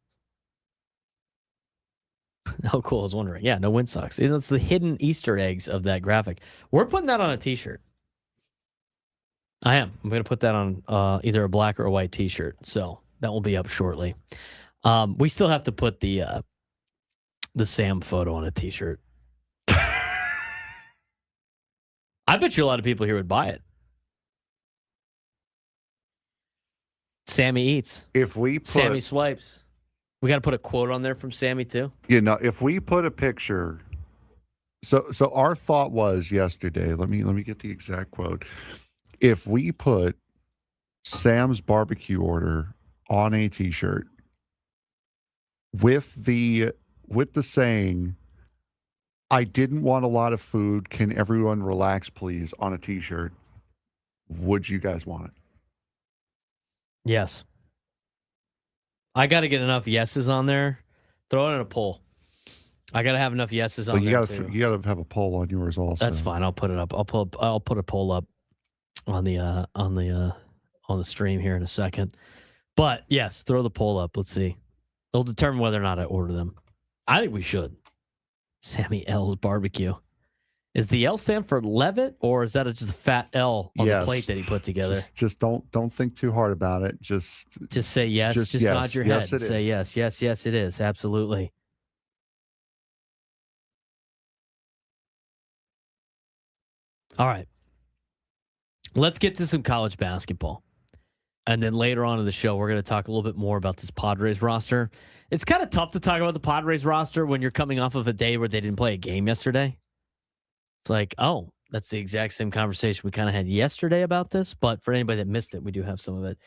Oh, cool. I was wondering. Yeah, no wind socks. It's the hidden Easter eggs of that graphic. We're putting that on a T-shirt. I am. I'm going to put that on either a black or a white T-shirt. So that will be up shortly. We still have to put the Sam photo on a T-shirt. I bet you a lot of people here would buy it. Sammy eats. If we put, Sammy swipes. We got to put a quote on there from Sammy too. You know, if we put a picture. So our thought was yesterday. Let me get the exact quote. If we put Sam's barbecue order on a T-shirt with the saying, "I didn't want a lot of food. Can everyone relax, please?" on a T-shirt, would you guys want it? Yes. I got to get enough yeses on there. Throw it in a poll. I got to have enough yeses on there too. You got to have a poll on yours also. That's fine. I'll put it up. I'll put a poll up on the stream here in a second. But yes, throw the poll up. Let's see. It'll determine whether or not I order them. I think we should. Sammy L's barbecue. Is the L stand for Levitt, or is that just a fat L on the plate that he put together? Just don't think too hard about it. Just say yes. Just yes. nod your Yes, head. it Say is. yes, it is. Absolutely. All right. Let's get to some college basketball. And then later on in the show, we're going to talk a little bit more about this Padres roster. It's kind of tough to talk about the Padres roster when you're coming off of a day where they didn't play a game yesterday. It's like, oh, that's the exact same conversation we kind of had yesterday about this. But for anybody that missed it, we do have some of it.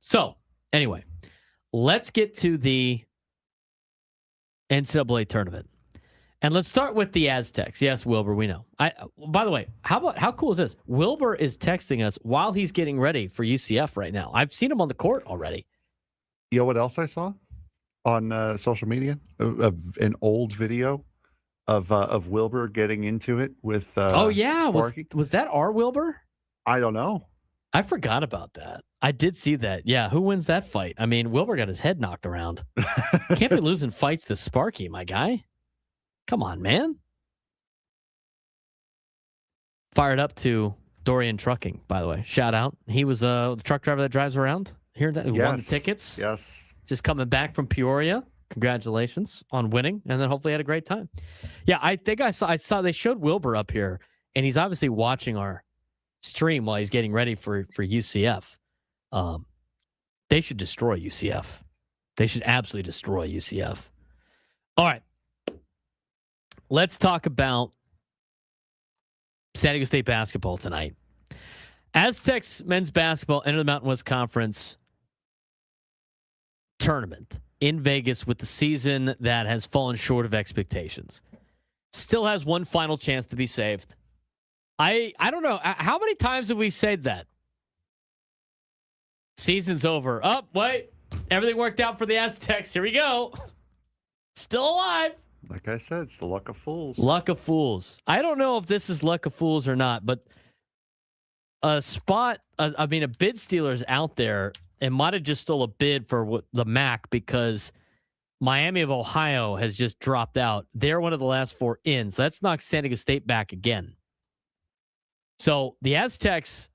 So anyway, let's get to the NCAA tournament. And let's start with the Aztecs. Yes, Wilbur, we know. By the way, how cool is this? Wilbur is texting us while he's getting ready for UCF right now. I've seen him on the court already. You know what else I saw on social media? An old video of Wilbur getting into it with Sparky. Was that our Wilbur? I don't know. I forgot about that. I did see that. Yeah, who wins that fight? I mean, Wilbur got his head knocked around. Can't be losing fights to Sparky, my guy. Come on, man. Fired up to Dorian Trucking, by the way. Shout out. He was the truck driver that drives around here. Who won the tickets. Yes. Just coming back from Peoria. Congratulations on winning, and then hopefully had a great time. Yeah, I think I saw they showed Wilbur up here and he's obviously watching our stream while he's getting ready for UCF. They should destroy UCF. They should absolutely destroy UCF. All right. Let's talk about San Diego State basketball tonight. Aztecs men's basketball entered the Mountain West Conference tournament in Vegas with the season that has fallen short of expectations. Still has one final chance to be saved. I don't know. How many times have we said that? Season's over. Oh, wait. Everything worked out for the Aztecs. Here we go. Still alive. Like I said, it's the luck of fools. Luck of fools. I don't know if this is luck of fools or not, but a bid stealer is out there and might have just stole a bid for the MAC because Miami of Ohio has just dropped out. They're one of the last 4 in. So that's knocked San Diego State back again. So the Aztecs,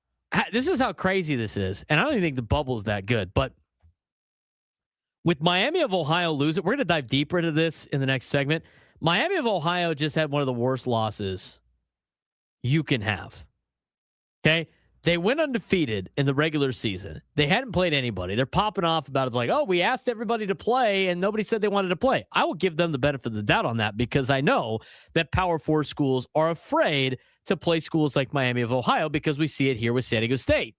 this is how crazy this is. And I don't even think the bubble is that good. But with Miami of Ohio losing, we're going to dive deeper into this in the next segment. Miami of Ohio just had one of the worst losses you can have. Okay? They went undefeated in the regular season. They hadn't played anybody. They're popping off about it's like, oh, we asked everybody to play and nobody said they wanted to play. I will give them the benefit of the doubt on that because I know that Power 4 schools are afraid to play schools like Miami of Ohio because we see it here with San Diego State.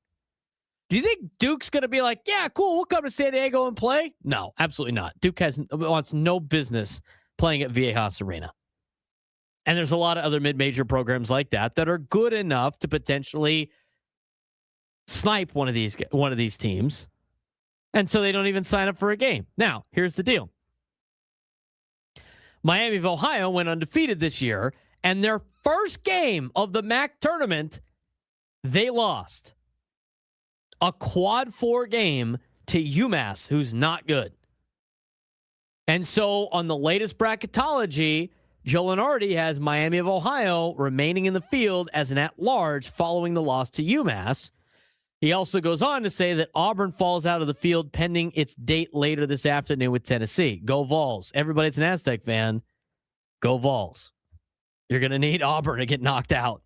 Do you think Duke's going to be like, yeah, cool, we'll come to San Diego and play? No, absolutely not. Duke wants no business playing at Viejas Arena. And there's a lot of other mid-major programs like that are good enough to potentially snipe one of these teams. And so they don't even sign up for a game. Now, here's the deal. Miami of Ohio went undefeated this year, and their first game of the MAC tournament, they lost. A quad 4 game to UMass, who's not good. And so on the latest bracketology, Joe Lenardi has Miami of Ohio remaining in the field as an at-large following the loss to UMass. He also goes on to say that Auburn falls out of the field pending its date later this afternoon with Tennessee. Go Vols. Everybody that's an Aztec fan, go Vols. You're going to need Auburn to get knocked out.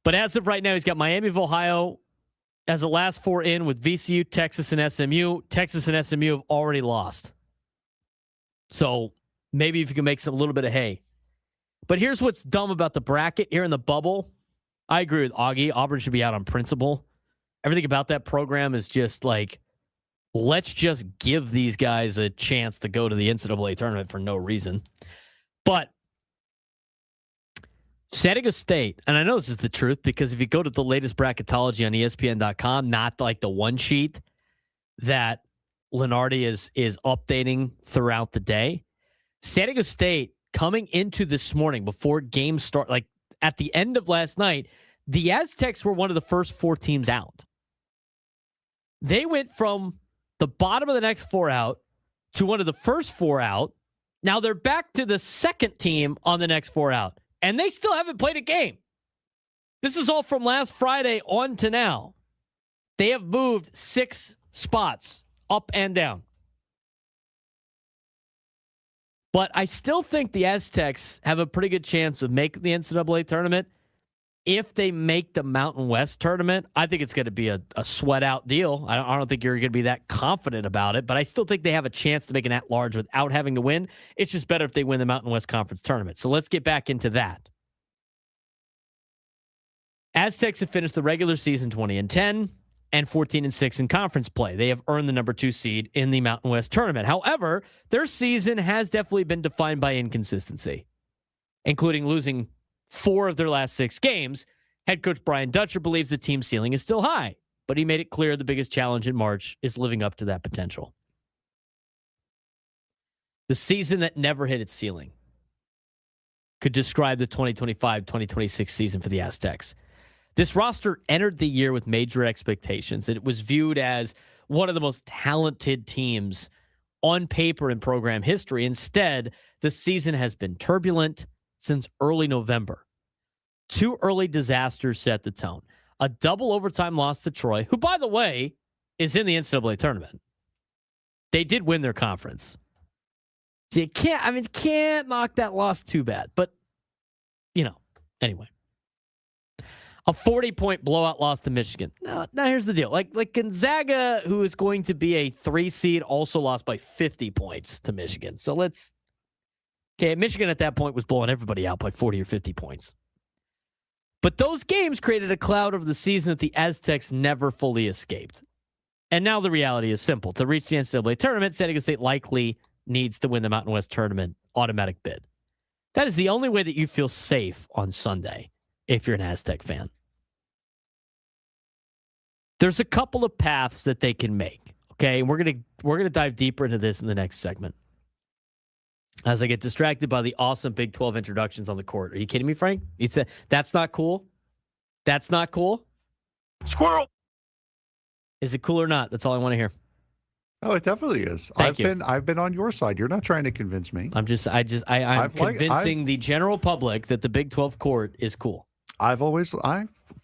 But as of right now, he's got Miami of Ohio as the last 4 in with VCU, Texas, and SMU. Texas and SMU have already lost. So maybe if you can make a little bit of hay. But here's what's dumb about the bracket here in the bubble. I agree with Augie. Auburn should be out on principle. Everything about that program is just like, let's just give these guys a chance to go to the NCAA tournament for no reason. But San Diego State, and I know this is the truth because if you go to the latest bracketology on ESPN.com, not like the one sheet that Lenardi is updating throughout the day, San Diego State coming into this morning before games start, like at the end of last night, the Aztecs were one of the first 4 teams out. They went from the bottom of the next 4 out to one of the first 4 out. Now they're back to the second team on the next 4 out. And they still haven't played a game. This is all from last Friday on to now. They have moved 6 spots up and down. But I still think the Aztecs have a pretty good chance of making the NCAA tournament. If they make the Mountain West tournament, I think it's going to be a sweat-out deal. I don't think you're going to be that confident about it, but I still think they have a chance to make an at-large without having to win. It's just better if they win the Mountain West Conference tournament. So let's get back into that. Aztecs have finished the regular season 20-10 and 14-6 in conference play. They have earned the number 2 seed in the Mountain West tournament. However, their season has definitely been defined by inconsistency, including losing 4 of their last 6 games. Head coach Brian Dutcher believes the team ceiling is still high, but he made it clear the biggest challenge in March is living up to that potential. The season that never hit its ceiling could describe the 2025-2026 season for the Aztecs. This roster entered the year with major expectations. It was viewed as one of the most talented teams on paper in program history. Instead, the season has been turbulent since early November. 2 early disasters set the tone. A double overtime loss to Troy, who, by the way, is in the NCAA tournament. They did win their conference. So you can't knock that loss too bad. But, Anyway. A 40-point blowout loss to Michigan. Now here's the deal. Like Gonzaga, who is going to be a 3 seed, also lost by 50 points to Michigan. So Michigan at that point was blowing everybody out by 40 or 50 points. But those games created a cloud over the season that the Aztecs never fully escaped. And now the reality is simple. To reach the NCAA tournament, San Diego State likely needs to win the Mountain West tournament automatic bid. That is the only way that you feel safe on Sunday if you're an Aztec fan. There's a couple of paths that they can make. Okay, and we're gonna dive deeper into this in the next segment. As I get distracted by the awesome Big 12 introductions on the court. Are you kidding me, Frank? That's not cool. That's not cool. Squirrel. Is it cool or not? That's all I want to hear. Oh, it definitely is. I've been on your side. You're not trying to convince me. I'm convincing the general public that the Big 12 court is cool. I've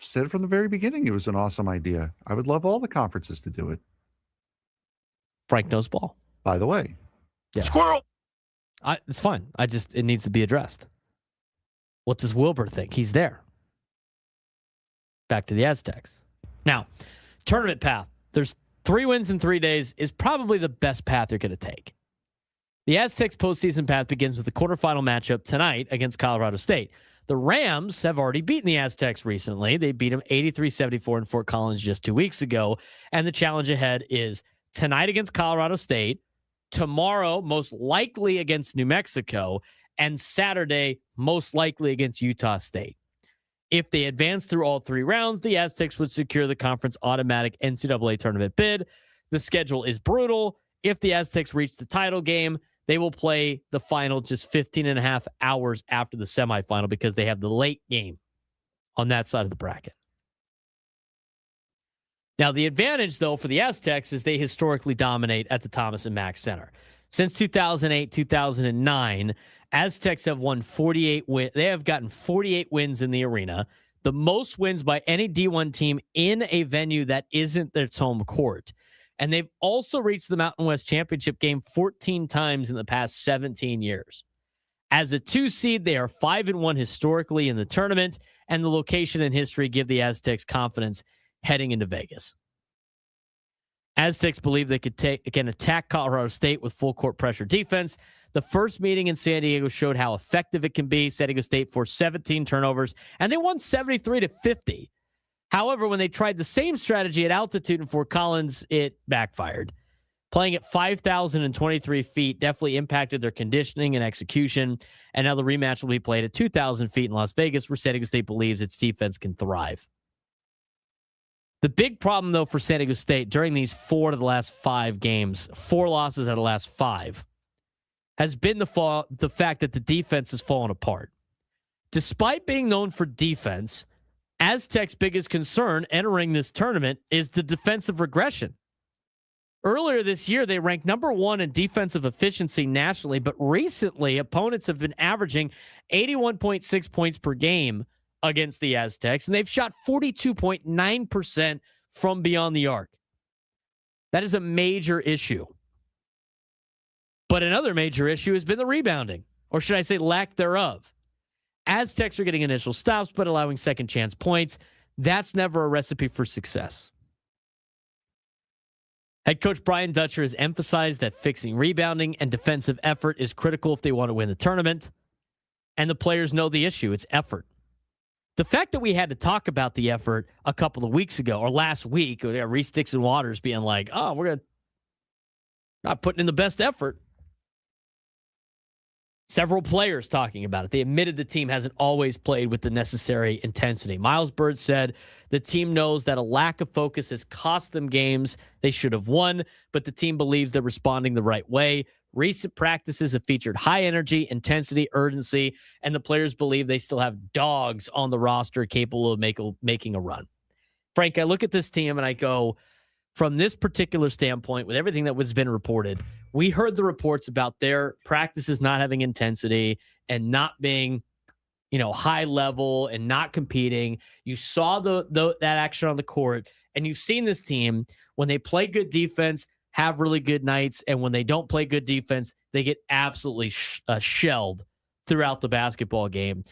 said from the very beginning it was an awesome idea. I would love all the conferences to do it. Frank knows ball. By the way. Yeah. Squirrel. It's fine. It needs to be addressed. What does Wilbur think? He's there. Back to the Aztecs. Now, tournament path. There's 3 wins in 3 days is probably the best path you're going to take. The Aztecs postseason path begins with the quarterfinal matchup tonight against Colorado State. The Rams have already beaten the Aztecs recently. They beat them 83-74 in Fort Collins just 2 weeks ago. And the challenge ahead is tonight against Colorado State, tomorrow most likely against New Mexico, and Saturday most likely against Utah State. If they advance through all 3 rounds, the Aztecs would secure the conference automatic NCAA tournament bid. The schedule is brutal. If the Aztecs reach the title game, they will play the final just 15 and a half hours after the semifinal because they have the late game on that side of the bracket. Now, the advantage, though, for the Aztecs is they historically dominate at the Thomas and Mack Center. Since 2008, 2009, Aztecs have won 48 wins. They have gotten 48 wins in the arena, the most wins by any D1 team in a venue that isn't their home court. And they've also reached the Mountain West Championship game 14 times in the past 17 years. As a 2 seed, they are 5-1 historically in the tournament, and the location and history give the Aztecs confidence heading into Vegas. Aztecs believe they can attack Colorado State with full court pressure defense. The first meeting in San Diego showed how effective it can be. San Diego State forced 17 turnovers, and they won 73-50. However, when they tried the same strategy at altitude in Fort Collins, it backfired. Playing at 5,023 feet definitely impacted their conditioning and execution, and now the rematch will be played at 2,000 feet in Las Vegas, where San Diego State believes its defense can thrive. The big problem, though, for San Diego State during these 4 of the last 5 games, 4 losses out of the last 5, has been the fact that the defense has fallen apart. Despite being known for defense, Aztecs' biggest concern entering this tournament is the defensive regression. Earlier this year, they ranked number 1 in defensive efficiency nationally, but recently, opponents have been averaging 81.6 points per game against the Aztecs, and they've shot 42.9% from beyond the arc. That is a major issue. But another major issue has been the rebounding, or should I say lack thereof. Aztecs are getting initial stops, but allowing second chance points. That's never a recipe for success. Head coach Brian Dutcher has emphasized that fixing rebounding and defensive effort is critical if they want to win the tournament. And the players know the issue. It's effort. The fact that we had to talk about the effort a couple of weeks ago, or last week, Reese Dixon Waters being like, we're not putting in the best effort. Several players talking about it. They admitted the team hasn't always played with the necessary intensity. Miles Bird said the team knows that a lack of focus has cost them games they should have won, but the team believes they're responding the right way. Recent practices have featured high energy, intensity, urgency, and the players believe they still have dogs on the roster capable of making a run. Frank, I look at this team and I go, from this particular standpoint, with everything that was been reported, we heard the reports about their practices not having intensity and not being, high level and not competing. You saw that action on the court, and you've seen this team when they play good defense, have really good nights, and when they don't play good defense, they get absolutely shelled throughout the basketball game.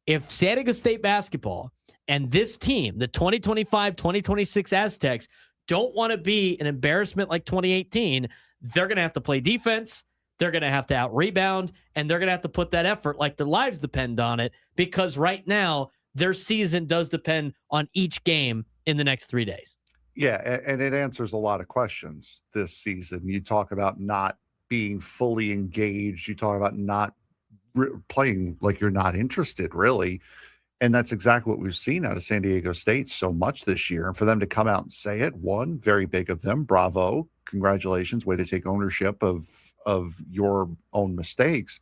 If San Diego State basketball and this team, the 2025-2026 Aztecs, don't want to be an embarrassment like 2018, they're going to have to play defense, they're going to have to out-rebound, and they're going to have to put that effort like their lives depend on it, because right now their season does depend on each game in the next 3 days. Yeah, and it answers a lot of questions this season. You talk about not being fully engaged. You talk about not playing like you're not interested, really. And that's exactly what we've seen out of San Diego State so much this year. And for them to come out and say it, one, very big of them. Bravo. Congratulations. Way to take ownership of your own mistakes.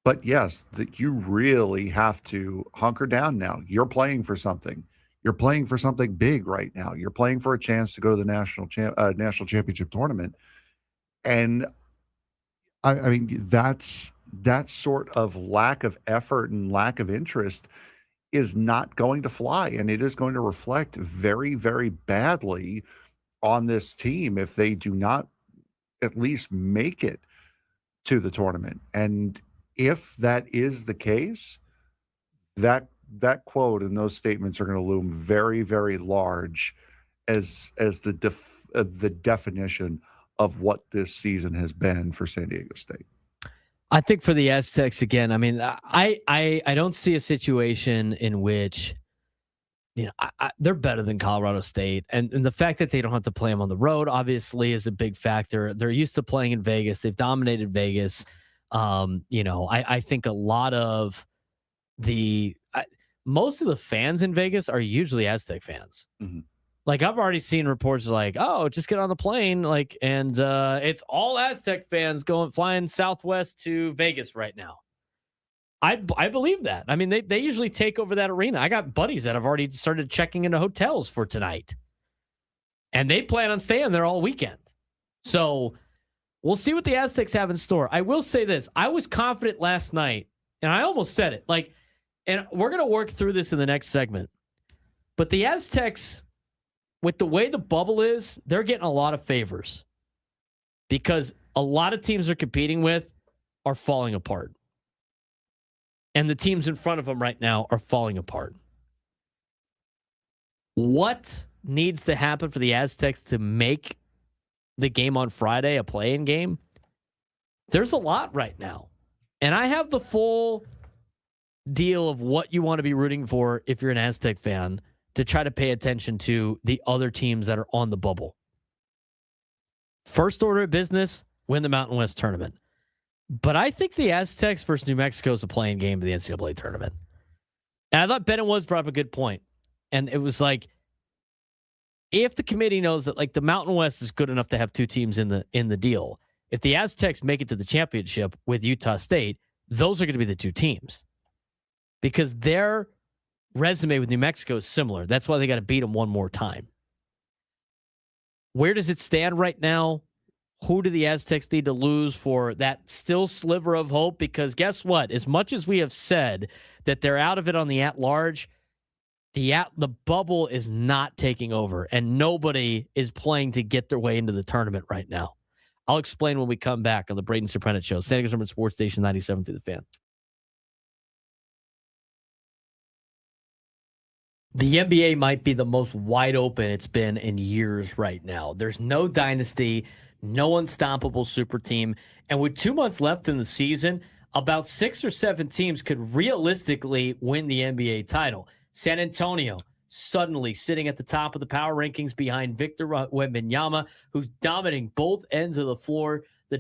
But yes, that you really have to hunker down now. You're playing for something. You're playing for something big right now. You're playing for a chance to go to the national championship tournament. And I mean, that sort of lack of effort and lack of interest is not going to fly. And it is going to reflect very, very badly on this team if they do not at least make it to the tournament. And if that is the case, that quote and those statements are going to loom very, very large as the definition of what this season has been for San Diego State. I think for the Aztecs, again, I mean, I don't see a situation in which, they're better than Colorado State. And the fact that they don't have to play them on the road, obviously, is a big factor. They're used to playing in Vegas. They've dominated Vegas. I think a lot of most of the fans in Vegas are usually Aztec fans. Mm-hmm. Like, I've already seen reports like, oh, just get on the plane. Like, and it's all Aztec fans flying Southwest to Vegas right now. I believe that. I mean, they usually take over that arena. I got buddies that have already started checking into hotels for tonight. And they plan on staying there all weekend. So we'll see what the Aztecs have in store. I will say this. I was confident last night, and I almost said it. And we're going to work through this in the next segment. But the Aztecs, with the way the bubble is, they're getting a lot of favors because a lot of teams they're competing with are falling apart. And the teams in front of them right now are falling apart. What needs to happen for the Aztecs to make the game on Friday a play-in game? There's a lot right now. And I have the full deal of what you want to be rooting for if you're an Aztec fan to try to pay attention to the other teams that are on the bubble. First order of business, win the Mountain West tournament. But I think the Aztecs versus New Mexico is a playing game of the NCAA tournament. And I thought Bennett was brought up a good point. And it was like, if the committee knows that like the Mountain West is good enough to have two teams in the deal, if the Aztecs make it to the championship with Utah State, those are going to be the two teams. Because their resume with New Mexico is similar. That's why they got to beat them one more time. Where does it stand right now? Who do the Aztecs need to lose for that still sliver of hope? Because guess what? As much as we have said that they're out of it on the at-large, the bubble is not taking over, and nobody is playing to get their way into the tournament right now. I'll explain when we come back on the Braden Surprenant Show. San Diego Sports Station 97 through the Fan. The NBA might be the most wide open it's been in years right now. There's no dynasty, no unstoppable super team. And with 2 months left in the season, about 6 or 7 teams could realistically win the NBA title. San Antonio suddenly sitting at the top of the power rankings behind Victor Wembanyama, who's dominating both ends of the floor. The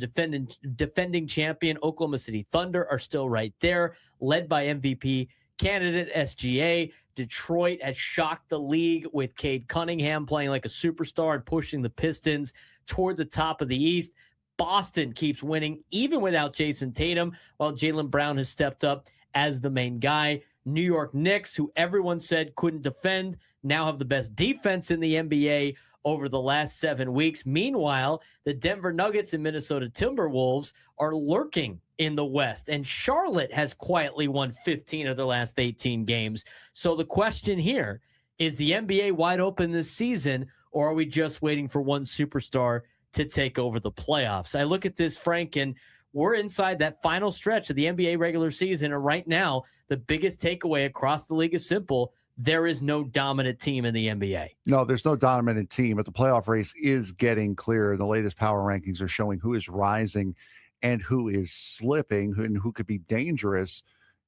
defending champion Oklahoma City Thunder are still right there, led by MVP candidate SGA. Detroit has shocked the league with Cade Cunningham playing like a superstar and pushing the Pistons toward the top of the East. Boston keeps winning even without Jason Tatum, while Jaylen Brown has stepped up as the main guy. New York Knicks, who everyone said couldn't defend, now have the best defense in the NBA over the last 7 weeks. Meanwhile, the Denver Nuggets and Minnesota Timberwolves are lurking in the West, and Charlotte has quietly won 15 of their last 18 games. So the question here, is the NBA wide open this season, or are we just waiting for one superstar to take over the playoffs? I look at this, Frank, and we're inside that final stretch of the NBA regular season, and right now, the biggest takeaway across the league is simple. There is no dominant team in the NBA. No, there's no dominant team, but the playoff race is getting clearer. The latest power rankings are showing who is rising and who is slipping and who could be dangerous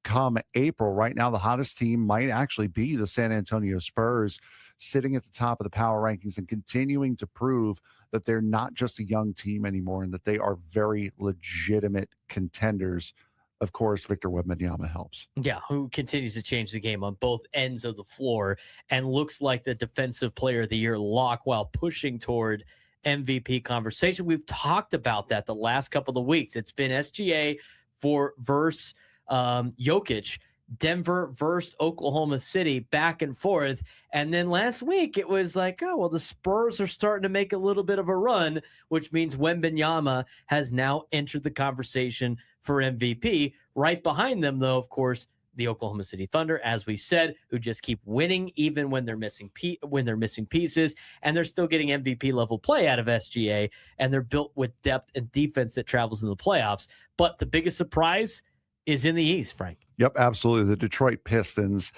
come April. Right now, the hottest team might actually be the San Antonio Spurs, sitting at the top of the power rankings and continuing to prove that they're not just a young team anymore and that they are very legitimate contenders. Of course, Victor Wembanyama helps. Yeah, who continues to change the game on both ends of the floor and looks like the defensive player of the year lock while pushing toward MVP conversation. We've talked about that the last couple of weeks. It's been SGA versus Jokic, Denver versus Oklahoma City, back and forth. And then last week, it was like, oh, well, the Spurs are starting to make a little bit of a run, which means Wembanyama has now entered the conversation for MVP. Right behind them, though, of course, the Oklahoma City Thunder, as we said, who just keep winning even when they're missing pieces, and they're still getting MVP level play out of SGA, and they're built with depth and defense that travels in the playoffs. But the biggest surprise is in the East, Frank. Yep, absolutely. The Detroit Pistons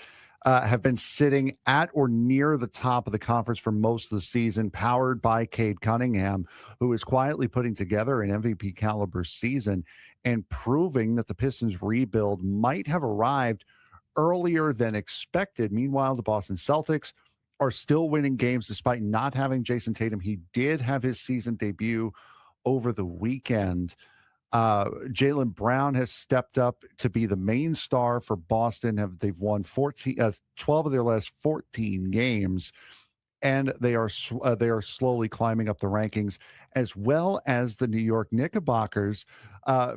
have been sitting at or near the top of the conference for most of the season, powered by Cade Cunningham, who is quietly putting together an MVP caliber season and proving that the Pistons rebuild might have arrived earlier than expected. Meanwhile, the Boston Celtics are still winning games despite not having Jason Tatum. He did have his season debut over the weekend. Jaylen Brown has stepped up to be the main star for Boston. They've won 12 of their last 14 games, and they are slowly climbing up the rankings, as well as the New York Knickerbockers.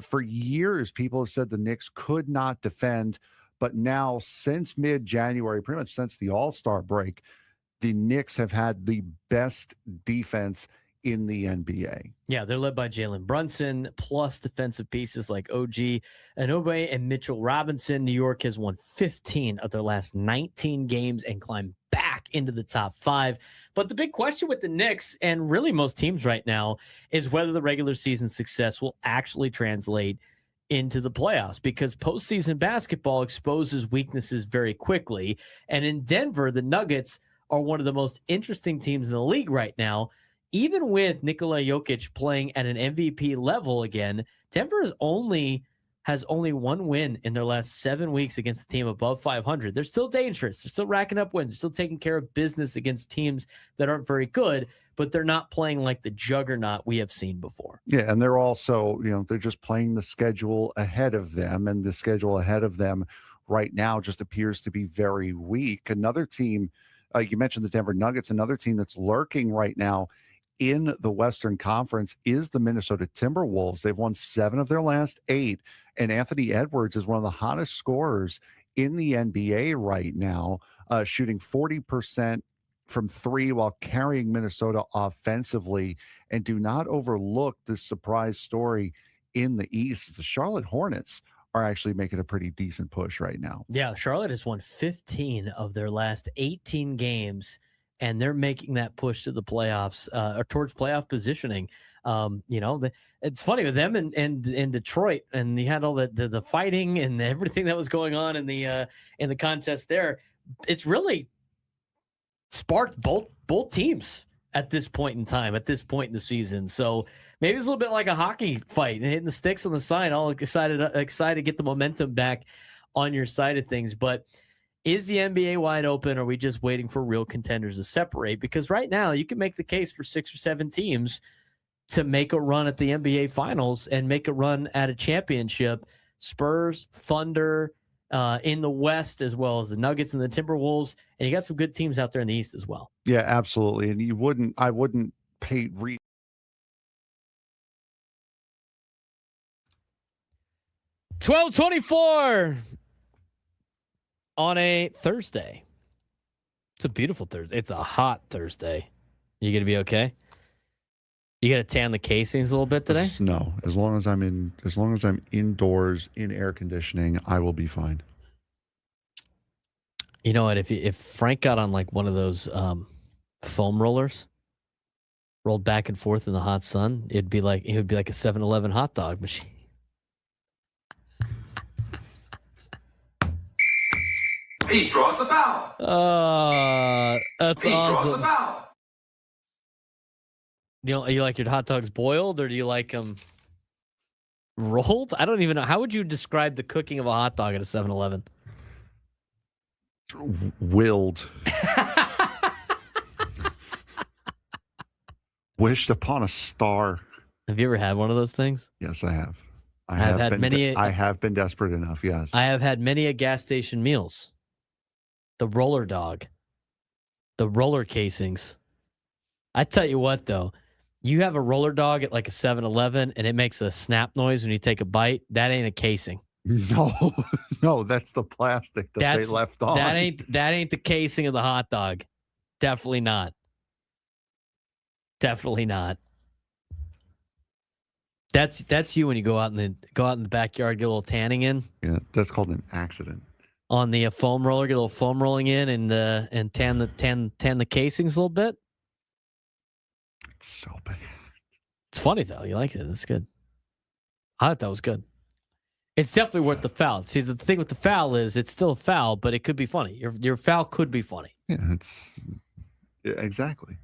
For years, people have said the Knicks could not defend, but now since mid-January, pretty much since the All-Star break, the Knicks have had the best defense in the NBA. Yeah, they're led by Jalen Brunson, plus defensive pieces like OG Anunoby and Mitchell Robinson. New York has won 15 of their last 19 games and climbed back into the top 5. But the big question with the Knicks, and really most teams right now, is whether the regular season success will actually translate into the playoffs, because postseason basketball exposes weaknesses very quickly. And in Denver, the Nuggets are one of the most interesting teams in the league right now. Even with Nikola Jokic playing at an MVP level again, Denver has only one win in their last 7 weeks against a team above 500. They're still dangerous. They're still racking up wins. They're still taking care of business against teams that aren't very good, but they're not playing like the juggernaut we have seen before. Yeah, and they're also, they're just playing the schedule ahead of them, and the schedule ahead of them right now just appears to be very weak. Another team, you mentioned the Denver Nuggets, another team that's lurking right now in the Western Conference is the Minnesota Timberwolves. They've won 7 of their last 8, and Anthony Edwards is one of the hottest scorers in the NBA right now, shooting 40% from 3 while carrying Minnesota offensively. And do not overlook this surprise story in the East. The Charlotte Hornets are actually making a pretty decent push right now. Yeah, Charlotte has won 15 of their last 18 games, and they're making that push to the playoffs or towards playoff positioning. It's funny with them and Detroit, and you had all the fighting and everything that was going on in the contest there. It's really sparked both teams at this point in time, at this point in the season. So maybe it's a little bit like a hockey fight, hitting the sticks on the side, all excited to get the momentum back on your side of things. But is the NBA wide open? Or are we just waiting for real contenders to separate? Because right now you can make the case for 6 or 7 teams to make a run at the NBA Finals and make a run at a championship. Spurs, Thunder in the West, as well as the Nuggets and the Timberwolves. And you got some good teams out there in the East as well. Yeah, absolutely. And I wouldn't pay 12:24 on a Thursday. It's a beautiful Thursday. It's a hot Thursday. You gonna be okay? You gotta tan the casings a little bit today? No. As long as I'm indoors in air conditioning, I will be fine. You know what? If Frank got on like one of those foam rollers, rolled back and forth in the hot sun, it would be like a 7-Eleven hot dog machine. He draws the foul. That's He draws the awesome. foul. You like your hot dogs boiled, or do you like them rolled? I don't even know. How would you describe the cooking of a hot dog at a 7-Eleven? Willed. Wished upon a star. Have you ever had one of those things? Yes, I have. I have had many. I have been desperate enough. Yes. I have had many a gas station meals. The roller dog, the roller casings. I tell you what, though, you have a roller dog at like a 7-Eleven, and it makes a snap noise when you take a bite. That ain't a casing. No, that's the plastic that they left on. That ain't the casing of the hot dog. Definitely not. Definitely not. That's you when you go out in the backyard, get a little tanning in. Yeah, that's called an accident. On the foam roller, get a little foam rolling in and tan the casings a little bit. It's so bad. It's funny though. You like it. It's good. I thought that was good. It's definitely worth the foul. See, the thing with the foul is it's still a foul, but it could be funny. Your foul could be funny. Yeah, exactly.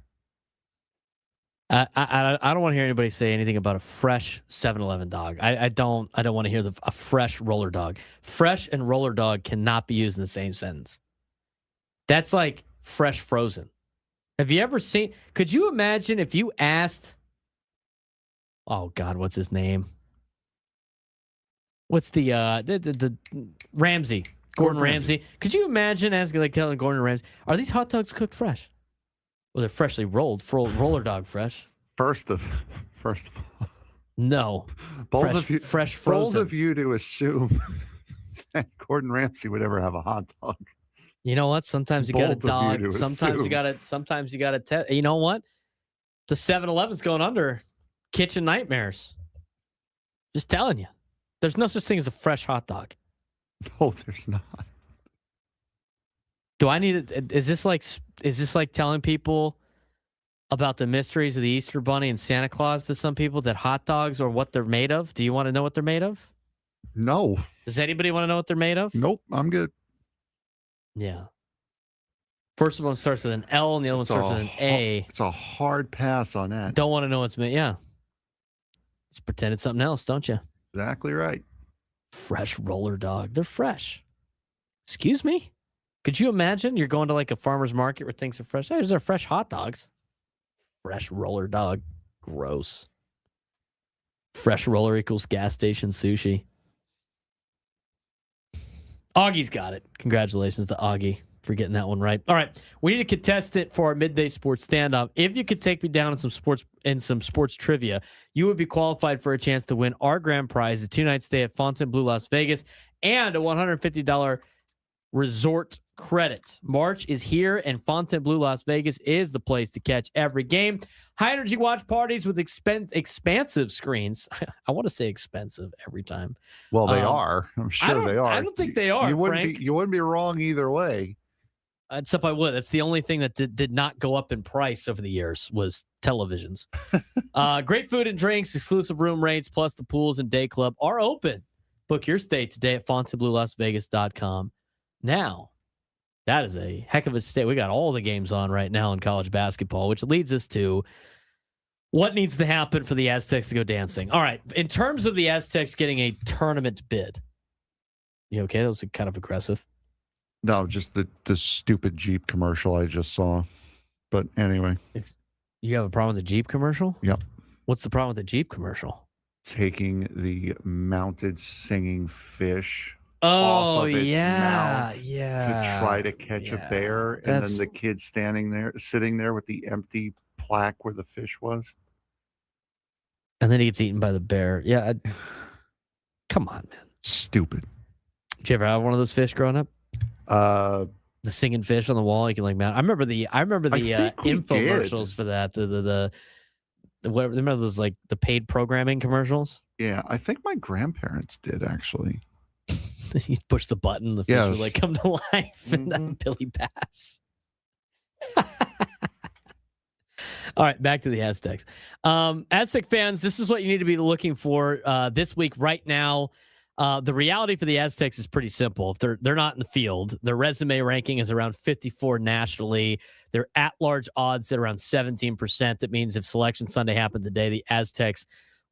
I don't want to hear anybody say anything about a fresh 7-Eleven dog. I don't want to hear a fresh roller dog. Fresh and roller dog cannot be used in the same sentence. That's like fresh frozen. Have you ever seen? Could you imagine if you asked? Oh God, what's his name? What's the Ramsey? Gordon Ramsay. Could you imagine asking, like, telling Gordon Ramsay, are these hot dogs cooked fresh? Well, they're freshly rolled. Roller dog fresh. First of all. No. Fresh frozen. Bold of you to assume that Gordon Ramsay would ever have a hot dog. You know what? Sometimes you got a dog. Sometimes you got to you know what? The 7-Eleven's going under kitchen nightmares. Just telling you. There's no such thing as a fresh hot dog. No, there's not. Do I need it? Is this like telling people about the mysteries of the Easter Bunny and Santa Claus to some people, that hot dogs are what they're made of? Do you want to know what they're made of? No. Does anybody want to know what they're made of? Nope, I'm good. Yeah. First of all, starts with an L and the other one starts with an A. It's a hard pass on that. Don't want to know what's made. Yeah. Just pretend it's something else, don't you? Exactly right. Fresh roller dog. They're fresh. Excuse me? Could you imagine you're going to like a farmer's market where things are fresh? Hey, these are fresh hot dogs. Fresh roller dog. Gross. Fresh roller equals gas station sushi. Augie's got it. Congratulations to Augie for getting that one right. All right. We need a contestant for our midday sports stand-up. If you could take me down in some sports trivia, you would be qualified for a chance to win our grand prize, a 2-night stay at Fontainebleau, Las Vegas, and a $150 resort credit. March is here, and Fontainebleau, Las Vegas is the place to catch every game. High-energy watch parties with expansive screens. I want to say expensive every time. Well, they are. I'm sure they are. I don't think they are, Frank. You wouldn't be wrong either way. Except I would. That's the only thing that did not go up in price over the years was televisions. Great food and drinks, exclusive room rates, plus the pools and day club are open. Book your stay today at FontainebleauLasVegas.com. Now, that is a heck of a stay. We got all the games on right now in college basketball, which leads us to what needs to happen for the Aztecs to go dancing. All right. In terms of the Aztecs getting a tournament bid, you okay? That was kind of aggressive. No, just the stupid Jeep commercial I just saw. But anyway. You have a problem with the Jeep commercial? Yep. What's the problem with the Jeep commercial? Taking the mounted singing fish off of its yeah, mount yeah. to try to catch a bear. And then the kid sitting there with the empty plaque where the fish was. And then he gets eaten by the bear. Yeah. Come on, man. Stupid. Did you ever have one of those fish growing up? The singing fish on the wall. You can like mount. I remember the infomercials for that. The whatever. Remember those like the paid programming commercials? Yeah, I think my grandparents did actually. You push the button, the fish would like come to life, and then Billy Bass. All right, back to the Aztecs. Aztec fans, this is what you need to be looking for this week right now. The reality for the Aztecs is pretty simple. If they're not in the field, their resume ranking is around 54 nationally. Their at-large odds at around 17%. That means if Selection Sunday happened today, the Aztecs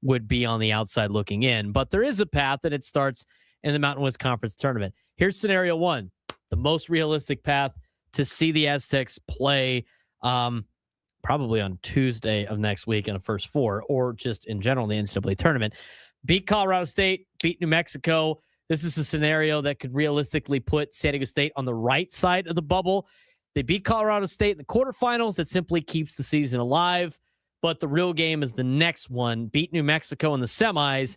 would be on the outside looking in. But there is a path, and it starts in the Mountain West Conference tournament. Here's scenario one, the most realistic path to see the Aztecs play probably on Tuesday of next week in the first four, or just in general in the NCAA tournament. Beat Colorado State, beat New Mexico. This is a scenario that could realistically put San Diego State on the right side of the bubble. They beat Colorado State in the quarterfinals. That simply keeps the season alive. But the real game is the next one. Beat New Mexico in the semis.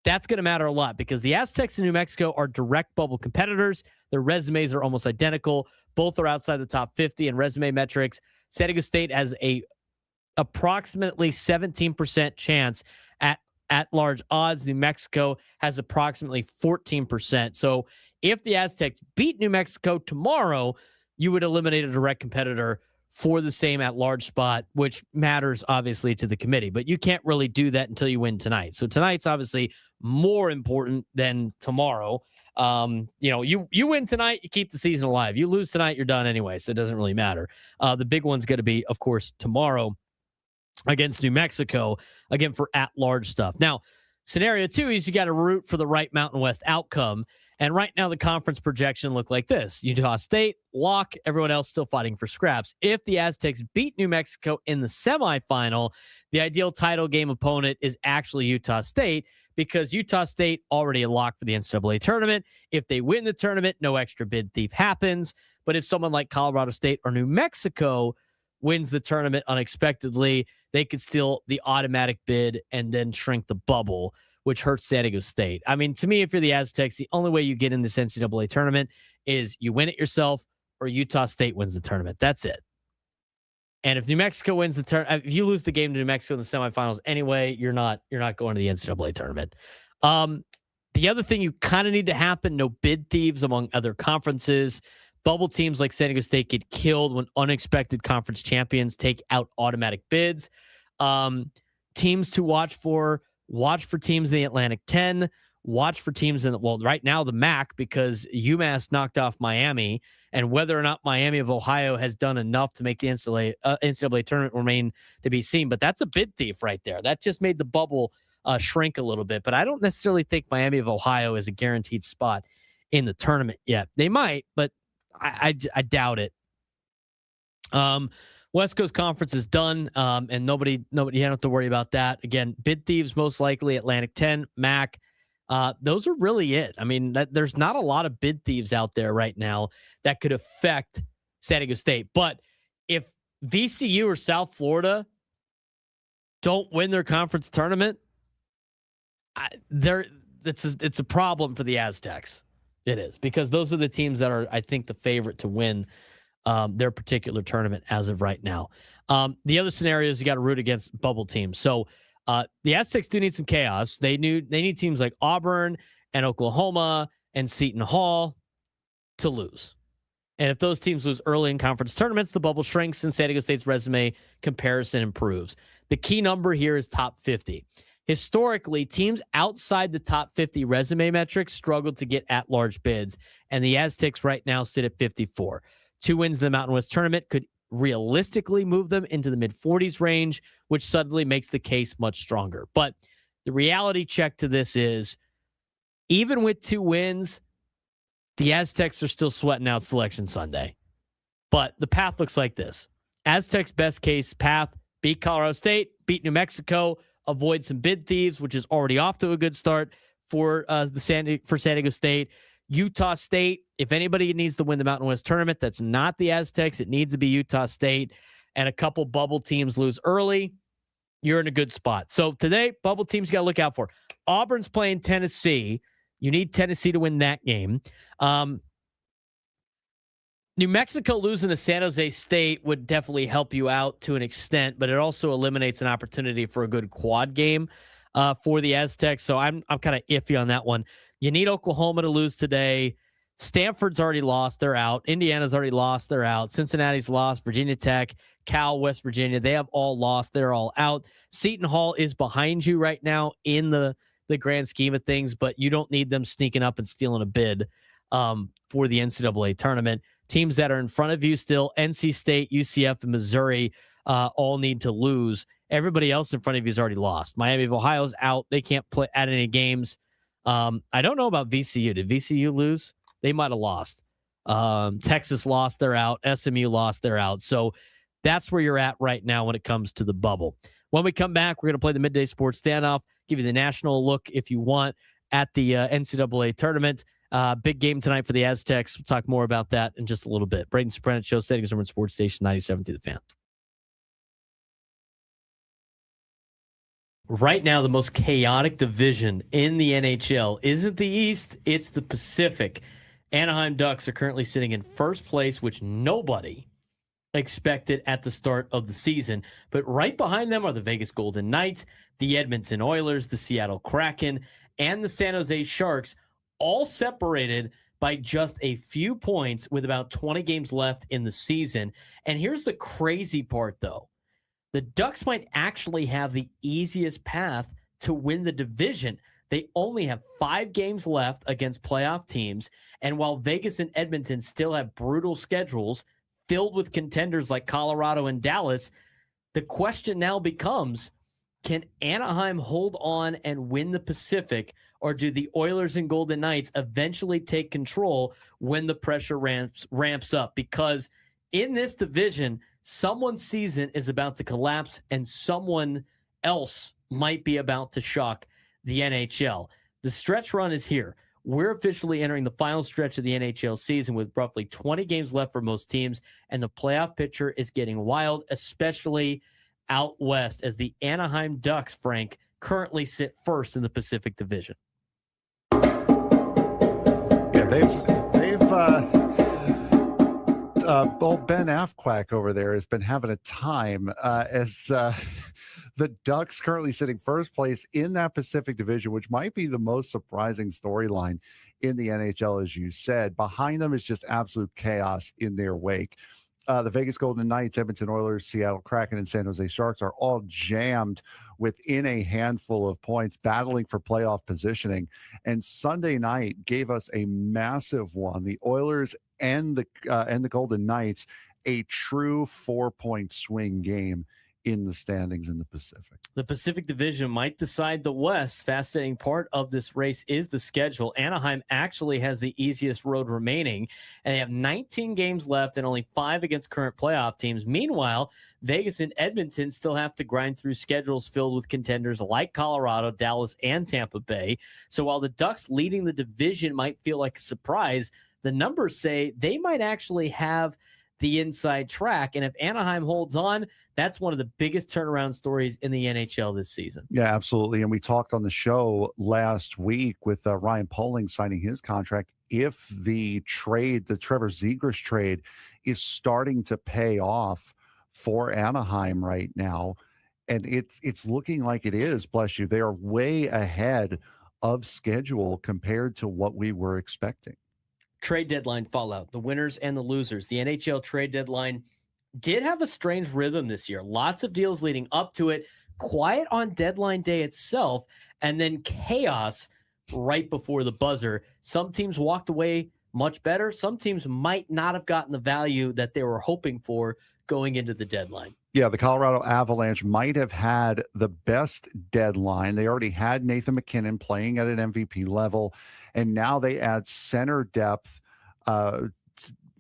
That's going to matter a lot because the Aztecs and New Mexico are direct bubble competitors. Their resumes are almost identical. Both are outside the top 50 in resume metrics. San Diego State has a approximately 17% chance at large odds. New Mexico has approximately 14%. So if the Aztecs beat New Mexico tomorrow, you would eliminate a direct competitor for the same at-large spot, which matters obviously to the committee. But you can't really do that until you win tonight. So tonight's obviously more important than tomorrow. You win tonight, you keep the season alive. You lose tonight, you're done anyway, so it doesn't really matter. The big one's going to be, of course, tomorrow against New Mexico, again, for at-large stuff. Now, scenario two is you got to root for the right Mountain West outcome. And right now, the conference projection look like this. Utah State, lock, everyone else still fighting for scraps. If the Aztecs beat New Mexico in the semifinal, the ideal title game opponent is actually Utah State because Utah State already a lock for the NCAA tournament. If they win the tournament, no extra bid thief happens. But if someone like Colorado State or New Mexico wins the tournament unexpectedly, they could steal the automatic bid and then shrink the bubble, which hurts San Diego State. I mean, to me, if you're the Aztecs, the only way you get in this NCAA tournament is you win it yourself or Utah State wins the tournament. That's it. And if New Mexico wins the tournament, if you lose the game to New Mexico in the semifinals anyway, you're not going to the NCAA tournament. The other thing you kind of need to happen, no bid thieves among other conferences. Bubble teams like San Diego State get killed when unexpected conference champions take out automatic bids. Teams to watch for teams in the Atlantic 10, watch for teams right now the MAC, because UMass knocked off Miami, and whether or not Miami of Ohio has done enough to make the NCAA tournament remain to be seen. But that's a bid thief right there. That just made the bubble shrink a little bit. But I don't necessarily think Miami of Ohio is a guaranteed spot in the tournament yet. They might, but I doubt it. West Coast Conference is done, and nobody, you don't have to worry about that. Again, bid thieves most likely, Atlantic 10, MAC. Those are really it. I mean, there's not a lot of bid thieves out there right now that could affect San Diego State. But if VCU or South Florida don't win their conference tournament, it's a problem for the Aztecs. It is, because those are the teams that are, I think, the favorite to win their particular tournament as of right now. The other scenario is you got to root against bubble teams. So the Aztecs do need some chaos. They need teams like Auburn and Oklahoma and Seton Hall to lose. And if those teams lose early in conference tournaments, the bubble shrinks and San Diego State's resume comparison improves. The key number here is top 50. Historically, teams outside the top 50 resume metrics struggled to get at-large bids, and the Aztecs right now sit at 54. 2 wins in the Mountain West tournament could realistically move them into the mid-40s range, which suddenly makes the case much stronger. But the reality check to this is, even with 2 wins, the Aztecs are still sweating out Selection Sunday. But the path looks like this. Aztecs' best case path: beat Colorado State, beat New Mexico, avoid some bid thieves, which is already off to a good start for San Diego State. Utah State, if anybody needs to win the Mountain West tournament, that's not the Aztecs. It needs to be Utah State. And a couple bubble teams lose early, you're in a good spot. So today, bubble teams you got to look out for. Auburn's playing Tennessee. You need Tennessee to win that game. New Mexico losing to San Jose State would definitely help you out to an extent, but it also eliminates an opportunity for a good quad game for the Aztecs. So I'm kind of iffy on that one. You need Oklahoma to lose today. Stanford's already lost. They're out. Indiana's already lost. They're out. Cincinnati's lost. Virginia Tech, Cal, West Virginia, they have all lost. They're all out. Seton Hall is behind you right now in the the grand scheme of things, but you don't need them sneaking up and stealing a bid for the NCAA tournament. Teams that are in front of you still, NC State, UCF, and Missouri, all need to lose. Everybody else in front of you has already lost. Miami of Ohio's out. They can't play at any games. I don't know about VCU. Did VCU lose? They might have lost. Texas lost, they're out. SMU lost, they're out. So that's where you're at right now when it comes to the bubble. When we come back, we're going to play the Midday Sports Standoff, give you the national look if you want at the NCAA tournament. Big game tonight for the Aztecs. We'll talk more about that in just a little bit. Braden Surprenant Show, Standing Room Sports Station 97 to the Fan. Right now, the most chaotic division in the NHL isn't the East, it's the Pacific. Anaheim Ducks are currently sitting in first place, which nobody expected at the start of the season. But right behind them are the Vegas Golden Knights, the Edmonton Oilers, the Seattle Kraken, and the San Jose Sharks, all separated by just a few points with about 20 games left in the season. And here's the crazy part, though. The Ducks might actually have the easiest path to win the division. They only have 5 games left against playoff teams. And while Vegas and Edmonton still have brutal schedules filled with contenders like Colorado and Dallas, the question now becomes, can Anaheim hold on and win the Pacific, or do the Oilers and Golden Knights eventually take control when the pressure ramps up? Because in this division, someone's season is about to collapse and someone else might be about to shock the NHL. The stretch run is here. We're officially entering the final stretch of the NHL season with roughly 20 games left for most teams, and the playoff picture is getting wild, especially out west, as the Anaheim Ducks, Frank, currently sit first in the Pacific Division. Yeah, they've old Ben Afquack over there has been having a time as the Ducks currently sitting first place in that Pacific Division, which might be the most surprising storyline in the NHL, as you said. Behind them is just absolute chaos in their wake. The Vegas Golden Knights, Edmonton Oilers, Seattle Kraken, and San Jose Sharks are all jammed within a handful of points, battling for playoff positioning. And Sunday night gave us a massive one. The Oilers and the Golden Knights, a true 4-point swing game in the standings in the Pacific. The Pacific Division might decide the West. Fascinating part of this race is the schedule. Anaheim actually has the easiest road remaining, and they have 19 games left and only 5 against current playoff teams. Meanwhile, Vegas and Edmonton still have to grind through schedules filled with contenders like Colorado, Dallas, and Tampa Bay. So while the Ducks leading the division might feel like a surprise, the numbers say they might actually have the inside track. And if Anaheim holds on, that's one of the biggest turnaround stories in the NHL this season. Yeah, absolutely. And we talked on the show last week with Ryan Poehling signing his contract. If the trade, the Trevor Zegras trade, is starting to pay off for Anaheim right now, and it's looking like it is, bless you, they are way ahead of schedule compared to what we were expecting. Trade deadline fallout, the winners and the losers. The NHL trade deadline did have a strange rhythm this year. Lots of deals leading up to it, quiet on deadline day itself, and then chaos right before the buzzer. Some teams walked away much better. Some teams might not have gotten the value that they were hoping for going into the deadline. Yeah, the Colorado Avalanche might have had the best deadline. They already had Nathan MacKinnon playing at an MVP level, and now they add center depth.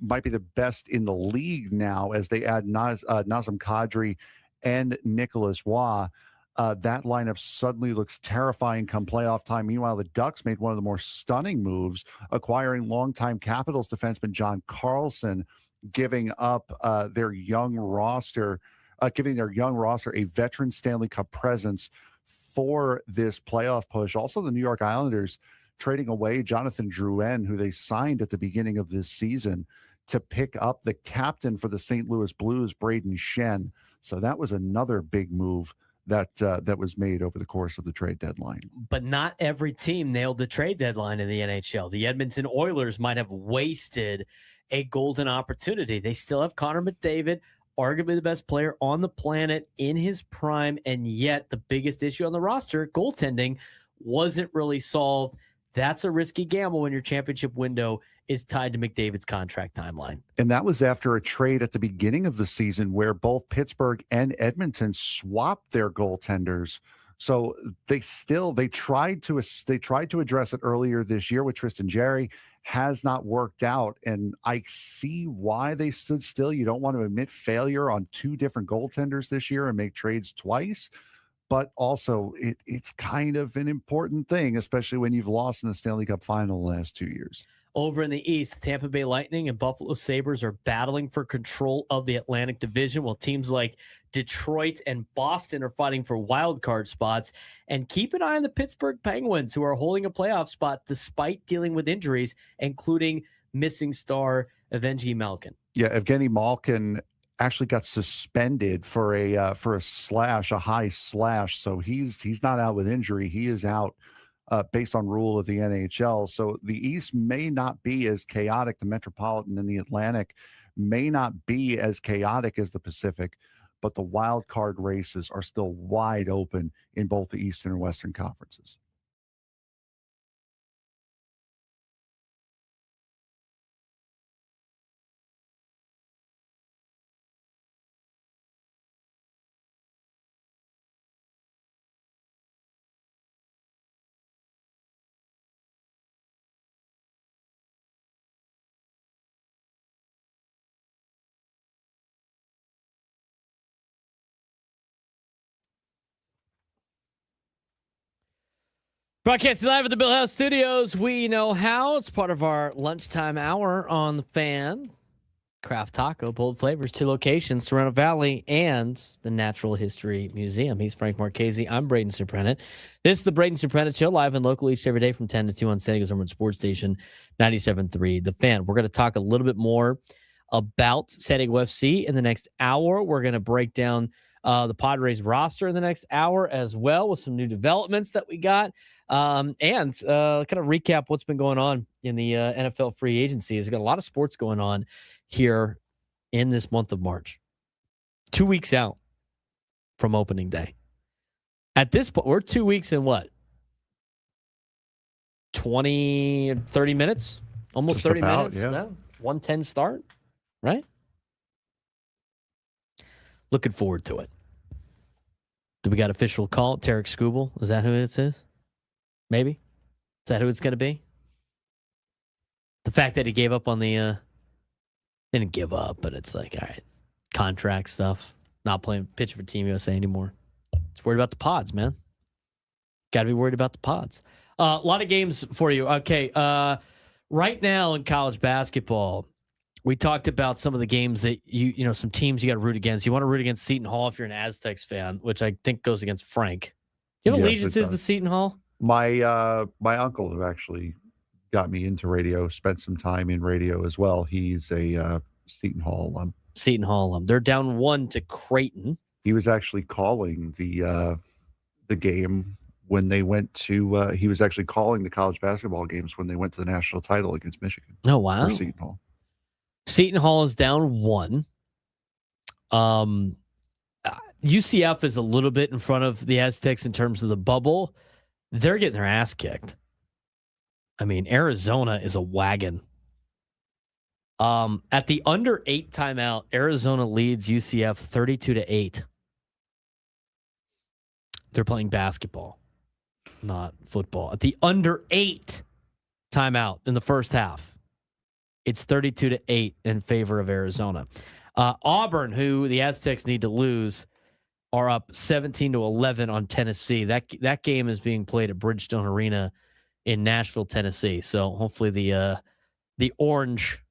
Might be the best in the league now as they add Nazem Kadri and Nicholas Waugh. That lineup suddenly looks terrifying come playoff time. Meanwhile, the Ducks made one of the more stunning moves, acquiring longtime Capitals defenseman John Carlson, giving up their young roster a veteran Stanley Cup presence for this playoff push. Also, the New York Islanders trading away Jonathan Drouin, who they signed at the beginning of this season, to pick up the captain for the St. Louis Blues, Braden Shen. So that was another big move that was made over the course of the trade deadline. But not every team nailed the trade deadline in the NHL. The Edmonton Oilers might have wasted a golden opportunity. They still have Connor McDavid, arguably the best player on the planet in his prime, and yet the biggest issue on the roster, goaltending, wasn't really solved. That's a risky gamble when your championship window is tied to McDavid's contract timeline. And that was after a trade at the beginning of the season where both Pittsburgh and Edmonton swapped their goaltenders. So they tried to address it earlier this year with Tristan Jarry. Has not worked out, and I see why they stood still. You don't want to admit failure on two different goaltenders this year and make trades twice, but also it's kind of an important thing, especially when you've lost in the Stanley Cup final the last 2 years. Over in the East, Tampa Bay Lightning and Buffalo Sabres are battling for control of the Atlantic Division, while teams like Detroit and Boston are fighting for wild card spots. And keep an eye on the Pittsburgh Penguins, who are holding a playoff spot despite dealing with injuries, including missing star Evgeny Malkin. Yeah, Evgeny Malkin actually got suspended for a high slash. So he's not out with injury. He is out based on rule of the NHL. So the East may not be as chaotic. The Metropolitan and the Atlantic may not be as chaotic as the Pacific, but the wild card races are still wide open in both the Eastern and Western conferences. Broadcasting live at the Bill House Studios. We know how. It's part of our lunchtime hour on the Fan. Craft Taco, bold flavors, 2 locations, Serrano Valley and the Natural History Museum. He's Frank Marchese. I'm Braden Surprenant. This is the Braden Surprenant Show, live and local each every day from 10 to 2 on San Diego's #1 sports station, 97.3 The Fan. We're going to talk a little bit more about San Diego FC in the next hour. We're going to break down the Padres roster in the next hour as well, with some new developments that we got, and kind of recap what's been going on in the NFL free agency. We've got a lot of sports going on here in this month of March. 2 weeks out from opening day. At this point, we're 2 weeks in what? 30 minutes? Almost Just 30 about, minutes? yeah. No? 1:10 start, right? Looking forward to it. Do we got official call? Tarek Skubal? Is that who it is? Maybe? Is that who it's going to be? The fact that he gave up on the... didn't give up, but it's like, all right, contract stuff. Not pitching for Team USA anymore. Just worried about the pods, man. Got to be worried about the pods. A lot of games for you. Okay, right now in college basketball, we talked about some of the games that you know, some teams you got to root against. You want to root against Seton Hall if you're an Aztecs fan, which I think goes against Frank. Do you have allegiances to Seton Hall? My uncle who actually got me into radio, spent some time in radio as well. He's a Seton Hall alum. Seton Hall alum. They're down 1 to Creighton. He was actually calling the game when they went to. He was actually calling the college basketball games when they went to the national title against Michigan. Oh wow! For Seton Hall. Seton Hall is down 1. UCF is a little bit in front of the Aztecs in terms of the bubble. They're getting their ass kicked. I mean, Arizona is a wagon. At the under 8 timeout, Arizona leads UCF 32-8. They're playing basketball, not football. At the under 8 timeout in the first half, it's 32-8 in favor of Arizona. Auburn, who the Aztecs need to lose, are up 17-11 on Tennessee. That game is being played at Bridgestone Arena in Nashville, Tennessee. So hopefully the Orange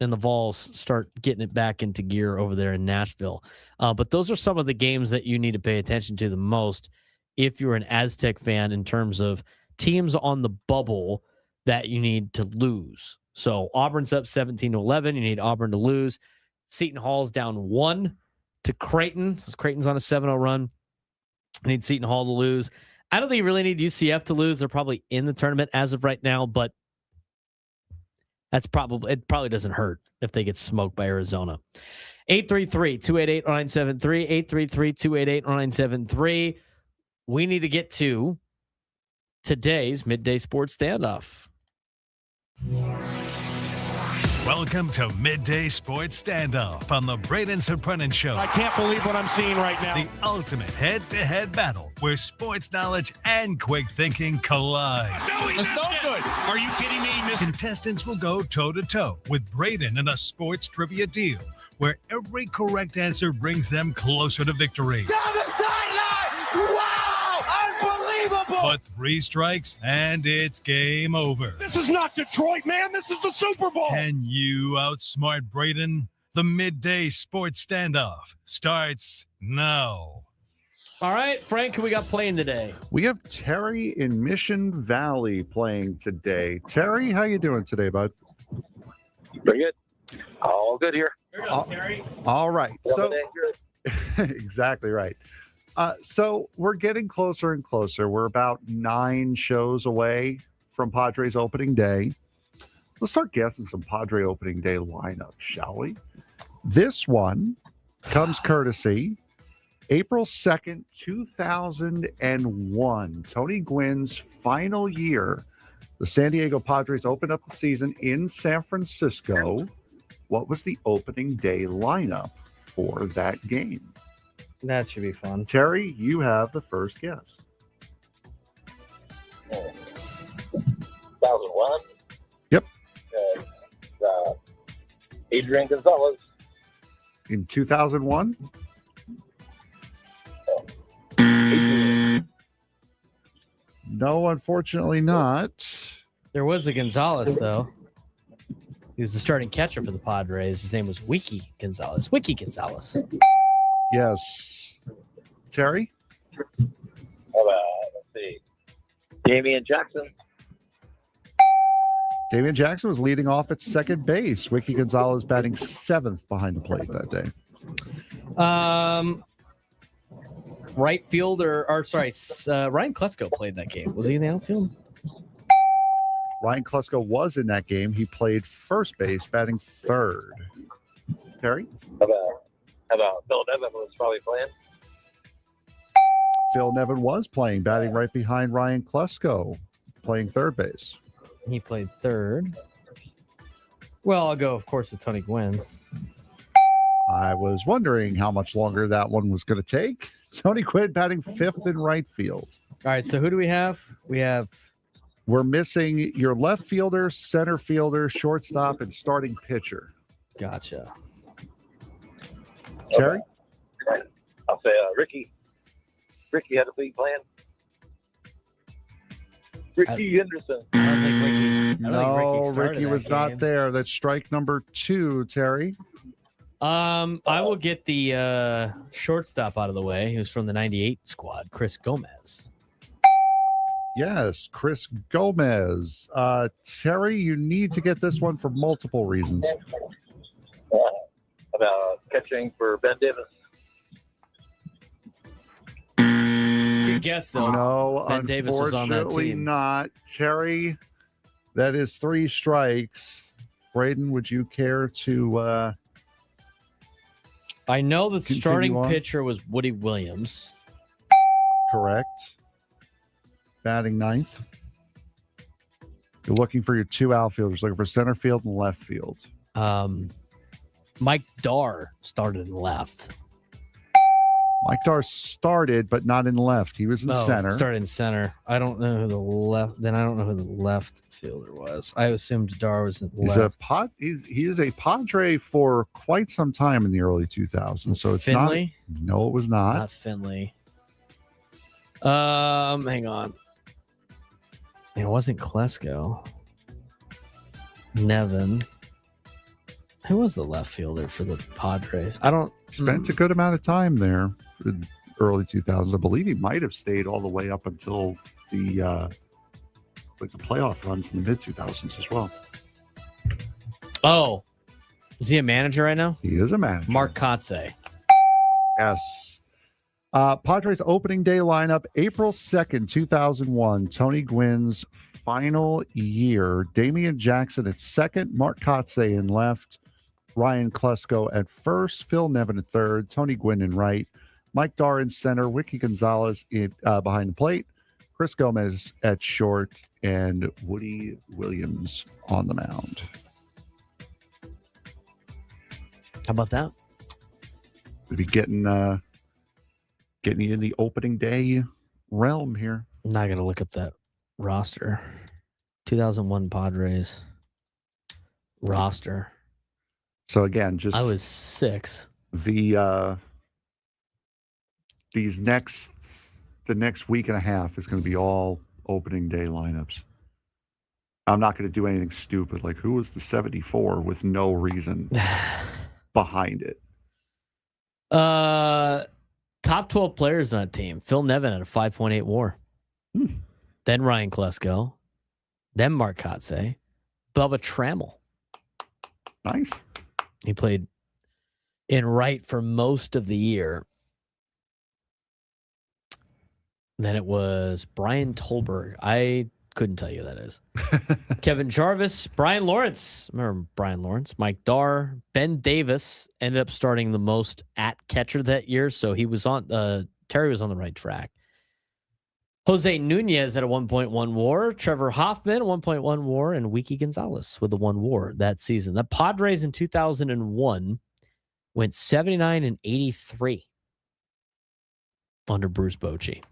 and the Vols start getting it back into gear over there in Nashville. But those are some of the games that you need to pay attention to the most if you're an Aztec fan in terms of teams on the bubble that you need to lose. So Auburn's up 17-11. You need Auburn to lose. Seton Hall's down 1 to Creighton. So Creighton's on a 7-0 run. I need Seton Hall to lose. I don't think you really need UCF to lose. They're probably in the tournament as of right now, but it probably doesn't hurt if they get smoked by Arizona. 833-288-0973. 833-288-0973. We need to get to today's Midday Sports Standoff. Welcome to Midday Sports Standoff on the Braden Surprenant Show. I can't believe what I'm seeing right now. The ultimate head-to-head battle where sports knowledge and quick thinking collide. No, it's no good. Are you kidding me? Contestants will go toe-to-toe with Braden in a sports trivia deal where every correct answer brings them closer to victory. Down the sideline! Wow! Unbelievable! But 3 strikes and it's game over. This is not Detroit, man. This is the Super Bowl. Can you outsmart Braden? The Midday Sports Standoff starts now. All right, Frank, who we got playing today? We have Terry in Mission Valley playing today. Terry, how you doing today, bud? Pretty good. All good here. Terry. All right. So Good. exactly right. So we're getting closer and closer. We're about 9 shows away from Padres opening day. Let's start guessing some Padre opening day lineups, shall we? This one comes courtesy April 2nd, 2001. Tony Gwynn's final year. The San Diego Padres opened up the season in San Francisco. What was the opening day lineup for that game? That should be fun. Terry, you have the first guess. 2001. Yep. Adrian Gonzalez. In 2001? No, unfortunately not. There was a Gonzalez, though. He was the starting catcher for the Padres. His name was Wiki Gonzalez. Wiki Gonzalez. Yes. Terry? Let's see. Damian Jackson. Damian Jackson was leading off at second base. Wiki Gonzalez batting 7th behind the plate that day. Right fielder, Ryan Klesko played that game. Was he in the outfield? Ryan Klesko was in that game. He played first base, batting 3rd. Terry? How about Phil Nevin was probably playing? Phil Nevin was playing, batting right behind Ryan Klesko, playing 3rd base. He played 3rd. Well, I'll go, of course, with Tony Gwynn. I was wondering how much longer that one was going to take. Tony Gwynn batting 5th in right field. All right, so who do we have? We're missing your left fielder, center fielder, shortstop, and starting pitcher. Gotcha. Terry? I'll say Ricky. Ricky had a league plan. Ricky Henderson. I don't think Ricky. No, Ricky was not there. That's strike number 2, Terry. I will get the shortstop out of the way. He was from the 98 squad, Chris Gomez. Yes, Chris Gomez. Terry, you need to get this one for multiple reasons. About catching for Ben Davis. It's a good guess, though. No, Ben Davis was on that unfortunately team. not. Terry, that is 3 strikes. Braden, would you care to I know the continue starting on? pitcher was Woody Williams. Correct. Batting 9th. You're looking for your 2 outfielders, looking for center field and left field. Mike Dar started in left. Mike Dar started, but not in left. He was in center. Started in center. I don't know who the left. Then I don't know who the left fielder was. I assumed Dar was in left. He is a Padre for quite some time in the early 2000s. So it's Finley? not. No, it was not. Not Finley. Hang on. It wasn't Klesko. Nevin. Who was the left fielder for the Padres? I don't. Spent a good amount of time there in early 2000s. I believe he might have stayed all the way up until the playoff runs in the mid 2000s as well. Oh, is he a manager right now? He is a manager. Mark Kotze. Yes. Padres opening day lineup, April 2nd, 2001. Tony Gwynn's final year. Damian Jackson at second, Mark Kotze in left, Ryan Klesko at first, Phil Nevin at third, Tony Gwynn in right, Mike Dar in center, Wiki Gonzalez behind the plate, Chris Gomez at short, and Woody Williams on the mound. How about that? We'll be getting you in the opening day realm here. I'm not going to look up that roster. 2001 Padres roster. So again, just I was 6. The next week and a half is going to be all opening day lineups. I'm not going to do anything stupid like who was the 74 with no reason behind it. Top 12 players on that team. Phil Nevin had a 5.8 WAR. Then Ryan Klesko. Then Mark Kotze. Bubba Trammell. Nice. He played in right for most of the year. Then it was Brian Tolberg. I couldn't tell you who that is. Kevin Jarvis, Brian Lawrence. Remember Brian Lawrence? Mike Darr, Ben Davis ended up starting the most at catcher that year, so he was on. Terry was on the right track. Jose Nunez had a 1.1 WAR. Trevor Hoffman 1.1 WAR, and Wiki Gonzalez with a 1 WAR that season. The Padres in 2001 went 79-83 under Bruce Bochy.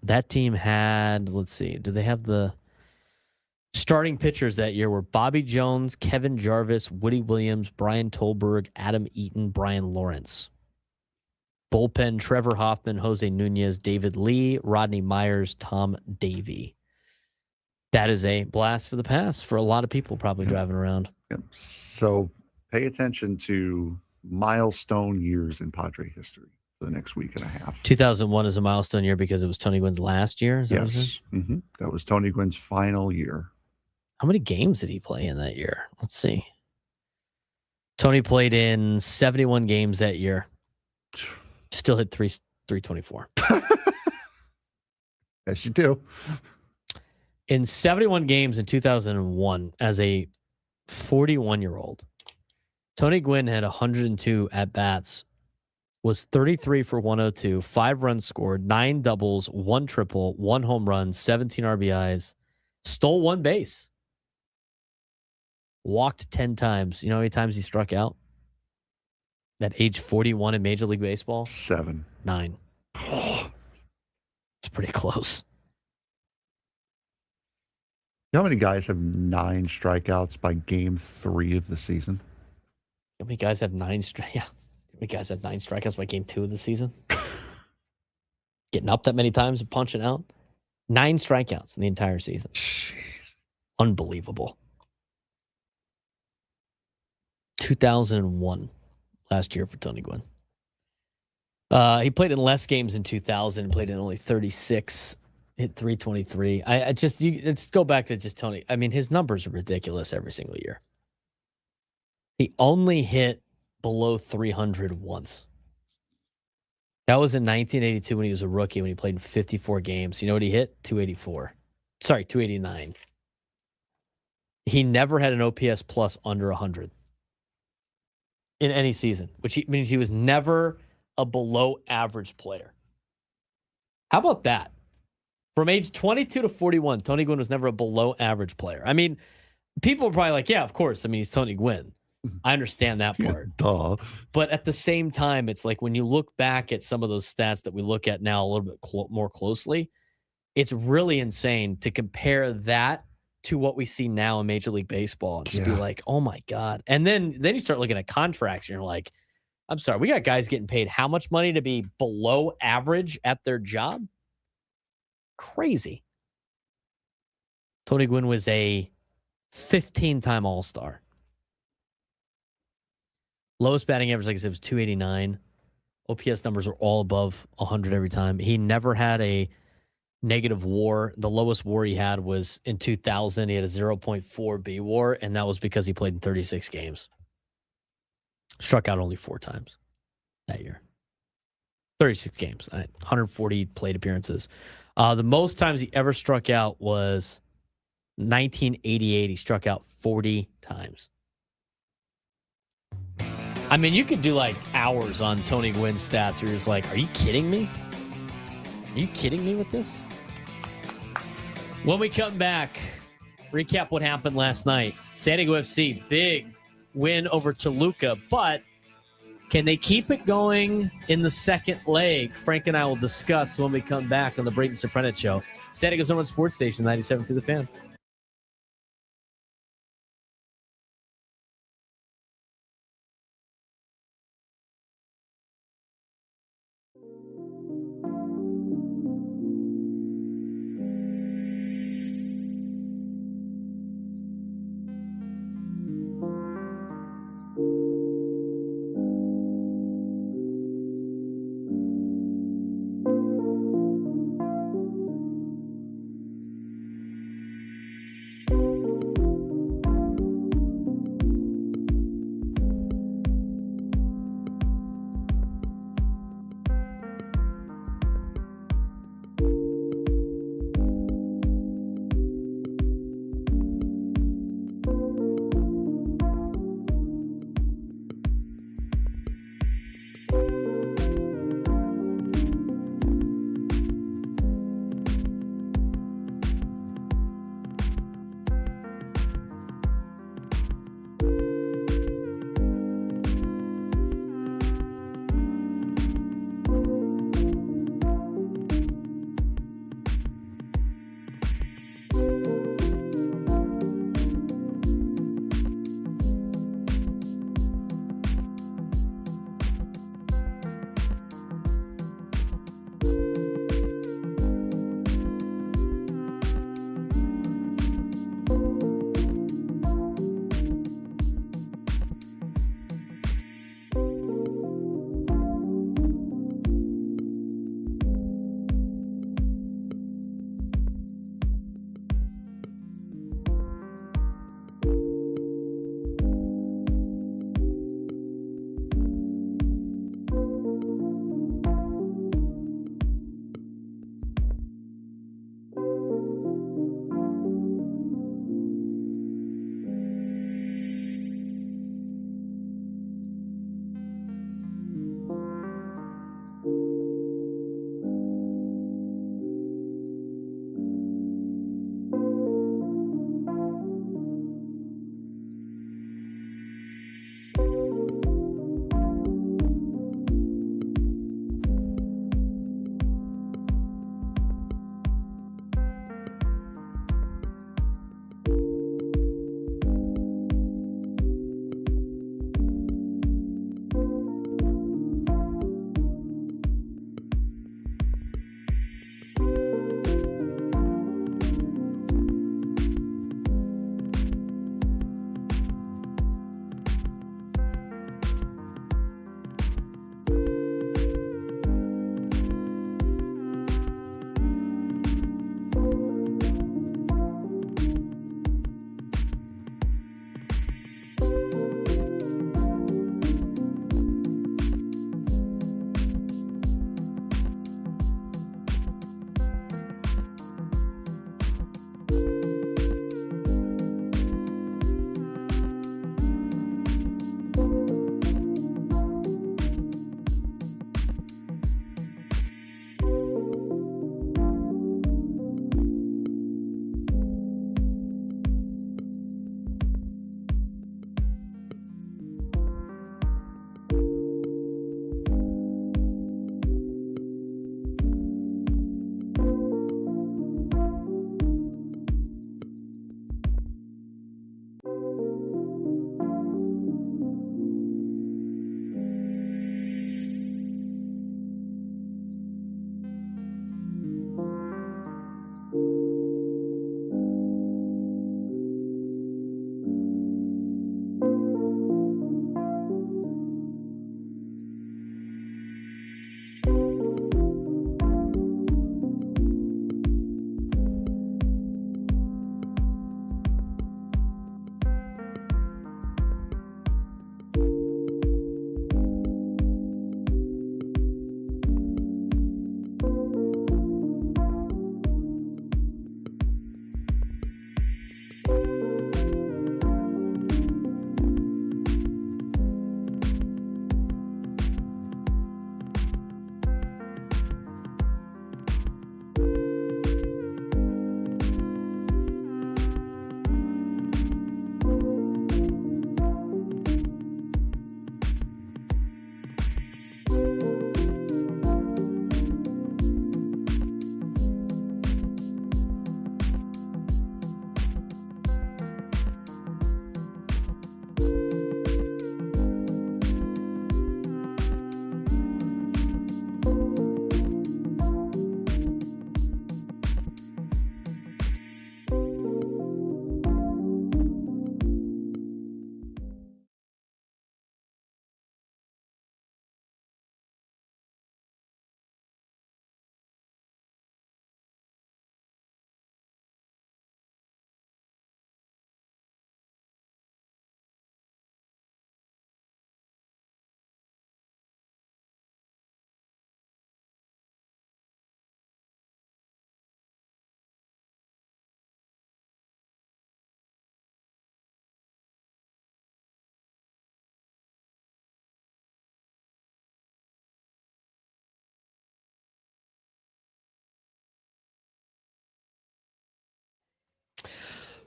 That team had, let's see, do they have the starting pitchers that year were Bobby Jones, Kevin Jarvis, Woody Williams, Brian Tolberg, Adam Eaton, Brian Lawrence. Bullpen, Trevor Hoffman, Jose Nunez, David Lee, Rodney Myers, Tom Davey. That is a blast for the past for a lot of people probably driving around. Yep. So pay attention to milestone years in Padre history for the next week and a half. 2001 is a milestone year because it was Tony Gwynn's last year. Is that what it is? Mm-hmm. That was Tony Gwynn's final year. How many games did he play in that year? Let's see. Tony played in 71 games that year. Still hit 324. As you do. In 71 games in 2001, as a 41-year-old, Tony Gwynn had 102 at-bats, was 33 for 102, 5 runs scored, 9 doubles, 1 triple, 1 home run, 17 RBIs, stole 1 base, walked 10 times. You know how many times he struck out? At age 41 in Major League Baseball? 7. 9. It's pretty close. You know how many guys have 9 strikeouts by game 3 of the season? How many guys have 9 strikeouts? Yeah. How many guys have 9 strikeouts by game 2 of the season? Getting up that many times and punching out? 9 strikeouts in the entire season. Jeez. Unbelievable. 2001. Last year for Tony Gwynn. He played in less games in 2000, played in only 36, hit 323. Let's go back to just Tony. I mean, his numbers are ridiculous every single year. He only hit below 300 once. That was in 1982 when he was a rookie, when he played in 54 games. You know what he hit? 284. Sorry, 289. He never had an OPS plus under 100. In any season, which means he was never a below average player. How about that? From age 22 to 41, Tony Gwynn was never a below average player. I mean, people are probably like, yeah, of course. I mean, he's Tony Gwynn. I understand that part. Duh. But at the same time, it's like when you look back at some of those stats that we look at now a little bit more closely, it's really insane to compare that to what we see now in Major League Baseball and just be like, oh my God. And then you start looking at contracts and you're like, I'm sorry, we got guys getting paid how much money to be below average at their job? Crazy. Tony Gwynn was a 15-time All-Star. Lowest batting average, like I said, was 289. OPS numbers are all above 100 every time. He never had a negative WAR. The lowest WAR he had was in 2000. He had a 0.4 B WAR, and that was because he played in 36 games. Struck out only 4 times that year. 36 games, 140 plate appearances. The most times he ever struck out was 1988. He struck out 40 times. I mean, you could do like hours on Tony Gwynn's stats. You're just like, are you kidding me? Are you kidding me with this? When we come back, recap what happened last night. San Diego FC, big win over Toluca, but can they keep it going in the second leg? Frank and I will discuss when we come back on the Braden Surprenant Show. San Diego's #1 sports station, 97 through the Fan.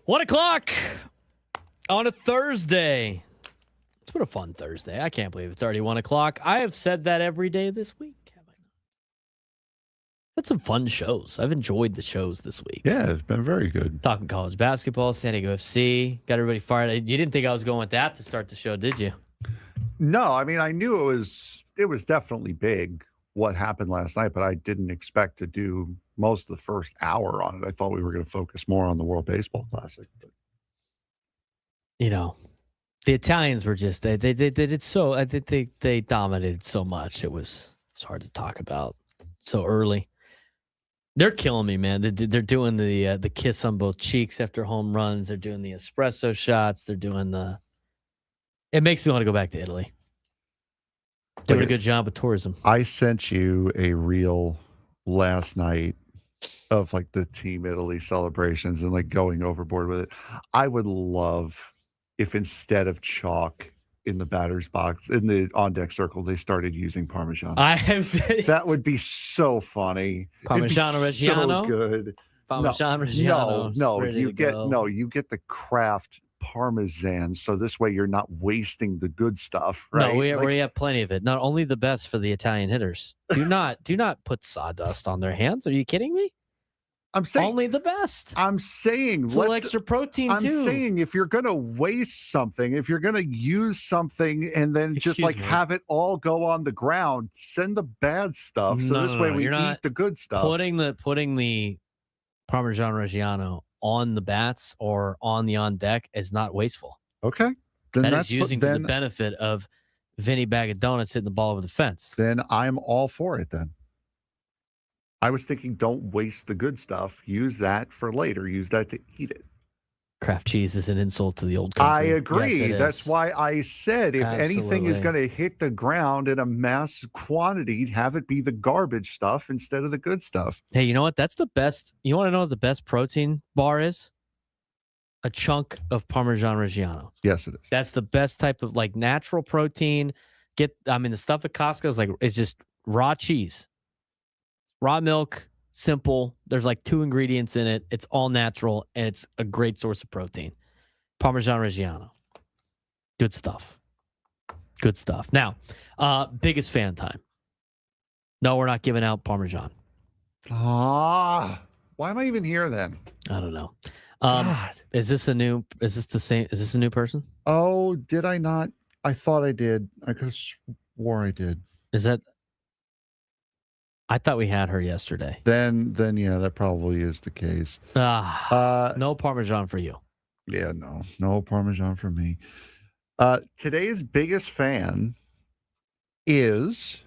1 o'clock on a Thursday. It's been a fun Thursday. I can't believe it's already 1 o'clock. I have said that every day this week. Have I not? Had some fun shows. I've enjoyed the shows this week. Yeah, it's been very good. Talking college basketball, San Diego FC. Got everybody fired. You didn't think I was going with that to start the show, did you? No, I mean, I knew it was definitely big what happened last night, but I didn't expect to do most of the first hour on it. I thought we were going to focus more on the World Baseball Classic. But. You know, the Italians were just they did so. I think they dominated so much. It's hard to talk about so early. They're killing me, man. They're doing the kiss on both cheeks after home runs. They're doing the espresso shots. They're doing the. It makes me want to go back to Italy. Doing a good job with tourism. I sent you a reel last night of like the Team Italy celebrations and like going overboard with it. I would love if instead of chalk in the batter's box, in the on-deck circle, they started using Parmesan. I have said that would be so funny. Parmigiano Reggiano? So good. Parmesan Reggiano. No, you get the craft Parmesan, so this way you're not wasting the good stuff, right? No, we have plenty of it. Not only the best for the Italian hitters. Do not put sawdust on their hands. Are you kidding me? I'm saying only the best. I'm saying it's a little extra protein I'm too. saying if you're gonna waste something, if you're gonna use something and then have it all go on the ground, send the bad stuff. So this way we eat the good stuff. Putting the Parmesan Reggiano on the bats or on the on deck is not wasteful. Okay. Then that is using to the benefit of Vinny Bag of Donuts hitting the ball over the fence. Then I'm all for it then. I was thinking don't waste the good stuff. Use that for later. Use that to eat it. Kraft cheese is an insult to the old country. I agree. Yes, that's why I said if anything is going to hit the ground in a mass quantity, have it be the garbage stuff instead of the good stuff. Hey, you know what? That's the best. You want to know what the best protein bar is? A chunk of Parmesan Reggiano. Yes, it is. That's the best type of like natural protein. The stuff at Costco is it's just raw cheese. Raw milk, simple. There's like 2 ingredients in it. It's all natural, and it's a great source of protein. Parmesan Reggiano. Good stuff. Good stuff. Now, biggest fan time. No, we're not giving out Parmesan. Why am I even here then? I don't know. Is this a new person? Oh, did I not? I thought I did. I could have swore I did. Is that? I thought we had her yesterday. Then yeah, that probably is the case. No Parmesan for you. Yeah, no Parmesan for me. Today's biggest fan is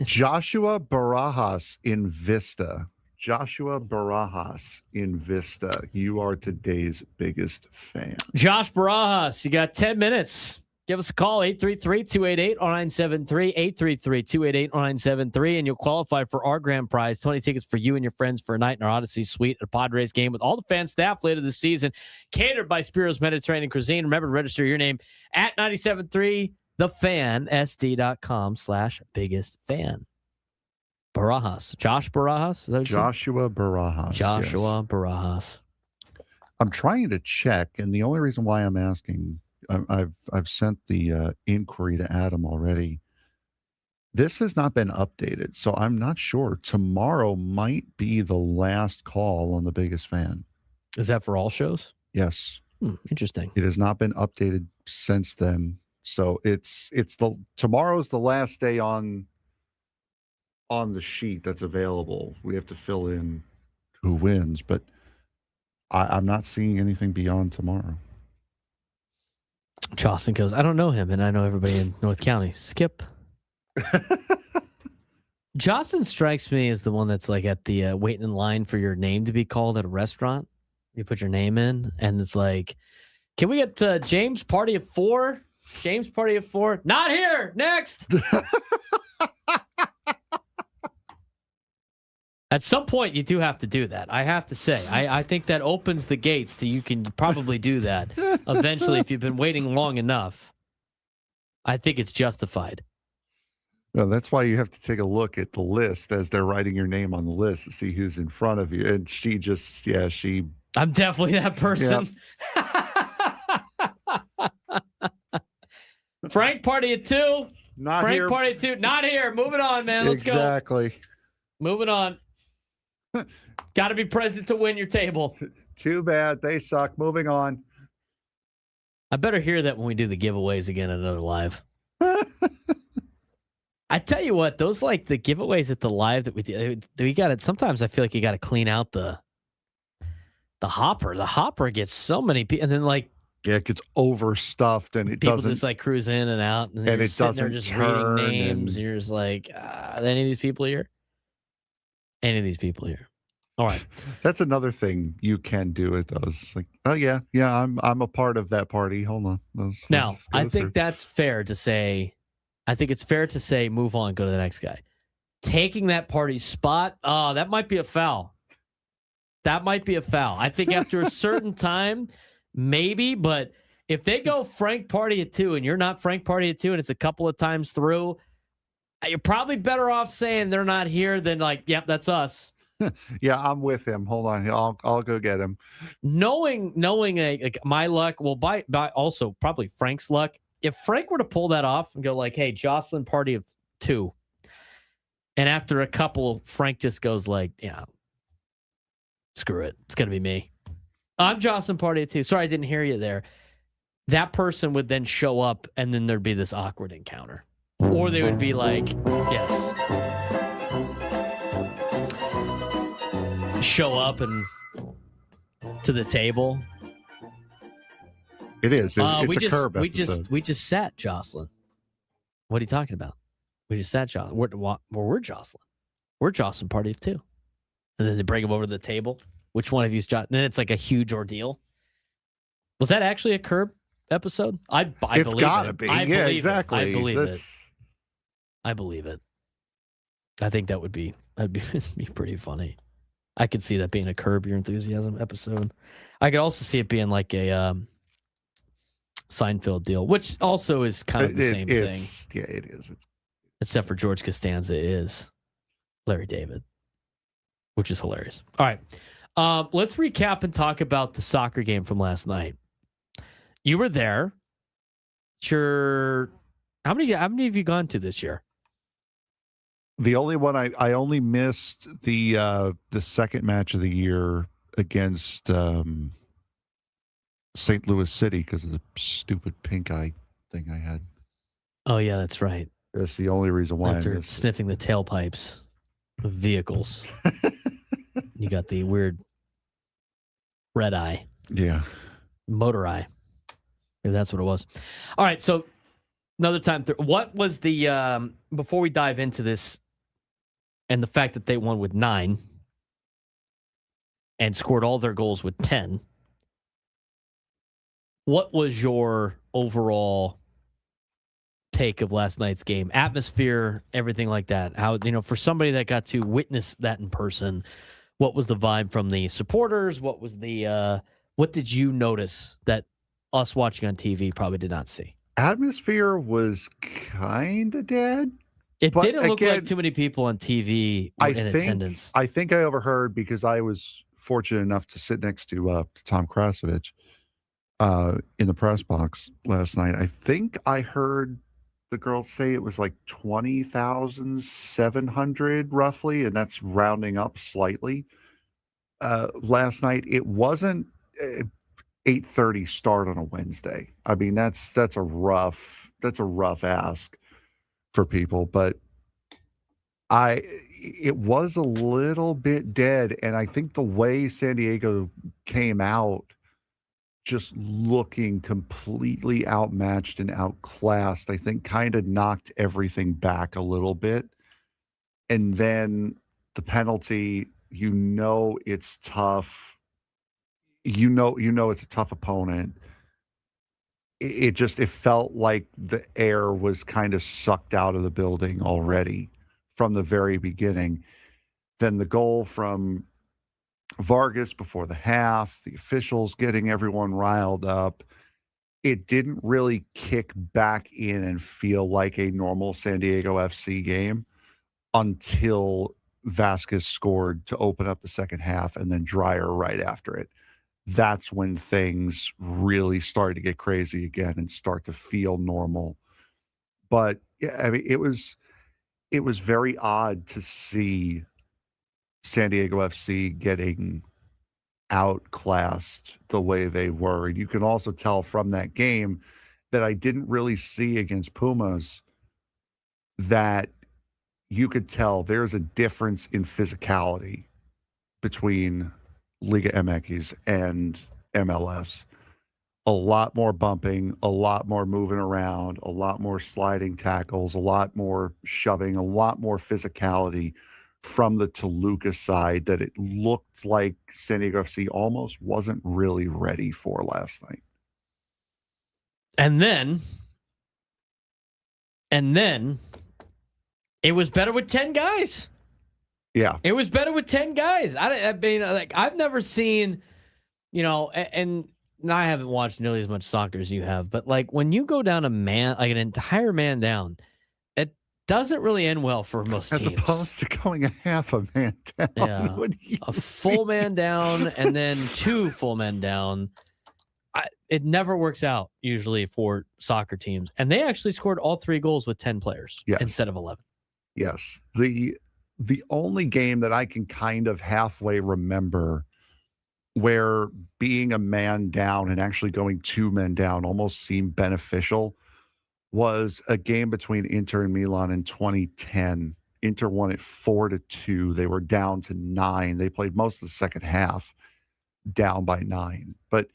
Joshua Barajas in Vista. Joshua Barajas in Vista. You are today's biggest fan. Josh Barajas, you got 10 minutes. Give us a call, 833-288-0973, 833-288-0973, and you'll qualify for our grand prize, 20 tickets for you and your friends for a night in our Odyssey suite at a Padres game with all the fan staff later this season, catered by Spiro's Mediterranean Cuisine. Remember to register your name at 97.3, thefansd.com/biggest fan. Barajas. Josh Barajas? Is that what Joshua Barajas. Joshua Barajas. I'm trying to check, and the only reason why I'm asking, I've sent the inquiry to Adam already. This has not been updated, so I'm not sure. Tomorrow might be the last call on the biggest fan. Is that for all shows? Yes. Interesting. It has not been updated since then, so tomorrow's the last day on the sheet that's available. We have to fill in who wins, but I'm not seeing anything beyond tomorrow. Charleston goes, I don't know him, and I know everybody in North County. Skip. Jocelyn strikes me as the one that's like at the waiting in line for your name to be called at a restaurant. You put your name in, and it's like, can we get James Party of 4? James Party of 4? Not here. Next. At some point, you do have to do that. I have to say, I think that opens the gates to you can probably do that eventually if you've been waiting long enough. I think it's justified. No, that's why you have to take a look at the list as they're writing your name on the list to see who's in front of you. And she I'm definitely that person. Yep. Frank, party at 2. Not Frank, here. party at 2. Not here. Moving on, man. Let's go. Exactly. Moving on. Got to be present to win your table. Too bad. They suck. Moving on. I better hear that when we do the giveaways again at another live. I tell you what, those like the giveaways at the live that we got it. Sometimes I feel like you got to clean out the hopper. The hopper gets so many people, and then like it gets overstuffed, and it people doesn't just like cruise in and out, and it sitting there doesn't just turn reading names. and- You're just like, are any of these people here? Any of these people here? All right. That's another thing you can do at those. Like, oh yeah, I'm a part of that party. Hold on. Now, let's go I think through. that's fair to say. I think it's fair to say, move on, go to the next guy. Taking that party's spot, that might be a foul. That might be a foul. I think after a certain time, maybe, but if they go Frank party at 2 and you're not Frank party at 2 and it's a couple of times through, you're probably better off saying they're not here than like, yep, that's us. Yeah, I'm with him. Hold on, I'll go get him. Knowing like my luck, well, by also probably Frank's luck. If Frank were to pull that off and go like, hey, Jocelyn party of 2, and after a couple, Frank just goes like, yeah, screw it. It's going to be me. I'm Jocelyn party of 2. Sorry, I didn't hear you there. That person would then show up, and then there'd be this awkward encounter. Or they would be like, yes. Show up and to the table. It is. It's a curb episode. We just sat Jocelyn. What are you talking about? We just sat Jocelyn. We're Jocelyn. We're Jocelyn party of 2. And then they bring him over to the table. Which one of you's Jocelyn? Then it's like a huge ordeal. Was that actually a curb episode? I believe it's gotta be. Yeah, exactly. I believe it. I believe it. I think that'd be pretty funny. I could see that being a Curb Your Enthusiasm episode. I could also see it being like a Seinfeld deal, which also is kind of the same thing. Yeah, it is. Except for George Costanza is Larry David, which is hilarious. All right. Let's recap and talk about the soccer game from last night. You were there. Sure. How many have you gone to this year? The only one I only missed the second match of the year against St. Louis City because of the stupid pink eye thing I had. Oh yeah, that's right. That's the only reason why After I missed sniffing the tailpipes of vehicles. You got the weird red eye. Yeah. Motor eye. Maybe that's what it was. All right, so another time. What was the, before we dive into this and the fact that they won with 9 and scored all their goals with 10, what was your overall take of last night's game? Atmosphere, everything like that. How, for somebody that got to witness that in person, what was the vibe from the supporters? What was what did you notice that us watching on TV probably did not see? Atmosphere was kind of dead. It didn't look like too many people on TV in attendance. I think I overheard because I was fortunate enough to sit next to Tom Krasovich in the press box last night. I think I heard the girls say it was like 20,700 roughly, and that's rounding up slightly. Last night it wasn't 8:30 start on a Wednesday. I mean that's a rough ask for people, but it was a little bit dead, and I think the way San Diego came out just looking completely outmatched and outclassed, I think kind of knocked everything back a little bit. And then the penalty, it's tough. It's a tough opponent. It felt like the air was kind of sucked out of the building already from the very beginning. Then the goal from Vargas before the half, the officials getting everyone riled up. It didn't really kick back in and feel like a normal San Diego FC game until Vasquez scored to open up the second half, and then Dreyer right after it. that's when things really started to get crazy again and start to feel normal. But yeah, I mean, it was very odd to see San Diego FC getting outclassed the way they were. And you can also tell from that game that I didn't really see against Pumas, that you could tell there's a difference in physicality between Liga MX and MLS. A lot more bumping, a lot more moving around, a lot more sliding tackles, a lot more shoving, a lot more physicality from the Toluca side that it looked like San Diego FC almost wasn't really ready for last night. And then it was better with 10 guys. Yeah. It was better with 10 guys. I mean, like, I've never seen, and I haven't watched nearly as much soccer as you have, but like when you go down an entire man down, it doesn't really end well for most teams. As opposed to going a half a man down. Yeah. A full man down and then 2 full men down. It never works out usually for soccer teams. And they actually scored all 3 goals with 10 players instead of 11. Yes. The only game that I can kind of halfway remember where being a man down and actually going 2 men down almost seemed beneficial was a game between Inter and Milan in 2010. Inter won it 4-2. They were down to 9. They played most of the second half down by 9. But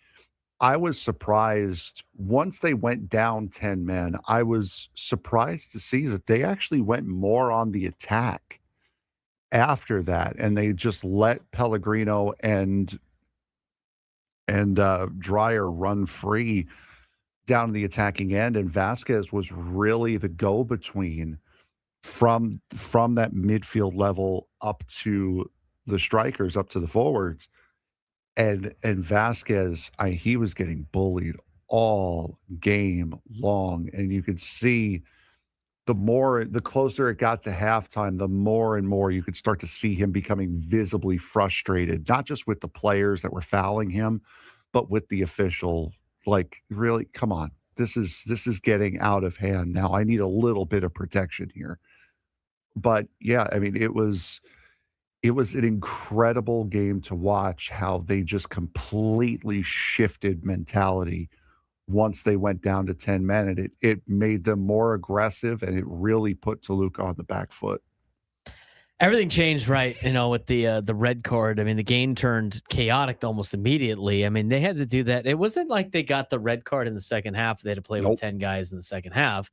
I was surprised once they went down 10 men. I was surprised to see that they actually went more on the attack after that, and they just let Pellegrino and Dreyer run free down the attacking end, and Vasquez was really the go-between from that midfield level up to the strikers, up to the forwards. And Vasquez, he was getting bullied all game long, and you could see the closer it got to halftime, the more and more you could start to see him becoming visibly frustrated, not just with the players that were fouling him, but with the official. Like, really, come on, this is getting out of hand now. I need a little bit of protection here. But yeah, I mean, it was an incredible game to watch how they just completely shifted mentality once they went down to 10 men, and it made them more aggressive, and it really put Toluca on the back foot. Everything changed, right? With the red card. I mean, the game turned chaotic almost immediately. I mean, they had to do that. It wasn't like they got the red card in the second half. They had to play with 10 guys in the second half.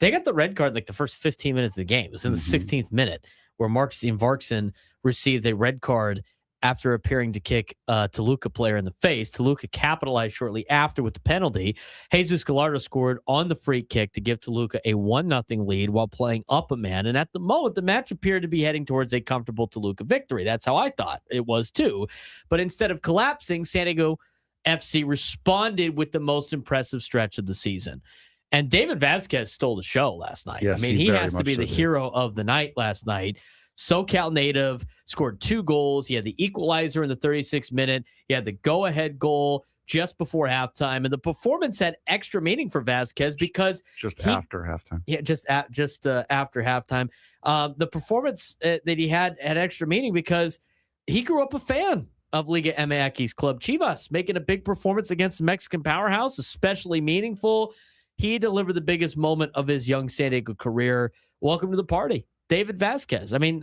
They got the red card like the first 15 minutes of the game. It was in the 16th minute where Marcus Varksen received a red card after appearing to kick a Toluca player in the face. Toluca capitalized shortly after with the penalty. Jesus Gallardo scored on the free kick to give Toluca a 1-0 lead while playing up a man. And at the moment, the match appeared to be heading towards a comfortable Toluca victory. That's how I thought it was too. But instead of collapsing, San Diego FC responded with the most impressive stretch of the season. And David Vasquez stole the show last night. Yes, I mean, he has to be the hero of the night last night. SoCal native, scored 2 goals. He had the equalizer in the 36th minute. He had the go-ahead goal just before halftime. And the performance had extra meaning for Vasquez because after halftime. Yeah, just after halftime. The performance that he had extra meaning because he grew up a fan of Liga MX club Chivas, making a big performance against the Mexican powerhouse, especially meaningful. He delivered the biggest moment of his young San Diego career. Welcome to the party, David Vasquez. I mean,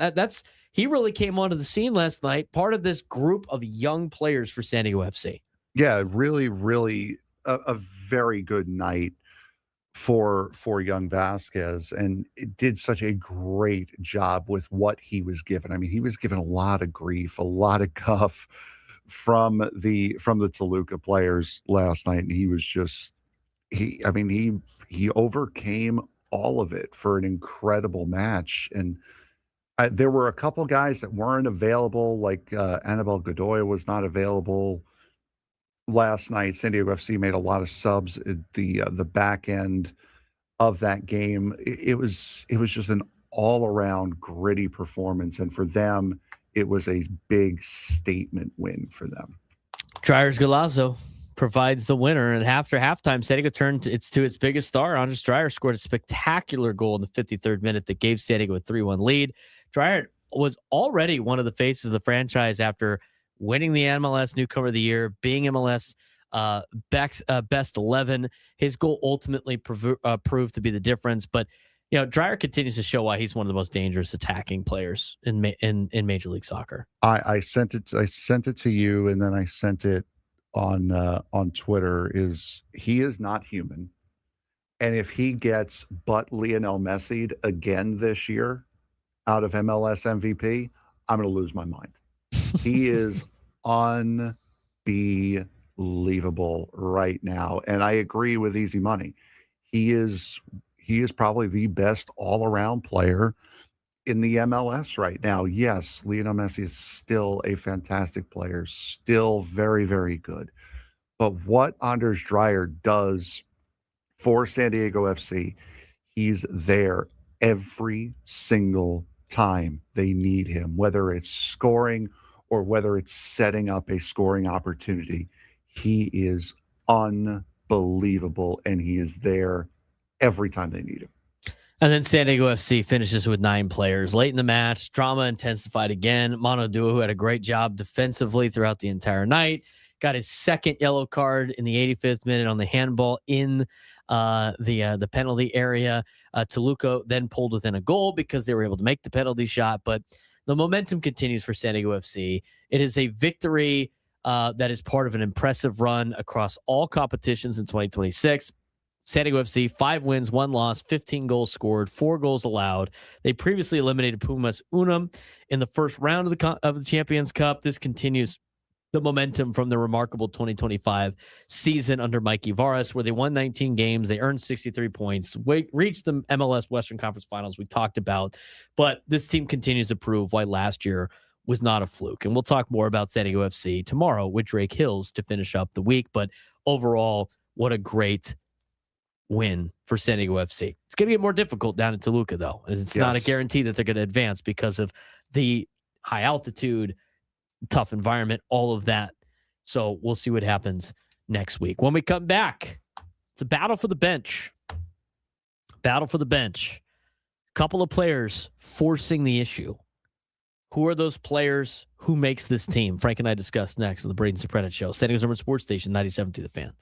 he really came onto the scene last night, part of this group of young players for San Diego FC. Yeah, really, really a very good night for young Vasquez, and it did such a great job with what he was given. I mean, he was given a lot of grief, a lot of guff from the Toluca players last night, and he was just he overcame all of it for an incredible match. And there were a couple guys that weren't available, like Annabelle Godoy was not available last night. San Diego FC made a lot of subs at the back end of that game. It was just an all-around gritty performance, and for them, it was a big statement win for them. Dreyer's Golazo provides the winner, and after halftime, San Diego turned to its biggest star. Andres Dreyer scored a spectacular goal in the 53rd minute that gave San Diego a 3-1 lead. Dreyer was already one of the faces of the franchise after winning the MLS Newcomer of the Year, being MLS best 11. His goal ultimately proved to be the difference, but Dreyer continues to show why he's one of the most dangerous attacking players in Major League Soccer. I sent it to you, and then I sent it on Twitter. He is not human, and if he gets but Lionel Messi again this year out of MLS MVP, I'm going to lose my mind. He is unbelievable right now, and I agree with Easy Money. He is probably the best all-around player in the MLS right now. Yes, Lionel Messi is still a fantastic player, still very, very good. But what Anders Dreyer does for San Diego FC, he's there every single time they need him, whether it's scoring or whether it's setting up a scoring opportunity. He is unbelievable, and he is there every time they need him. And then San Diego FC finishes with 9 players. Late in the match, drama intensified again. Mano Dua, who had a great job defensively throughout the entire night, got his second yellow card in the 85th minute on the handball in the penalty area. Toluca then pulled within a goal because they were able to make the penalty shot. But the momentum continues for San Diego FC. It is a victory that is part of an impressive run across all competitions in 2026. San Diego FC, 5 wins, 1 loss, 15 goals scored, 4 goals allowed. They previously eliminated Pumas Unum in the first round of the Champions Cup. This continues the momentum from the remarkable 2025 season under Mike Ibarras, where they won 19 games. They earned 63 points, reached the MLS Western Conference Finals we talked about. But this team continues to prove why last year was not a fluke. And we'll talk more about San Diego FC tomorrow with Drake Hills to finish up the week. But overall, what a great win for San Diego FC. It's going to get more difficult down in Toluca, though. And it's not a guarantee that they're going to advance because of the high altitude, tough environment, all of that. So we'll see what happens next week. When we come back, it's a battle for the bench. Battle for the bench. A couple of players forcing the issue. Who are those players? Who makes this team? Frank and I discuss next on the Braden Surprenant Show. San Diego's number sports station, 97 to the Fan.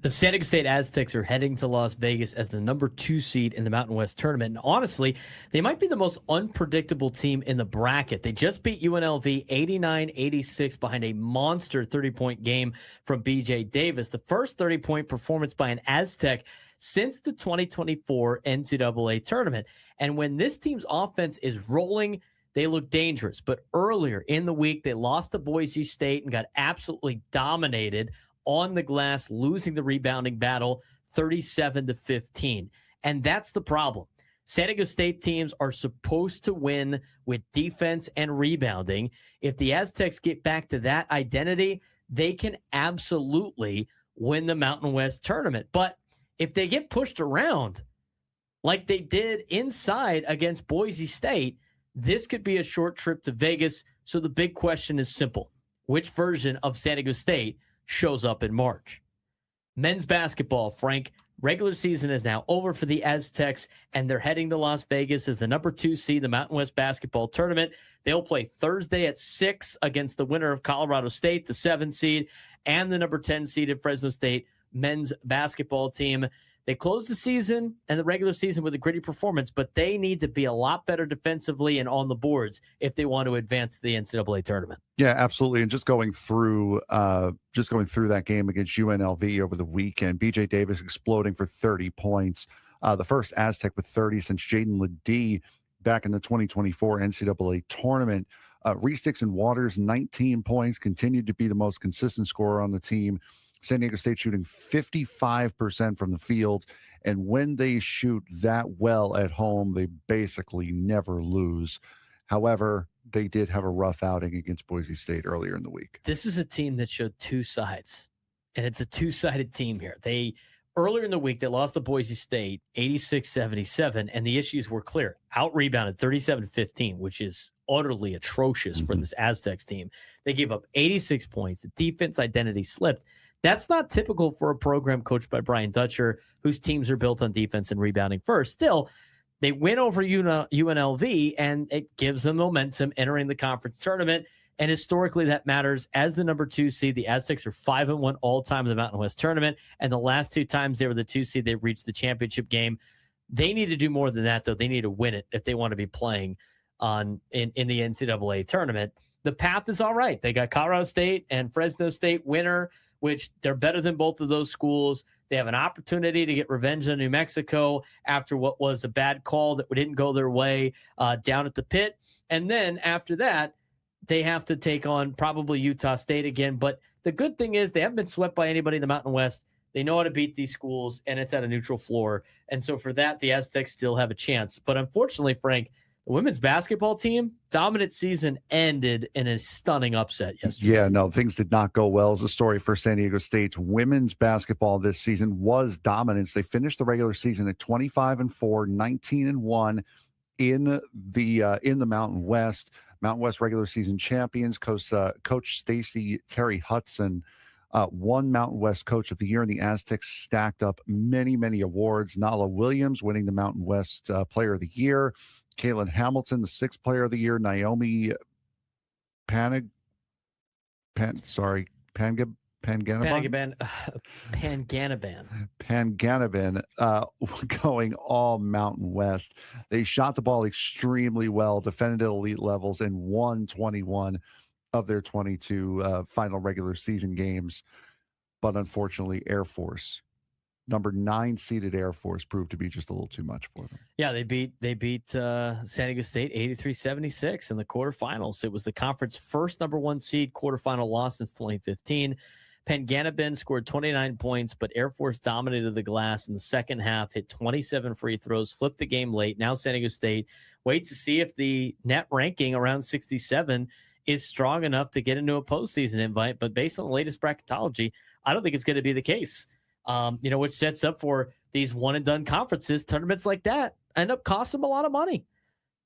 The San Diego State Aztecs are heading to Las Vegas as the number 2 seed in the Mountain West tournament. And honestly, they might be the most unpredictable team in the bracket. They just beat UNLV 89-86 behind a monster 30-point game from BJ Davis. The first 30-point performance by an Aztec since the 2024 NCAA tournament. And when this team's offense is rolling, they look dangerous. But earlier in the week, they lost to Boise State and got absolutely dominated on the glass, losing the rebounding battle 37-15. And that's the problem. San Diego State teams are supposed to win with defense and rebounding. If the Aztecs get back to that identity, they can absolutely win the Mountain West tournament. But if they get pushed around like they did inside against Boise State, this could be a short trip to Vegas. So the big question is simple. Which version of San Diego State shows up in March? Men's basketball, Frank, regular season is now over for the Aztecs, and they're heading to Las Vegas as the number 2 seed, the Mountain West basketball tournament. They'll play Thursday at 6 against the winner of Colorado State, the 7 seed, and the number 10 seeded Fresno State men's basketball team. They close the season and the regular season with a gritty performance, but they need to be a lot better defensively and on the boards if they want to advance the NCAA tournament. Yeah, absolutely. And just going through that game against UNLV over the weekend, BJ Davis exploding for 30 points. The first Aztec with 30 since Jaden Ledee back in the 2024 NCAA tournament. Reese Dixon Waters, 19 points, continued to be the most consistent scorer on the team. San Diego State shooting 55% from the field. And when they shoot that well at home, they basically never lose. However, they did have a rough outing against Boise State earlier in the week. This is a team that showed 2 sides, and it's a 2-sided team here. Earlier in the week, they lost to Boise State 86-77, and the issues were clear. Out-rebounded 37-15, which is utterly atrocious for this Aztecs team. They gave up 86 points. The defense identity slipped. That's not typical for a program coached by Brian Dutcher, whose teams are built on defense and rebounding first. Still, they win over UNLV, and it gives them momentum entering the conference tournament. And historically, that matters. As the number 2 seed, the Aztecs are 5-1 all time in the Mountain West tournament. And the last 2 times they were the 2 seed, they reached the championship game. They need to do more than that, though. They need to win it if they want to be playing in the NCAA tournament. The path is all right. They got Colorado State and Fresno State winner, which they're better than both of those schools. They have an opportunity to get revenge on New Mexico after what was a bad call that didn't go their way down at the pit. And then after that, they have to take on probably Utah State again. But the good thing is they haven't been swept by anybody in the Mountain West. They know how to beat these schools, and it's at a neutral floor. And so for that, the Aztecs still have a chance. But unfortunately, Frank, the women's basketball team, dominant season ended in a stunning upset yesterday. Yeah, no, things did not go well as a story for San Diego State's women's basketball this season was dominance. They finished the regular season at 25-4, 19-1 in the Mountain West. Mountain West regular season champions. Coach Stacy Terry Hudson won Mountain West Coach of the Year, and the Aztecs stacked up many, many awards. Nala Williams winning the Mountain West Player of the Year. Caitlin Hamilton, the 6th Player of the Year. Naomi Panganaban going all Mountain West. They shot the ball extremely well, defended at elite levels, and won 21 of their 22 final regular season games. But unfortunately, Air Force, number 9 seeded Air Force, proved to be just a little too much for them. Yeah, they beat San Diego State 83-76 in the quarterfinals. It was the conference first number 1 seed quarterfinal loss since 2015. Panganaban scored 29 points, but Air Force dominated the glass in the second half, hit 27 free throws, flipped the game late. Now San Diego State waits to see if the net ranking around 67 is strong enough to get into a postseason invite. But based on the latest bracketology, I don't think it's going to be the case. Which sets up for these one-and-done conferences. Tournaments like that end up costing them a lot of money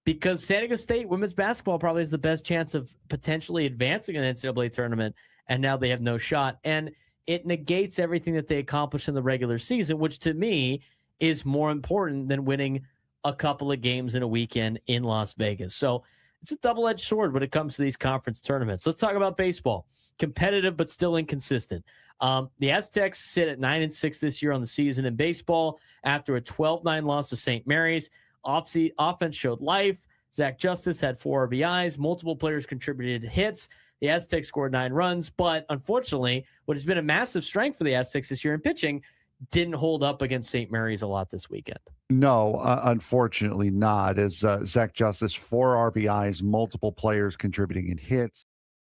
because San Diego State women's basketball probably has the best chance of potentially advancing an NCAA tournament, and now they have no shot. And it negates everything that they accomplished in the regular season, which to me is more important than winning a couple of games in a weekend in Las Vegas. So it's a double-edged sword when it comes to these conference tournaments. Let's talk about baseball. Competitive, but still inconsistent. The Aztecs sit at 9-6 this year on the season in baseball after a 12-9 loss to St. Mary's. Offense showed life. Zach Justice had 4 RBIs. Multiple players contributed hits. The Aztecs scored 9 runs, but unfortunately, what has been a massive strength for the Aztecs this year in pitching didn't hold up against St. Mary's a lot this weekend. No, unfortunately not. As Zach Justice, 4 RBIs, multiple players contributing in hits.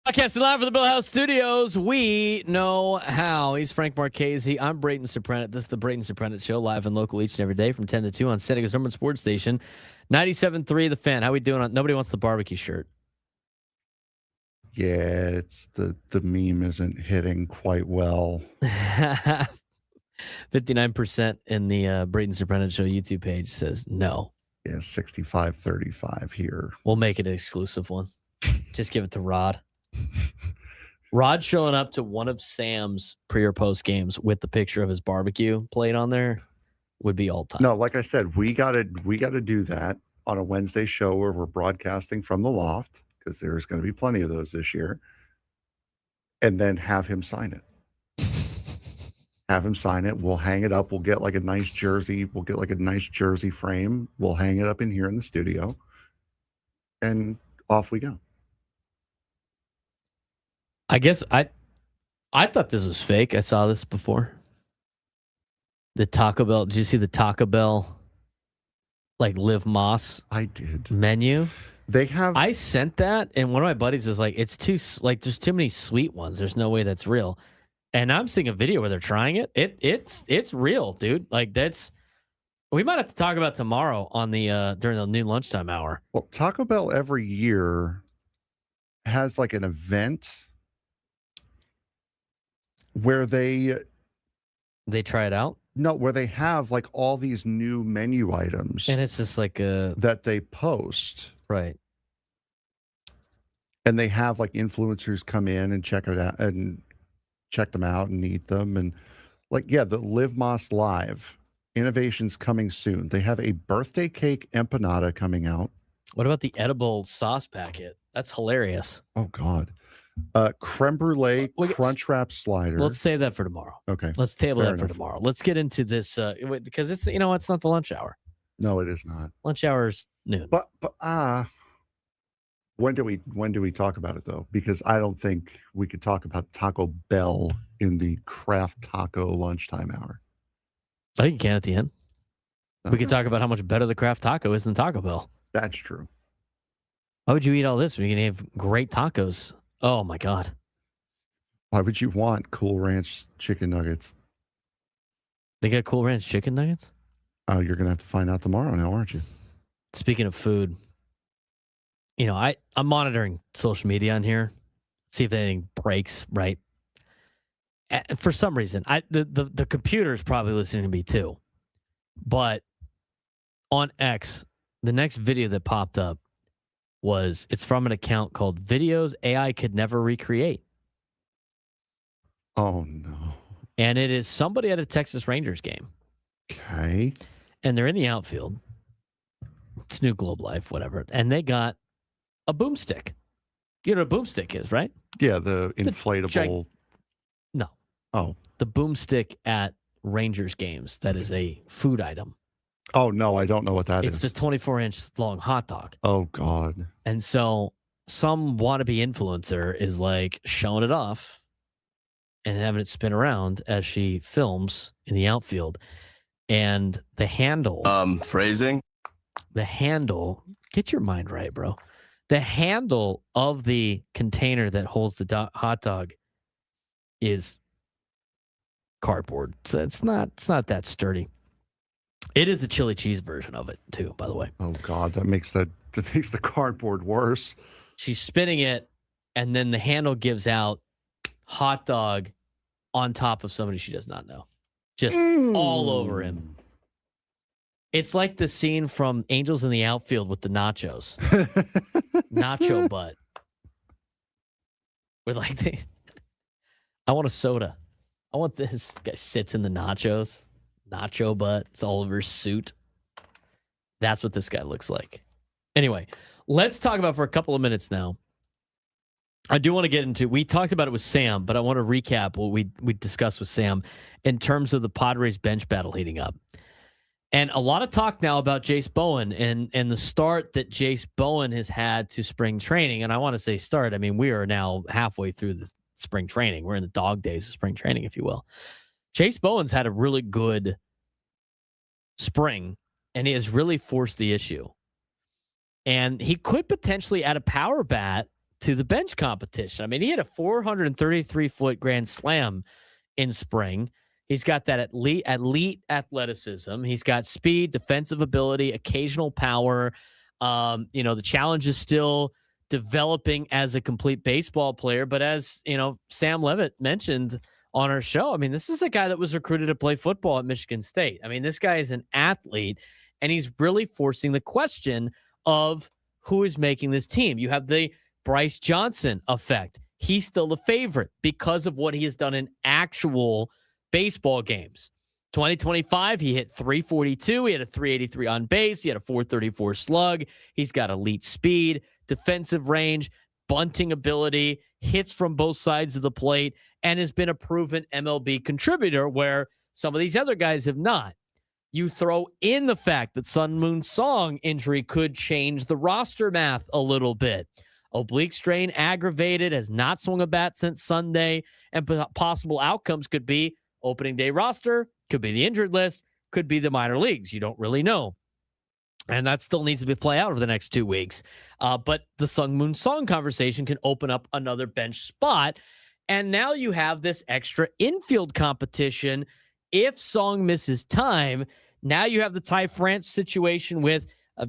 Broadcasting live from the Bill House Studios, we know how. He's Frank Marchese. I'm Braden Surprenant. This is the Braden Surprenant Show, live and local each and every day from 10 to 2 on San Diego's #1 sports station, 97.3 The Fan. How we doing? Nobody wants the barbecue shirt. Yeah, it's the meme isn't hitting quite well. 59% in the Braden Surprenant Show YouTube page says no. Yeah, 65-35 here. We'll make it an exclusive one. Just give it to Rod. Rod showing up to one of Sam's pre or post games with the picture of his barbecue plate on there would be all time. No, like I said, we gotta do that on a Wednesday show where we're broadcasting from the loft, because there's going to be plenty of those this year, and then have him sign it. Have him sign it. We'll hang it up. We'll get like a nice jersey. We'll get like a nice jersey frame. We'll hang it up in here in the studio, and off we go. I guess I thought this was fake. I saw this before. The Taco Bell. Did you see the Taco Bell, like Liv Moss? I did. Menu. They have. I sent that, and one of my buddies was like, "It's too there's too many sweet ones. There's no way that's real." And I'm seeing a video where they're trying it. It's real, dude. Like that's. We might have to talk about tomorrow on the during the noon lunchtime hour. Well, Taco Bell every year has like an event where they try it out. No, where they have like all these new menu items, and it's just like that they post. Right. And they have like influencers come in and check it out and check them out and eat them. And the Live Moss Live innovations coming soon. They have a birthday cake empanada coming out. What about the edible sauce packet? That's hilarious. Oh God. Creme brulee crunch wrap slider. Let's save that for tomorrow. Okay. Let's table Fair that for enough. tomorrow. Let's get into this because it's it's not the lunch hour. No, it is not. Lunch hour is noon. But when do we talk about it though? Because I don't think we could talk about Taco Bell in the craft taco lunchtime hour. I think you can at the end. We could talk about how much better the craft taco is than Taco Bell. That's true. Why would you eat all this when you can have great tacos? Oh my God. Why would you want Cool Ranch chicken nuggets? They got Cool Ranch chicken nuggets? Oh, you're gonna have to find out tomorrow now, aren't you? Speaking of food, I'm monitoring social media on here, see if anything breaks, right? For some reason, the computer is probably listening to me too. But on X, the next video that popped up it's from an account called Videos AI Could Never Recreate. Oh no. And it is somebody at a Texas Rangers game. Okay. And they're in the outfield. It's New Globe Life, whatever. And they got a boomstick. You know what a boomstick is, right? Yeah, the inflatable. No. Oh. The boomstick at Rangers games. That is a food item. Oh, no, I don't know what that is. It's the 24-inch long hot dog. Oh, God. And so some wannabe influencer is like showing it off and having it spin around as she films in the outfield. And the handle. Phrasing? The handle. Get your mind right, bro. The handle of the container that holds the hot dog is cardboard. So it's not that sturdy. It is the chili cheese version of it too, by the way. Oh God, that makes the cardboard worse. She's spinning it, and then the handle gives out hot dog on top of somebody she does not know. Just all over him. It's like the scene from Angels in the Outfield with the nachos. Nacho butt. With I want a soda. I want this guy sits in the nachos. Nacho butt. It's all over his suit. That's what this guy looks like. Anyway, let's talk about for a couple of minutes now. I do want to get into, we talked about it with Sam, but I want to recap what we discussed with Sam in terms of the Padres bench battle heating up. And a lot of talk now about Jace Bowen and the start that Jace Bowen has had to spring training. And I want to say start. I mean, we are now halfway through the spring training. We're in the dog days of spring training, if you will. Jace Bowen's had a really good spring, and he has really forced the issue. And he could potentially add a power bat to the bench competition. I mean, he had a 433-foot grand slam in spring. He's got that elite athleticism. He's got speed, defensive ability, occasional power. The challenge is still developing as a complete baseball player. But as, Sam Levitt mentioned on our show, I mean, this is a guy that was recruited to play football at Michigan State. I mean, this guy is an athlete, and he's really forcing the question of who is making this team. You have the Bryce Johnson effect. He's still the favorite because of what he has done in actual baseball games. 2025, he hit 342. He had a 383 on base. He had a 434 slug. He's got elite speed, defensive range, bunting ability, hits from both sides of the plate, and has been a proven MLB contributor where some of these other guys have not. You throw in the fact that Sun Moon Song injury could change the roster math a little bit. Oblique strain aggravated, has not swung a bat since Sunday, and possible outcomes could be opening day roster, could be the injured list, could be the minor leagues. You don't really know. And that still needs to be play out over the next 2 weeks. But the Sun Moon Song conversation can open up another bench spot. And now you have this extra infield competition. If Song misses time, now you have the Ty France situation with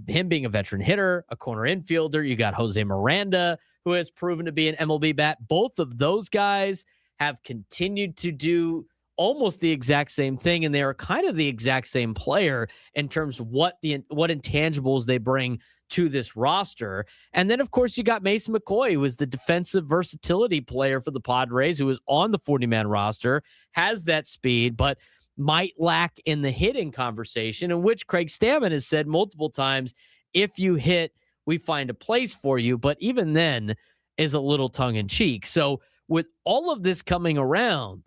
him being a veteran hitter, a corner infielder. You got Jose Miranda, who has proven to be an MLB bat. Both of those guys have continued to do almost the exact same thing, and they are kind of the exact same player in terms of what intangibles they bring to this roster. And then, of course, you got Mason McCoy, who is the defensive versatility player for the Padres, who is on the 40-man roster, has that speed, but might lack in the hitting conversation, in which Craig Stammen has said multiple times, if you hit, we find a place for you. But even then is a little tongue-in-cheek. So with all of this coming around,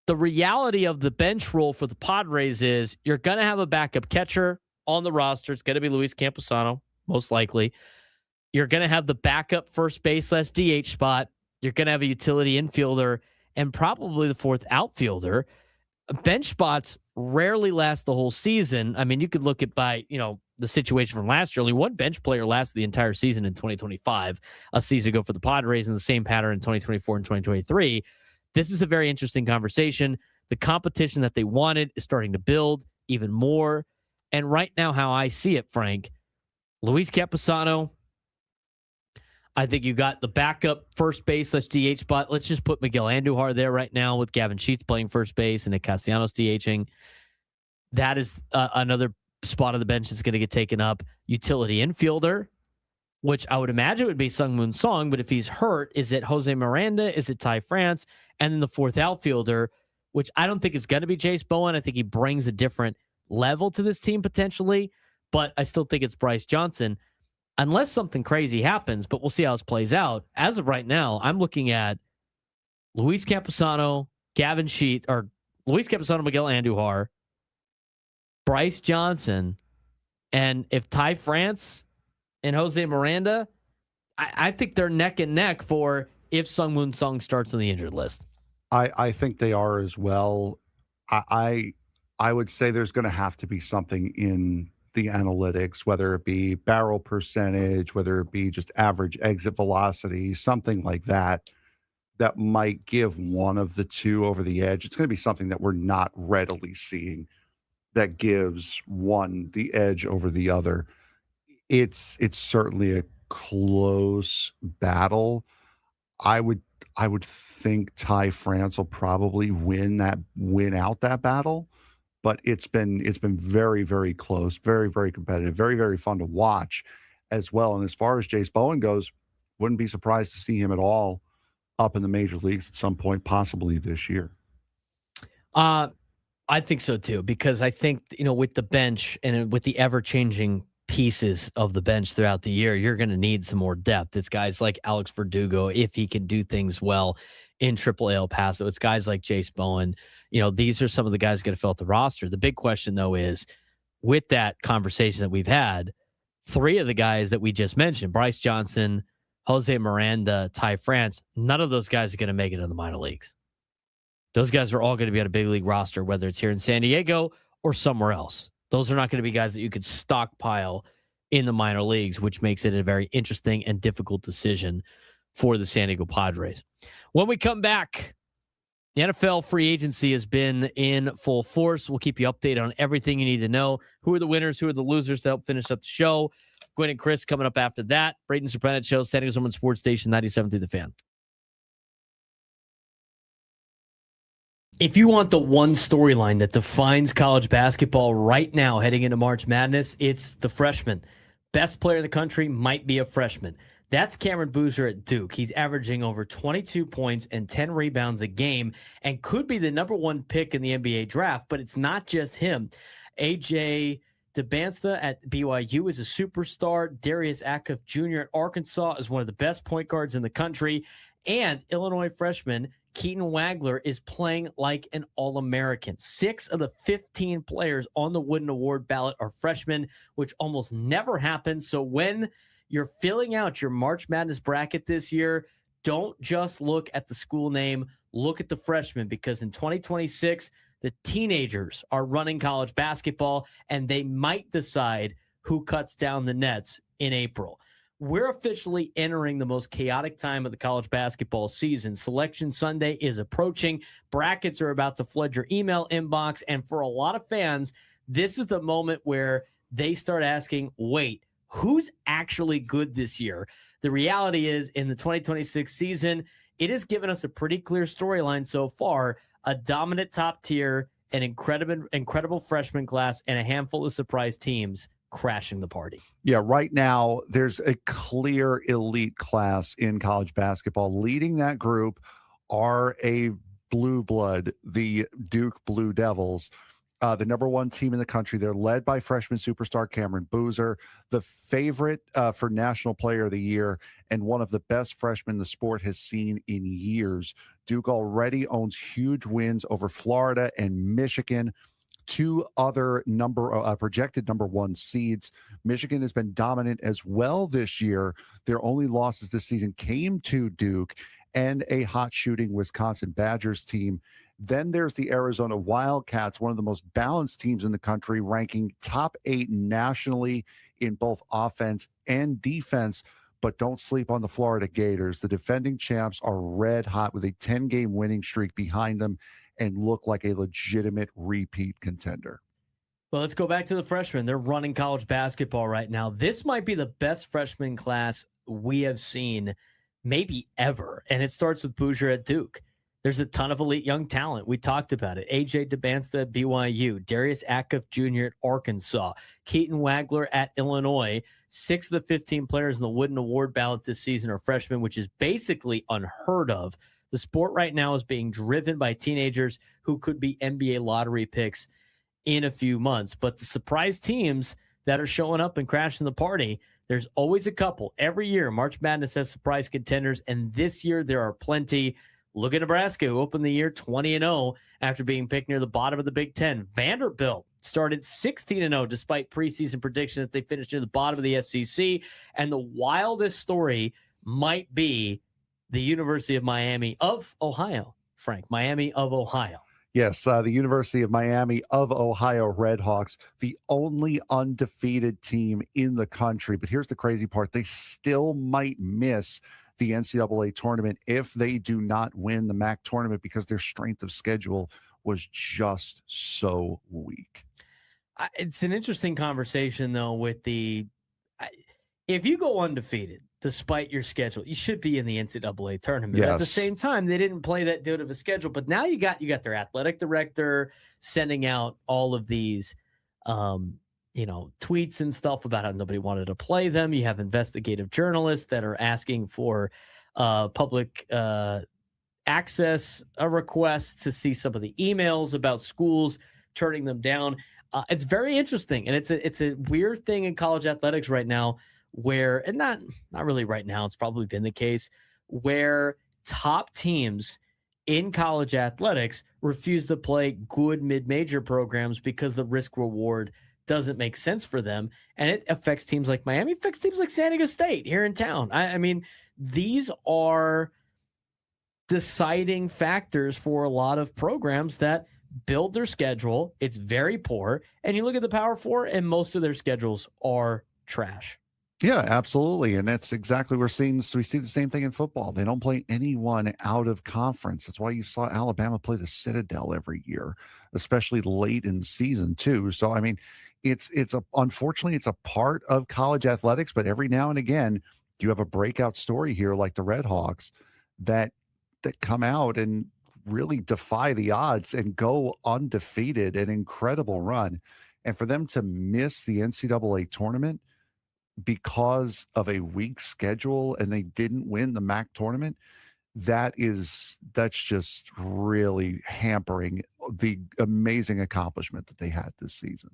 the reality of the bench role for the Padres is you're going to have a backup catcher on the roster. It's going to be Luis Camposano, most likely. You're going to have the backup first base/DH spot. You're going to have a utility infielder and probably the fourth outfielder. Bench spots rarely last the whole season. I mean, you could look at the situation from last year. Only one bench player lasted the entire season in 2025, a season ago for the Padres, and the same pattern in 2024 and 2023. This is a very interesting conversation. The competition that they wanted is starting to build even more. And right now, how I see it, Frank, Luis Camposano, I think you got the backup first base/DH spot. Let's just put Miguel Andujar there right now with Gavin Sheets playing first base and Nick Castellanos DHing. That is another spot on the bench that's going to get taken up. Utility infielder, which I would imagine would be Sungmoon Song, but if he's hurt, is it Jose Miranda? Is it Ty France? And then the fourth outfielder, which I don't think is going to be Jace Bowen. I think he brings a different level to this team potentially, but I still think it's Bryce Johnson, unless something crazy happens, but we'll see how this plays out. As of right now, I'm looking at Luis Camposano, Gavin Sheets, or Luis Camposano, Miguel Andujar, Bryce Johnson, and if Ty France and Jose Miranda, I think they're neck and neck for if Sungmoon Song starts on the injured list. I think they are as well. I would say there's going to have to be something in the analytics, whether it be barrel percentage, whether it be just average exit velocity, something like that, that might give one of the two over the edge. It's going to be something that we're not readily seeing that gives one the edge over the other. It's certainly a close battle. I would think Ty France will probably win out that battle, but it's been very, very close, very, very competitive, very, very fun to watch as well. And as far as Jace Bowen goes, wouldn't be surprised to see him at all up in the major leagues at some point, possibly this year. I think so too, because I think, with the bench and with the ever-changing pieces of the bench throughout the year, you're going to need some more depth. It's guys like Alex Verdugo, if he can do things well in AAA El Paso. It's guys like Jace Bowen. These are some of the guys going to fill out the roster. The big question, though, is with that conversation that we've had, three of the guys that we just mentioned, Bryce Johnson, Jose Miranda, Ty France, none of those guys are going to make it in the minor leagues. Those guys are all going to be on a big league roster, whether it's here in San Diego or somewhere else. Those are not going to be guys that you could stockpile in the minor leagues, which makes it a very interesting and difficult decision for the San Diego Padres. When we come back, the NFL free agency has been in full force. We'll keep you updated on everything you need to know. Who are the winners? Who are the losers to help finish up the show? Gwen and Chris coming up after that. Braden Surprenant Show, San Diego's #1 sports station, 97.3 The Fan. If you want the one storyline that defines college basketball right now heading into March Madness, it's the freshman. Best player in the country might be a freshman. That's Cameron Boozer at Duke. He's averaging over 22 points and 10 rebounds a game and could be the #1 pick in the NBA draft, but it's not just him. AJ DeBansta at BYU is a superstar. Darius Acuff Jr. at Arkansas is one of the best point guards in the country. And Illinois freshman Keaton Wagler is playing like an All-American. 6 of the 15 players on the Wooden Award ballot are freshmen, which almost never happens. So when you're filling out your March Madness bracket this year, don't just look at the school name, look at the freshmen, because in 2026, the teenagers are running college basketball, and they might decide who cuts down the nets in April. We're officially entering the most chaotic time of the college basketball season. Selection Sunday is approaching. Brackets are about to flood your email inbox. And for a lot of fans, this is the moment where they start asking, wait, who's actually good this year? The reality is, in the 2026 season, it has given us a pretty clear storyline so far a dominant top tier, an incredible freshman class, and a handful of surprise teams crashing the party. Yeah, right now there's a clear elite class in college basketball. Leading that group are a blue blood, the Duke Blue Devils, the number one team in the country. They're led by freshman superstar Cameron Boozer, the favorite for National Player of the Year, and one of the best freshmen the sport has seen in years. Duke already owns huge wins over Florida and Michigan, two other projected number one seeds. Michigan has been dominant as well this year. Their only losses this season came to Duke and a hot shooting Wisconsin Badgers team. Then there's the Arizona Wildcats, one of the most balanced teams in the country, ranking top 8 nationally in both offense and defense. But don't sleep on the Florida Gators. The defending champs are red hot with a 10-game winning streak behind them and look like a legitimate repeat contender. Well, let's go back to the freshmen. They're running college basketball right now. This might be the best freshman class we have seen maybe ever. And it starts with Bouger at Duke. There's a ton of elite young talent. We talked about it. AJ DeBansta at BYU, Darius Acuff Jr. at Arkansas, Keaton Wagler at Illinois. 6 of the 15 players in the Wooden Award ballot this season are freshmen, which is basically unheard of. The sport right now is being driven by teenagers who could be NBA lottery picks in a few months. But the surprise teams that are showing up and crashing the party, there's always a couple. Every year, March Madness has surprise contenders, and this year there are plenty. Look at Nebraska, who opened the year 20-0 after being picked near the bottom of the Big Ten. Vanderbilt started 16-0 despite preseason predictions that they finished near the bottom of the SEC. And the wildest story might be the University of Miami of Ohio, Frank. Miami of Ohio. Yes, the University of Miami of Ohio Redhawks, the only undefeated team in the country. But here's the crazy part. They still might miss the NCAA tournament if they do not win the MAC tournament because their strength of schedule was just so weak. It's an interesting conversation, though, with if you go undefeated despite your schedule, you should be in the NCAA tournament. Yes. At the same time, they didn't play that good of a schedule, but now you got their athletic director sending out all of these tweets and stuff about how nobody wanted to play them. You have investigative journalists that are asking for public access requests to see some of the emails about schools turning them down. It's very interesting, and it's a weird thing in college athletics right now where, and not really right now, it's probably been the case, where top teams in college athletics refuse to play good mid-major programs because the risk reward doesn't make sense for them. And it affects teams like Miami, affects teams like San Diego State here in town. I mean, these are deciding factors for a lot of programs that build their schedule. It's very poor. And you look at the Power Four, and most of their schedules are trash. Yeah, absolutely. And that's exactly we see the same thing in football. They don't play anyone out of conference. That's why you saw Alabama play the Citadel every year, especially late in season too. So, I mean, unfortunately, it's a part of college athletics, but every now and again, you have a breakout story here like the Redhawks that come out and really defy the odds and go undefeated, an incredible run. And for them to miss the NCAA tournament because of a weak schedule and they didn't win the MAC tournament, that's just really hampering the amazing accomplishment that they had this season.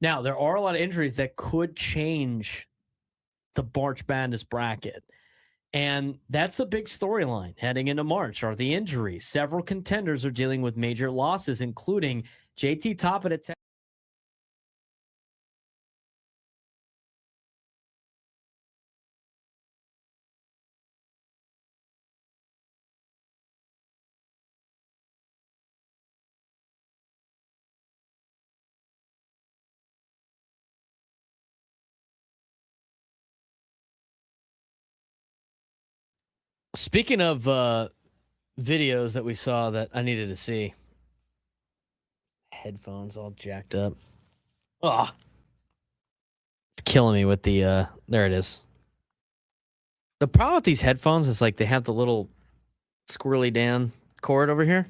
Now, there are a lot of injuries that could change the March Madness bracket. And that's a big storyline heading into March, are the injuries. Several contenders are dealing with major losses, including JT Toppin at Speaking of videos that we saw that I needed to see, headphones all jacked up. Oh, it's killing me with the, there it is. The problem with these headphones is like they have the little squirrely down cord over here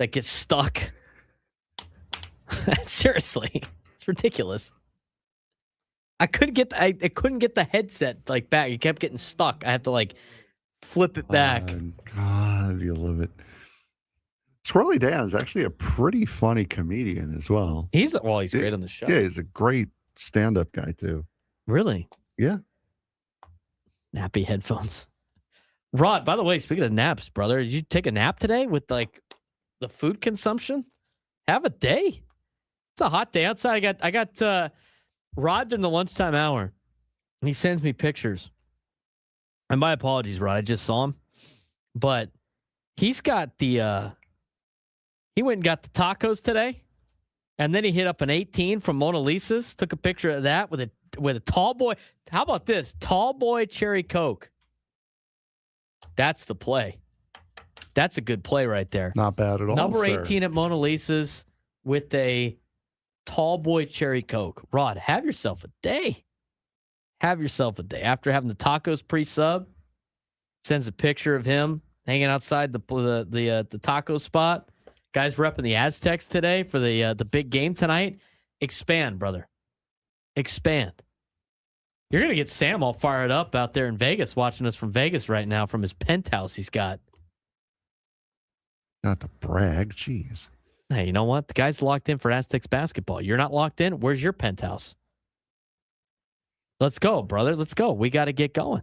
that gets stuck. Seriously, it's ridiculous. I couldn't get the headset like back. It kept getting stuck. I have to like flip it back. God, you love it. Squirrely Dan is actually a pretty funny comedian as well. He's great on the show. Yeah, he's a great stand-up guy too. Really? Yeah. Nappy headphones. Rod, by the way, speaking of naps, brother, did you take a nap today with like the food consumption? Have a day. It's a hot day outside. I got Rod in the lunchtime hour, and he sends me pictures. And my apologies, Rod. I just saw him, but he's got the. He went and got the tacos today, and then he hit up an 18 from Mona Lisa's. Took a picture of that with a tall boy. How about this tall boy cherry Coke? That's the play. That's a good play right there. Not bad at all. Number sir. 18 at Mona Lisa's with a tall boy cherry Coke. Rod, have yourself a day. Have yourself a day. After having the tacos pre-sub, sends a picture of him hanging outside the taco spot. Guys repping the Aztecs today for the big game tonight. Expand, brother. Expand. You're going to get Sam all fired up out there in Vegas, watching us from Vegas right now from his penthouse he's got. Not to brag. Jeez. Hey, you know what? The guy's locked in for Aztecs basketball. You're not locked in? Where's your penthouse? Let's go, brother. Let's go. We got to get going.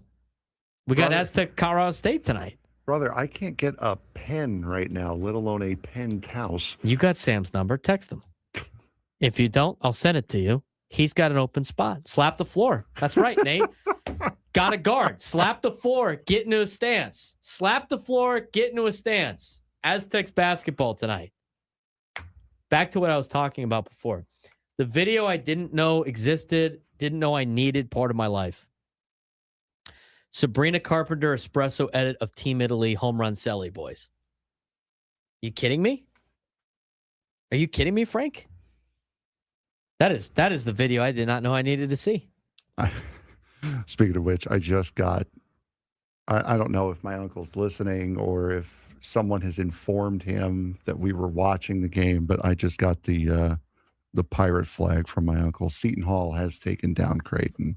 We got Aztec Colorado State tonight. Brother, I can't get a pen right now, let alone a penthouse. You got Sam's number. Text him. If you don't, I'll send it to you. He's got an open spot. Slap the floor. That's right, Nate. Got a guard. Slap the floor. Get into a stance. Slap the floor. Get into a stance. Aztecs basketball tonight. Back to what I was talking about before. The video I didn't know existed, didn't know I needed part of my life. Sabrina Carpenter espresso edit of Team Italy home run Selly boys. You kidding me? Are you kidding me, Frank? That is the video I did not know I needed to see. Speaking of which, I just got, I don't know if my uncle's listening or if someone has informed him that we were watching the game, but I just got the pirate flag from my uncle. Seton Hall has taken down Creighton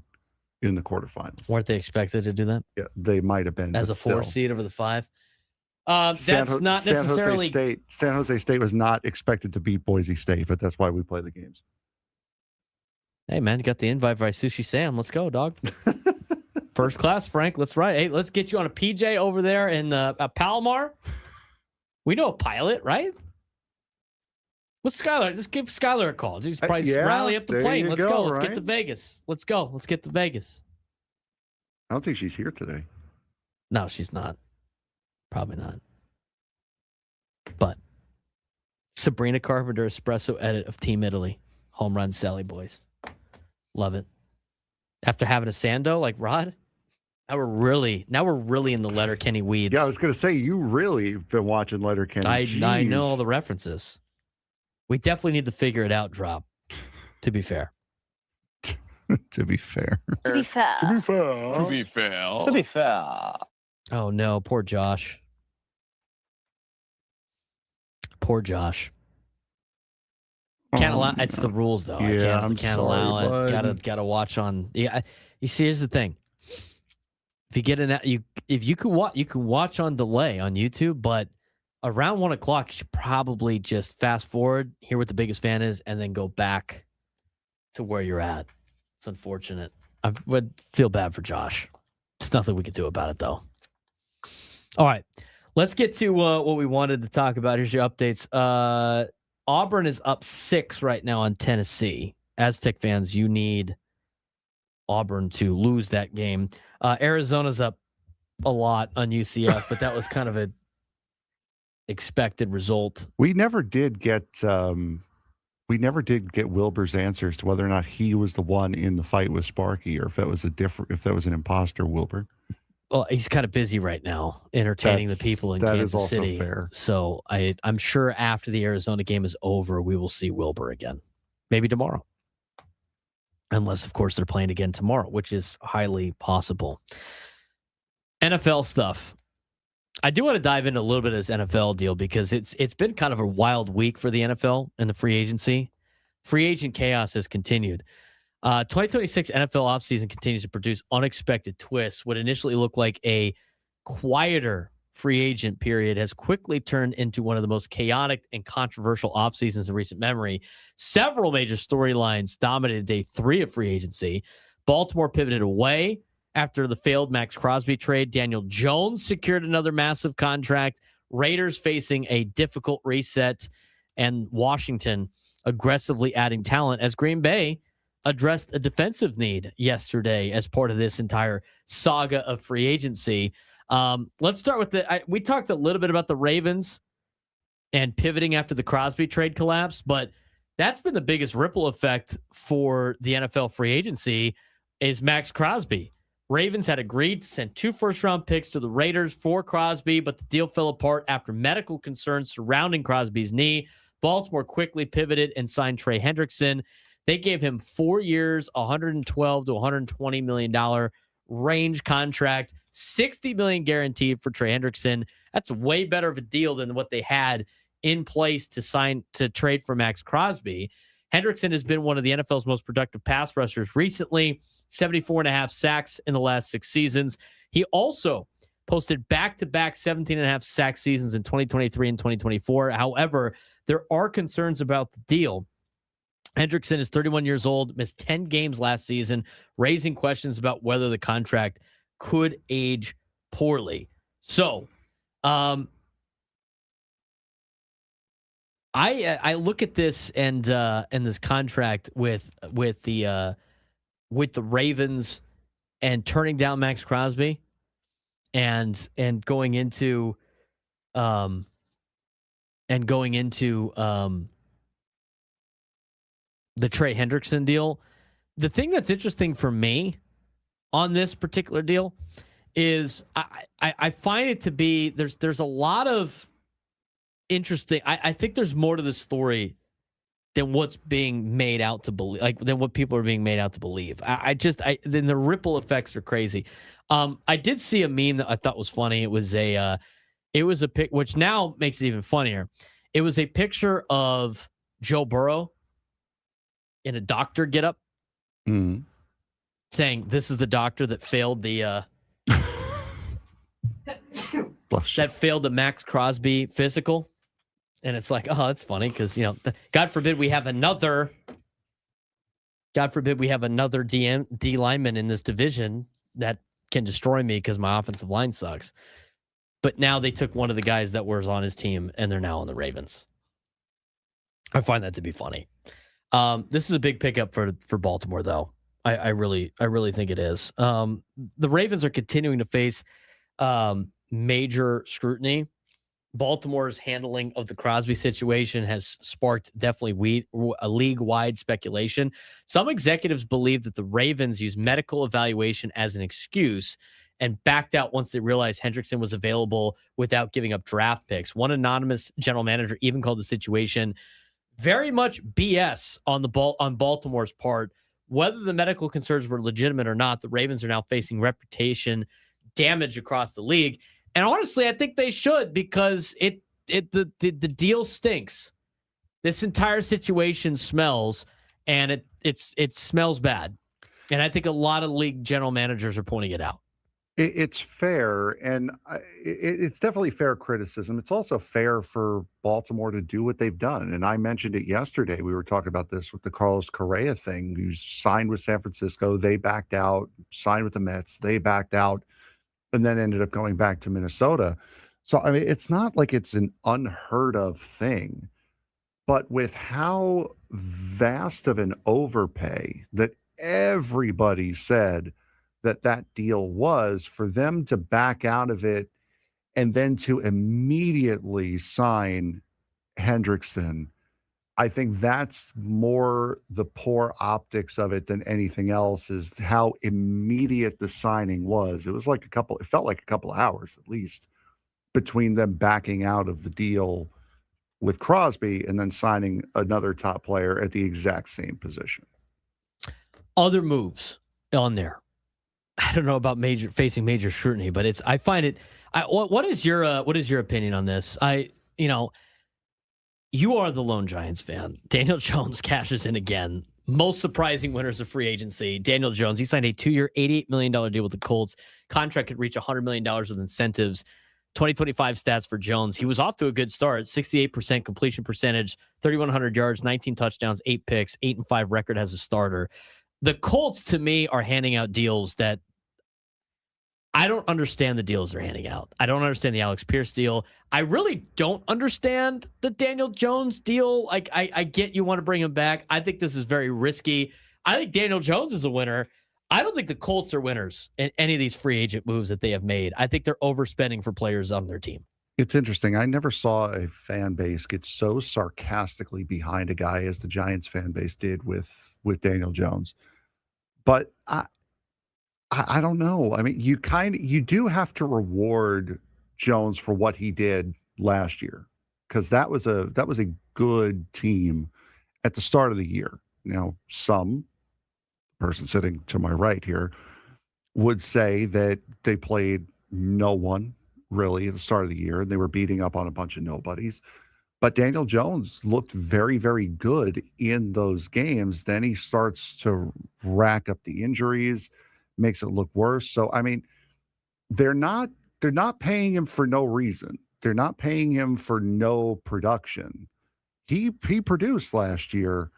in the quarterfinals. Weren't they expected to do that? Yeah, they might have been. As a 4 seed over the 5? That's San not necessarily... San Jose State was not expected to beat Boise State, but that's why we play the games. Hey, man, you got the invite by Sushi Sam. Let's go, dog. First class, Frank. Let's ride. Hey, let's get you on a PJ over there in Palomar. We know a pilot, right? What's Skylar? Just give Skylar a call. Just probably rally up the plane. Let's go. Let's get to Vegas. Let's go. Let's get to Vegas. I don't think she's here today. No, she's not. Probably not. But Sabrina Carpenter espresso edit of Team Italy. Home run Sally boys. Love it. After having a Sando like Rod, now we're really in the Letterkenny weeds. Yeah, I was going to say, you really have been watching Letterkenny. I know all the references. We definitely need to figure it out, Drop. To be fair. To be fair. To be fair. To be fair. To be fair. To be fair. Oh, no. Poor Josh. Poor Josh. Can't allow. It's the rules, though. Yeah, I can't allow it. Gotta watch on. Yeah, you see, here's the thing. If you get in that, if you can watch on delay on YouTube, but around 1 o'clock, you should probably just fast forward, hear what the biggest fan is, and then go back to where you're at. It's unfortunate. I would feel bad for Josh. There's nothing we could do about it, though. All right, let's get to what we wanted to talk about. Here's your updates. Auburn is up 6 right now on Tennessee. Aztec fans, you need Auburn to lose that game. Arizona's up a lot on UCF, but that was kind of an expected result. We never did get Wilbur's answers to whether or not he was the one in the fight with Sparky, or if that was an imposter Wilbur. Well, he's kind of busy right now entertaining the people in Kansas City. Fair. So I'm sure after the Arizona game is over, we will see Wilbur again. Maybe tomorrow. Unless, of course, they're playing again tomorrow, which is highly possible. NFL stuff. I do want to dive into a little bit of this NFL deal because it's been kind of a wild week for the NFL and the free agency. Free agent chaos has continued. 2026 NFL offseason continues to produce unexpected twists. What initially looked like a quieter free agent period has quickly turned into one of the most chaotic and controversial offseasons in recent memory. Several major storylines dominated day 3 of free agency. Baltimore pivoted away after the failed Max Crosby trade. Daniel Jones secured another massive contract. Raiders facing a difficult reset, and Washington aggressively adding talent as Green Bay addressed a defensive need yesterday as part of this entire saga of free agency. Let's start with we talked a little bit about the Ravens and pivoting after the Crosby trade collapse, but that's been the biggest ripple effect for the NFL free agency is Max Crosby. Ravens had agreed to send 2 first-round picks to the Raiders for Crosby, but the deal fell apart after medical concerns surrounding Crosby's knee. Baltimore quickly pivoted and signed Trey Hendrickson. They gave him 4 years, $112 to $120 million range contract, $60 million guaranteed for Trey Hendrickson. That's way better of a deal than what they had in place to trade for Max Crosby. Hendrickson has been one of the NFL's most productive pass rushers recently, 74.5 sacks in the last 6 seasons. He also posted back-to-back 17.5 sack seasons in 2023 and 2024. However, there are concerns about the deal. Hendrickson is 31 years old, missed 10 games last season, raising questions about whether the contract could age poorly. So, I look at this and this contract with the Ravens and turning down Max Crosby and going into the Trey Hendrickson deal. The thing that's interesting for me on this particular deal is I find it to be there's a lot of interesting. I think there's more to the story than what's being made out to believe, than what people are being made out to believe. Then the ripple effects are crazy. I did see a meme that I thought was funny. It was a pic, which now makes it even funnier. It was a picture of Joe Burrow in a doctor getup, saying, "This is the doctor that failed the the Max Crosby physical." And it's like, oh, that's funny because, God forbid we have another D lineman in this division that can destroy me because my offensive line sucks. But now they took one of the guys that was on his team and they're now on the Ravens. I find that to be funny. This is a big pickup for Baltimore, though. I really think it is. The Ravens are continuing to face major scrutiny. Baltimore's handling of the Crosby situation has sparked definitely a league-wide speculation. Some executives believe that the Ravens used medical evaluation as an excuse and backed out once they realized Hendrickson was available without giving up draft picks. One anonymous general manager even called the situation very much BS on Baltimore's part. Whether the medical concerns were legitimate or not, the Ravens are now facing reputation damage across the league. And honestly, I think they should because the deal stinks. This entire situation smells, and it smells bad. And I think a lot of league general managers are pointing it out. It's fair, and it's definitely fair criticism. It's also fair for Baltimore to do what they've done. And I mentioned it yesterday. We were talking about this with the Carlos Correa thing. Who signed with San Francisco, they backed out. Signed with the Mets, they backed out. And then ended up going back to Minnesota. So, I mean, it's not like it's an unheard of thing, but with how vast of an overpay that everybody said that deal was, for them to back out of it and then to immediately sign Hendrickson, I think that's more the poor optics of it than anything else, is how immediate the signing was. It felt like a couple of hours at least between them backing out of the deal with Crosby and then signing another top player at the exact same position. Other moves on there. I don't know about facing major scrutiny, but I find it What is your opinion on this? You are the lone Giants fan. Daniel Jones cashes in again. Most surprising winners of free agency. Daniel Jones, he signed a 2-year, $88 million deal with the Colts. Contract could reach $100 million with incentives. 2025 stats for Jones. He was off to a good start. 68% completion percentage, 3,100 yards, 19 touchdowns, 8 picks, 8-5 record as a starter. The Colts, to me, are handing out deals that I don't understand the deals they're handing out. I don't understand the Alex Pierce deal. I really don't understand the Daniel Jones deal. Like, I get you want to bring him back. I think this is very risky. I think Daniel Jones is a winner. I don't think the Colts are winners in any of these free agent moves that they have made. I think they're overspending for players on their team. It's interesting. I never saw a fan base get so sarcastically behind a guy as the Giants fan base did with Daniel Jones. But I don't know. I mean, you do have to reward Jones for what he did last year, because that was a good team at the start of the year. Now, some person sitting to my right here would say that they played no one really at the start of the year, and they were beating up on a bunch of nobodies. But Daniel Jones looked very, very good in those games. Then he starts to rack up the injuries, makes it look worse. So, I mean, they're not paying him for no reason. They're not paying him for no production. He produced last year.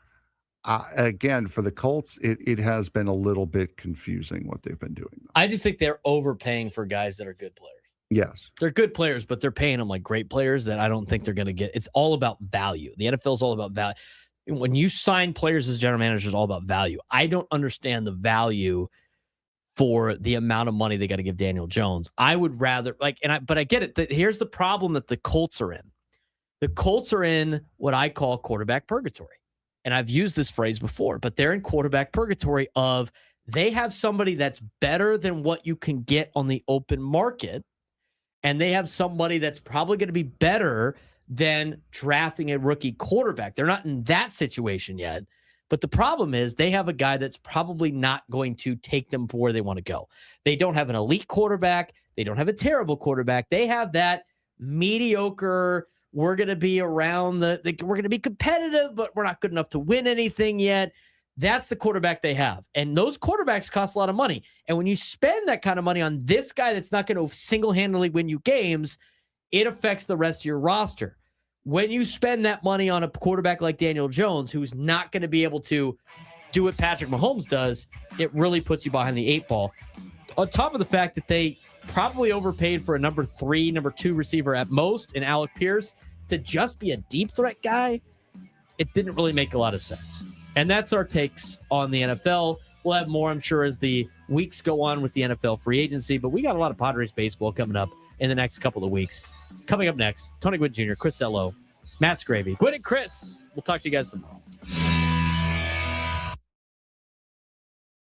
Again, for the Colts, it has been a little bit confusing what they've been doing. I just think they're overpaying for guys that are good players. Yes. They're good players, but they're paying them like great players that I don't think they're going to get. It's all about value. The NFL is all about value. When you sign players as general managers, it's all about value. I don't understand the value for the amount of money they got to give Daniel Jones. I would rather but I get it. Here's the problem that the Colts are in. The Colts are in what I call quarterback purgatory. And I've used this phrase before, but they're in quarterback purgatory of they have somebody that's better than what you can get on the open market. And they have somebody that's probably going to be better than drafting a rookie quarterback. They're not in that situation yet. But the problem is they have a guy that's probably not going to take them for where they want to go. They don't have an elite quarterback. They don't have a terrible quarterback. They have that mediocre, we're going to be around we're going to be competitive, but we're not good enough to win anything yet. That's the quarterback they have. And those quarterbacks cost a lot of money. And when you spend that kind of money on this guy that's not going to single-handedly win you games, it affects the rest of your roster. When you spend that money on a quarterback like Daniel Jones, who's not going to be able to do what Patrick Mahomes does, it really puts you behind the 8 ball. On top of the fact that they probably overpaid for a number 3, number 2 receiver at most in Alec Pierce to just be a deep threat guy, it didn't really make a lot of sense. And that's our takes on the NFL. We'll have more, I'm sure, as the weeks go on with the NFL free agency. But we got a lot of Padres baseball coming up in the next couple of weeks. Coming up next, Tony Gwynn Jr., Chris Ello, Matt Scravy. Gwynn and Chris, we'll talk to you guys tomorrow.